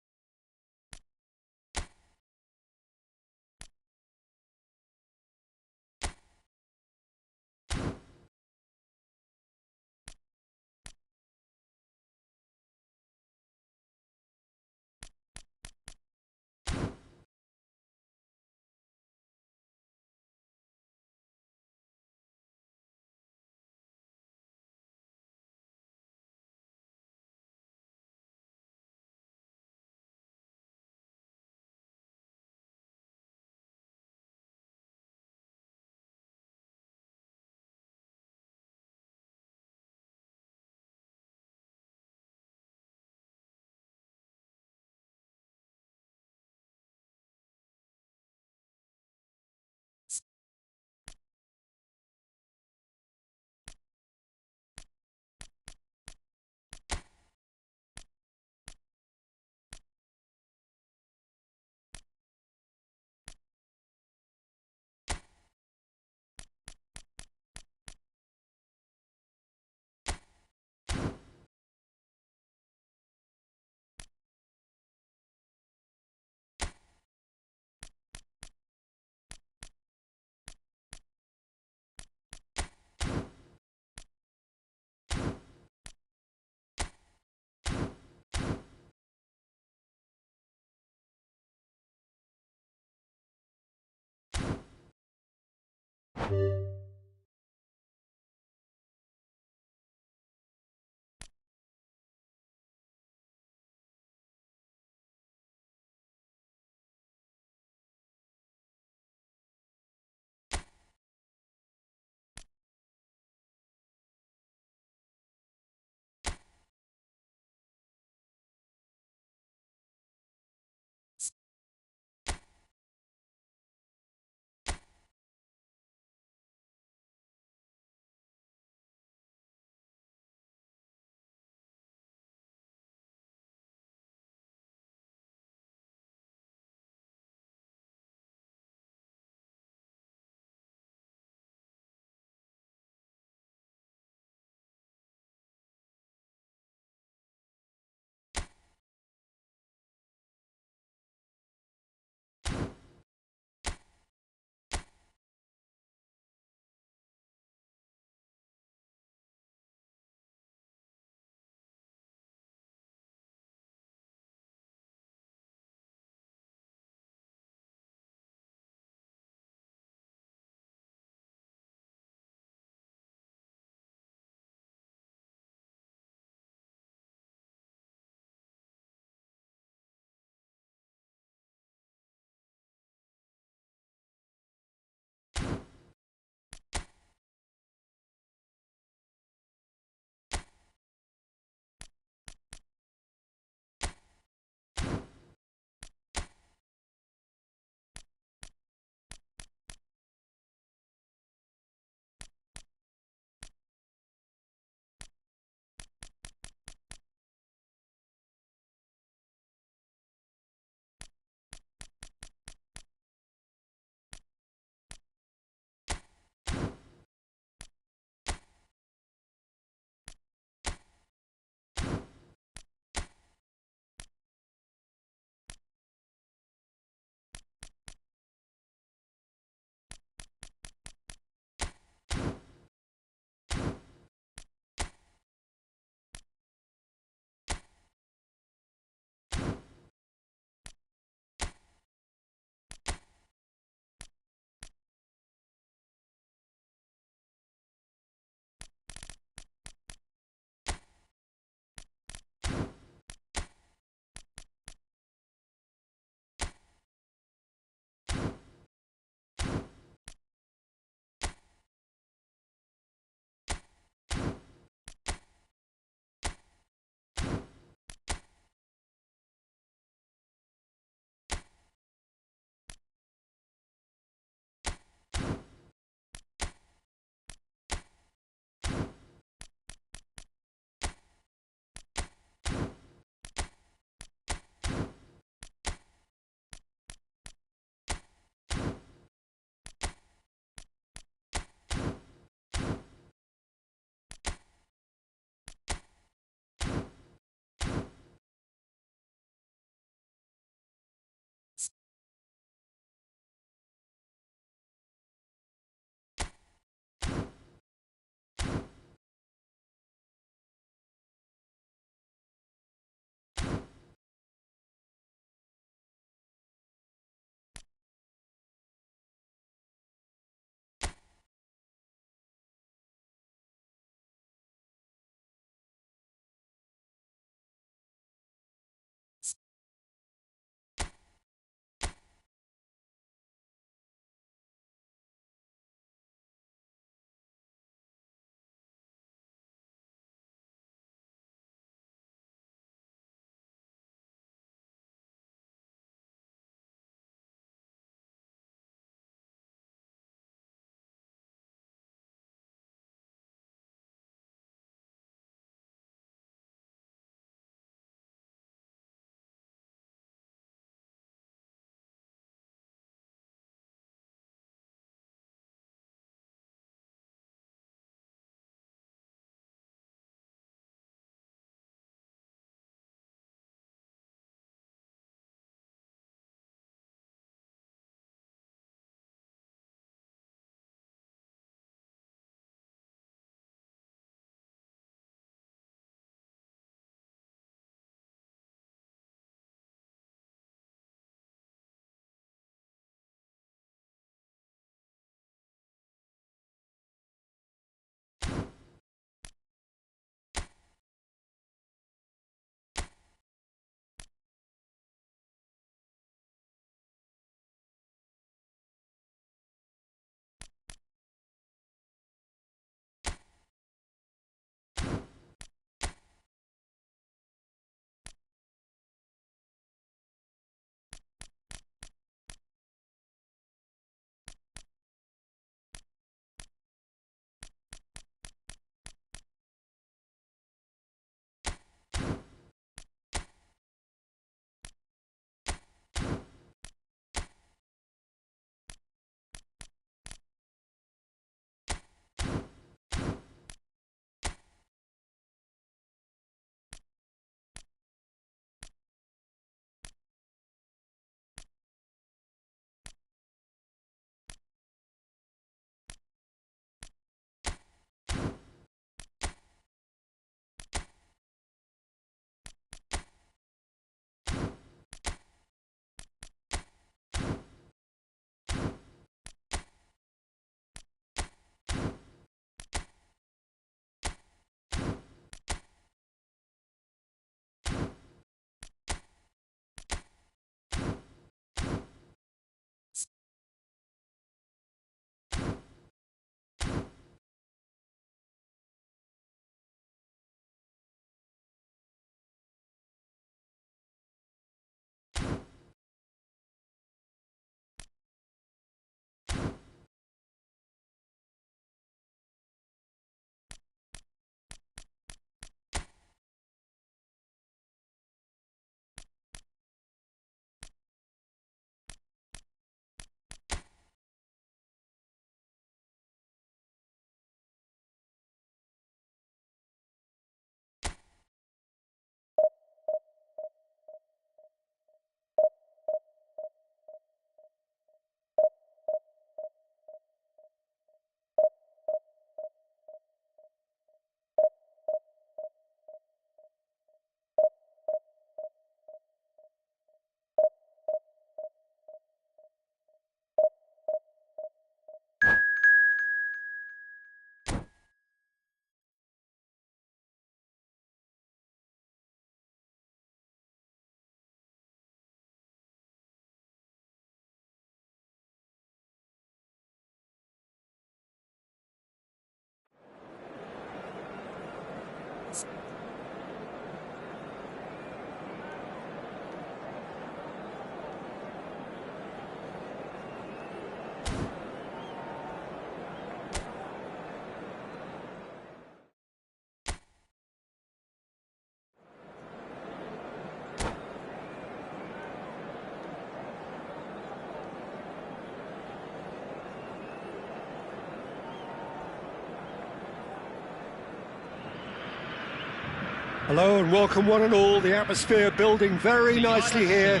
Hello and welcome one and all. The atmosphere building very nicely here.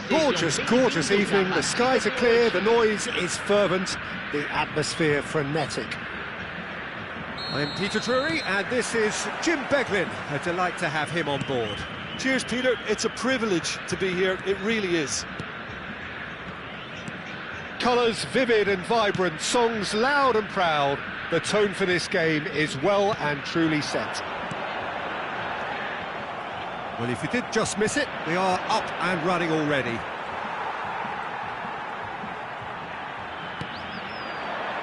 Gorgeous, gorgeous evening. The skies are clear, the noise is fervent, the atmosphere frenetic. I'm Peter Drury and this is Jim Beglin. A delight to have him on board. Cheers, Peter. It's a privilege to be here. It really is. Colours vivid and vibrant, songs loud and proud. The tone for this game is well and truly set. Well, if you did just miss it, we are up and running already.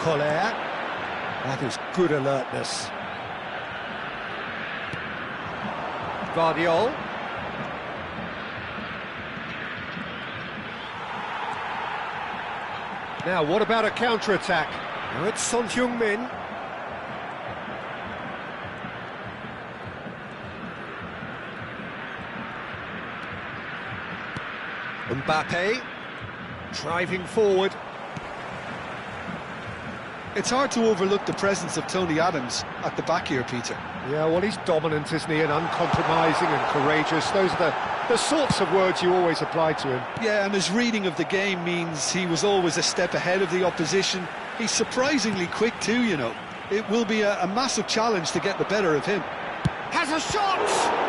Collier. That is good alertness. Guardiol. Now, what about a counter-attack? Now it's Son Heung-min. Mbappe, driving forward. It's hard to overlook the presence of Tony Adams at the back here, Peter. Yeah, well, he's dominant, isn't he, and uncompromising and courageous. Those are the sorts of words you always apply to him. Yeah, and his reading of the game means he was always a step ahead of the opposition. He's surprisingly quick too, you know. It will be a massive challenge to get the better of him. Has a shot!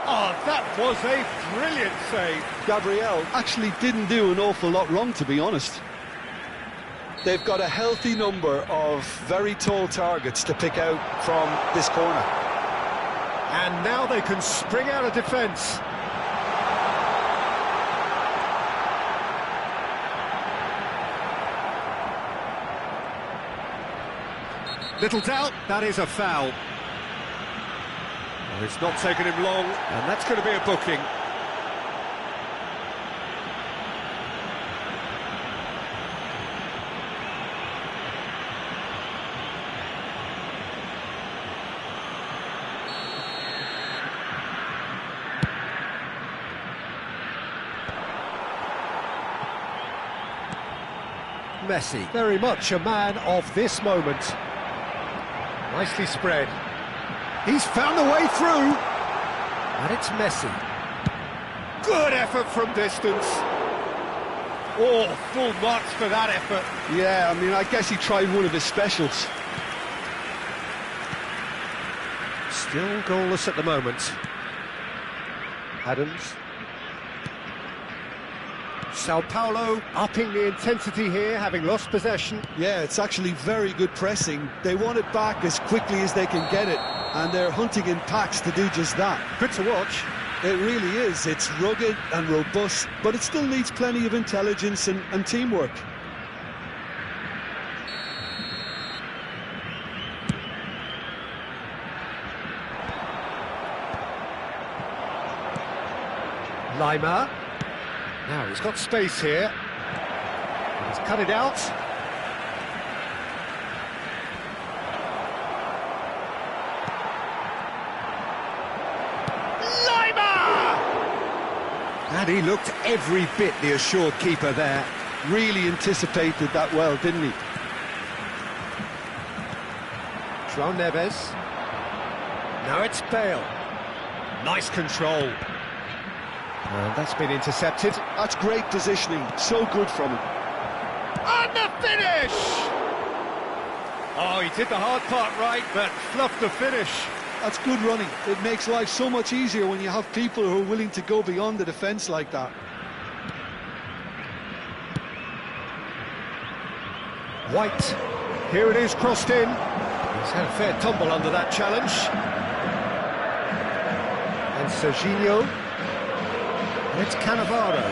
Oh, that was a brilliant save. Gabriel actually didn't do an awful lot wrong, to be honest. They've got a healthy number of very tall targets to pick out from this corner. And now they can spring out of defence. Little doubt, that is a foul. Oh, it's not taken him long, and that's going to be a booking. Messi, very much a man of this moment. Nicely spread. He's found a way through. And it's Messi. Good effort from distance. Oh, full marks for that effort. Yeah, I mean, I guess he tried one of his specials. Still goalless at the moment. Adams. Sao Paulo upping the intensity here, having lost possession. Yeah, it's actually very good pressing. They want it back as quickly as they can get it, and they're hunting in packs to do just that. Good to watch. It really is. It's rugged and robust, but it still needs plenty of intelligence and teamwork. Lima. Now he's got space here. He's cut it out. Lima! And he looked every bit the assured keeper there. Really anticipated that well, didn't he? João Neves. Now it's Bale. Nice control. And that's been intercepted. That's great positioning. So good from him. And the finish! Oh, he did the hard part right, but fluffed the finish. That's good running. It makes life so much easier when you have people who are willing to go beyond the defence like that. White. Here it is, crossed in. He's had a fair tumble under that challenge. And Serginho. And it's Cannavaro.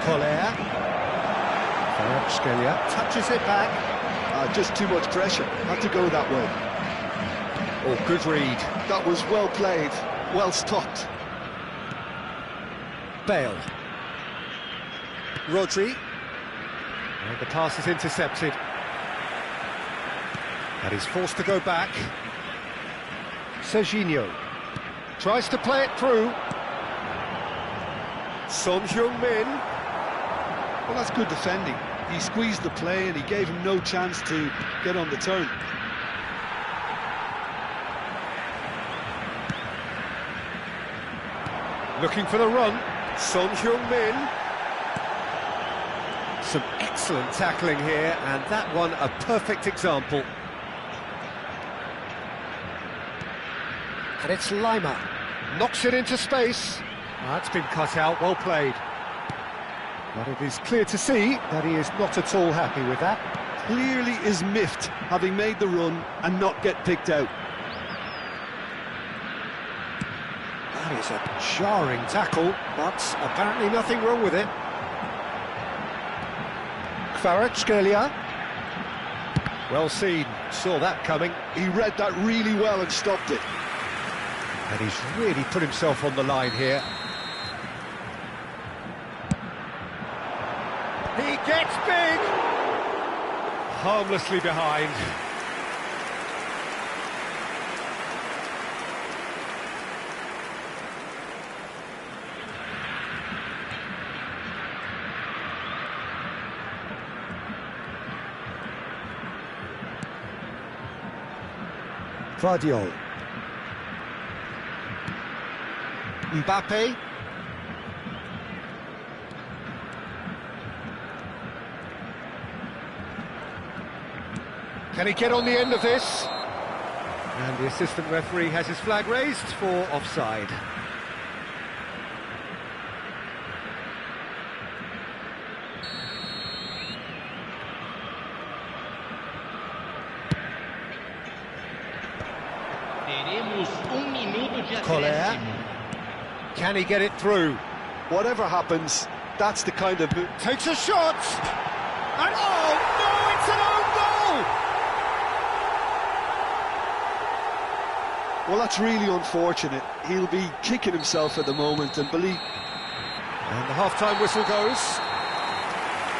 Collier. Farabskelia touches it back. Just too much pressure. Had to go that way. Oh, good read. That was well played. Well stopped. Bale. Rodri. And the pass is intercepted. And he's forced to go back. Serginho. Tries to play it through. Son Heung-min. Well, that's good defending. He squeezed the play and he gave him no chance to get on the turn. Looking for the run. Son Heung-min. Some excellent tackling here, and that one a perfect example. And it's Lima. Knocks it into space. That's been cut out, well played. But it is clear to see that he is not at all happy with that. Clearly is miffed, having made the run and not get picked out. That is a jarring tackle, but apparently nothing wrong with it. Kvaratskhelia. Well seen, saw that coming. He read that really well and stopped it. And he's really put himself on the line here. He gets big! Harmlessly behind. Vardiol. Mbappe. Can he get on the end of this? And the assistant referee has his flag raised for offside. Teremos minuto de Collier. acréscimo. Can he get it through? Whatever happens, that's the kind of... Takes a shot! And oh, no, it's an own goal! Well, that's really unfortunate. He'll be kicking himself at the moment and believe... And the half-time whistle goes.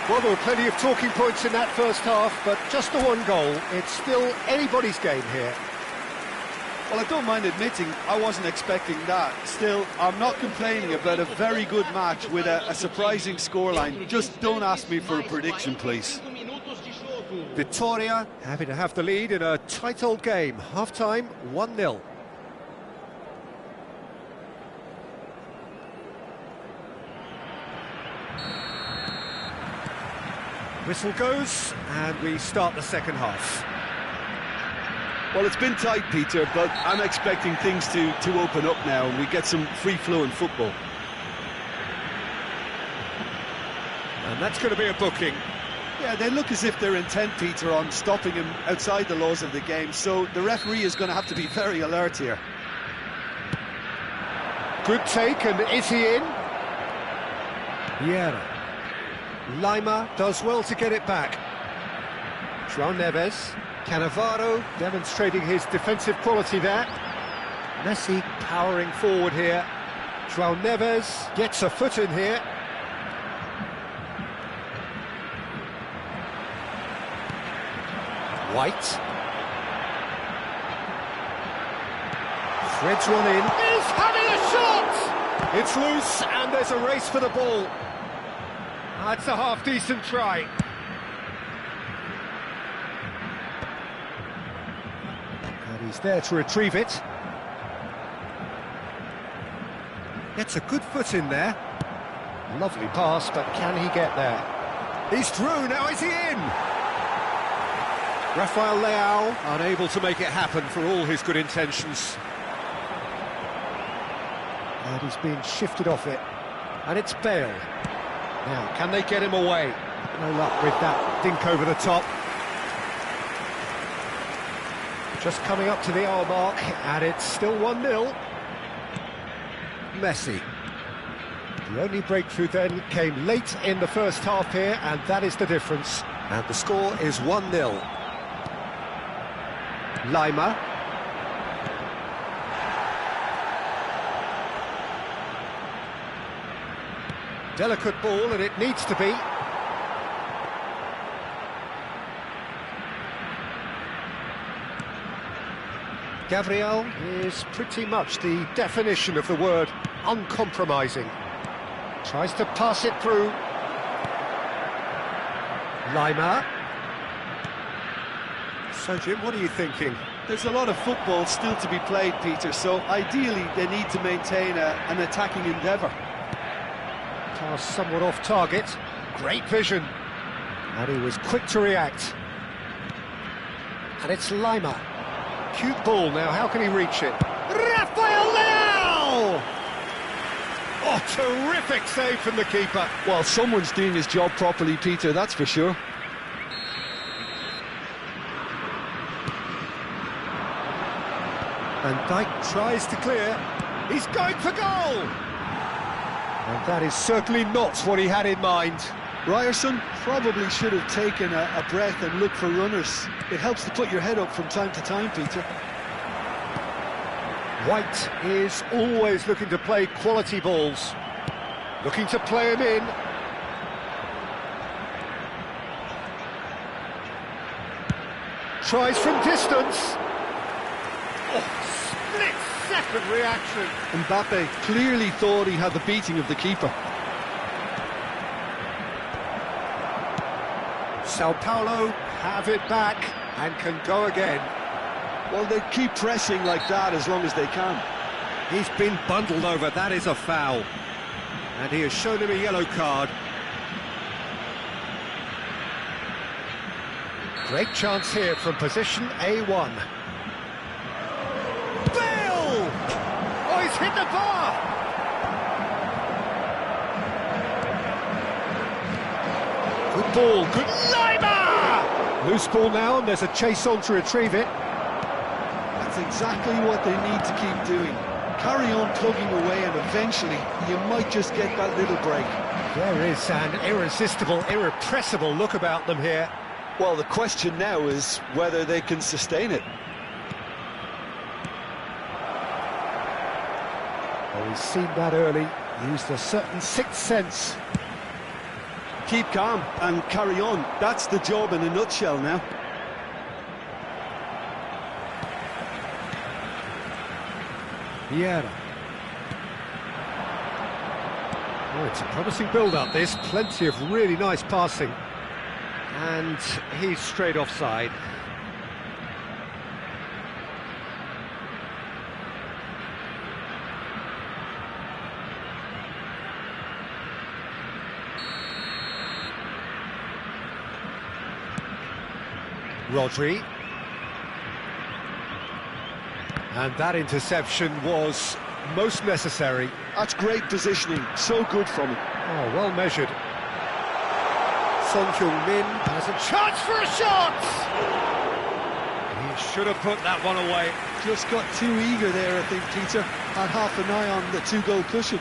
Well, there were plenty of talking points in that first half, but just the one goal. It's still anybody's game here. Well, I don't mind admitting I wasn't expecting that. Still, I'm not complaining about a very good match with a surprising scoreline. Just don't ask me for a prediction, please. Vitória happy to have the lead in a tight old game. Half-time, 1-0. Whistle goes, and we start the second half. Well, it's been tight, Peter, but I'm expecting things to open up now and we get some free-flowing football. And that's going to be a booking. Yeah, they look as if they're intent, Peter, on stopping him outside the laws of the game, so the referee is going to have to be very alert here. Good take, and is he in? Vieira. Lima does well to get it back. João Neves. Cannavaro demonstrating his defensive quality there. Messi powering forward here. João Neves gets a foot in here. White. Threads one in. He's having a shot! It's loose and there's a race for the ball. That's a half-decent try. He's there to retrieve it. Gets a good foot in there. Lovely pass, but can he get there? He's through, now is he in? Rafael Leao unable to make it happen for all his good intentions. And he's been shifted off it. And it's Bale. Now, can they get him away? No luck with that dink over the top. Just coming up to the hour mark, and it's still 1-0. Messi. The only breakthrough then came late in the first half here, and that is the difference. And the score is 1-0. Lima. Delicate ball, and it needs to be. Gabriel is pretty much the definition of the word uncompromising. Tries to pass it through. Lima. So, Jim, what are you thinking? There's a lot of football still to be played, Peter, so ideally they need to maintain an attacking endeavour. Pass somewhat off target. Great vision. And he was quick to react. And it's Lima. Cute ball now, how can he reach it? Rafael Leao! Oh, terrific save from the keeper. Well, someone's doing his job properly, Peter, that's for sure. And Dijk tries to clear. He's going for goal! And that is certainly not what he had in mind. Ryerson probably should have taken a breath and looked for runners. It helps to put your head up from time to time, Peter. White is always looking to play quality balls. Looking to play him in. Tries from distance. Oh, split-second reaction. Mbappe clearly thought he had the beating of the keeper. Sao Paulo have it back and can go again. Well, they keep pressing like that as long as they can. He's been bundled over, that is a foul. And he has shown him a yellow card. Great chance here from position A1. Bale! Oh, he's hit the bar! Good ball, good Lima! Loose ball now, and there's a chase on to retrieve it. That's exactly what they need to keep doing. Carry on plugging away, and eventually you might just get that little break. There is an irresistible, irrepressible look about them here. Well, the question now is whether they can sustain it. Oh, he's seen that early, used a certain sixth sense. Keep calm and carry on. That's the job in a nutshell now. Vieira. Oh, it's a promising build-up, this. Plenty of really nice passing. And he's straight offside. Rodri. And that interception was most necessary. That's great positioning, so good from him. Oh, well measured. Son Heung-min has a chance for a shot! He should have put that one away. Just got too eager there, I think, Peter. Had half an eye on the two-goal cushion.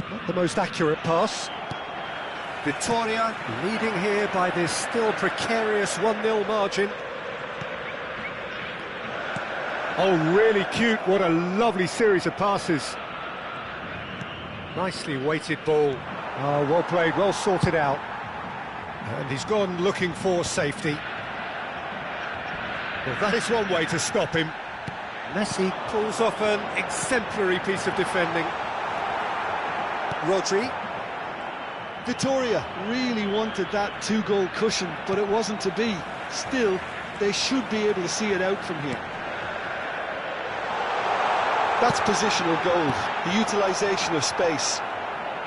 Not the most accurate pass. Vitória leading here by this still precarious 1-0 margin. Oh, really cute. What a lovely series of passes. Nicely weighted ball. Oh, well played, well sorted out. And he's gone looking for safety. Well, that is one way to stop him. Messi pulls off an exemplary piece of defending. Rodri. Vitória really wanted that two-goal cushion, but it wasn't to be. Still, they should be able to see it out from here. That's positional goals, the utilisation of space.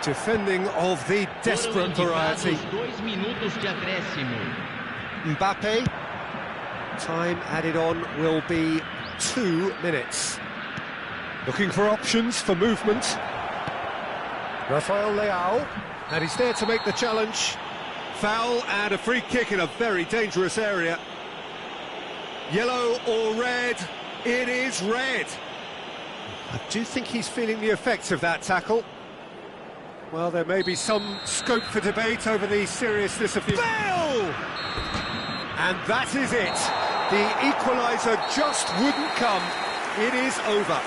Defending of the desperate variety. 2 minutos de acréscimo. Mbappe. Time added on will be 2 minutes. Looking for options for movement. Rafael Leao. And he's there to make the challenge. Foul and a free kick in a very dangerous area. Yellow or red? It is red. I do think he's feeling the effects of that tackle. Well, there may be some scope for debate over the seriousness of the... Bale! And that is it. The equaliser just wouldn't come. It is over.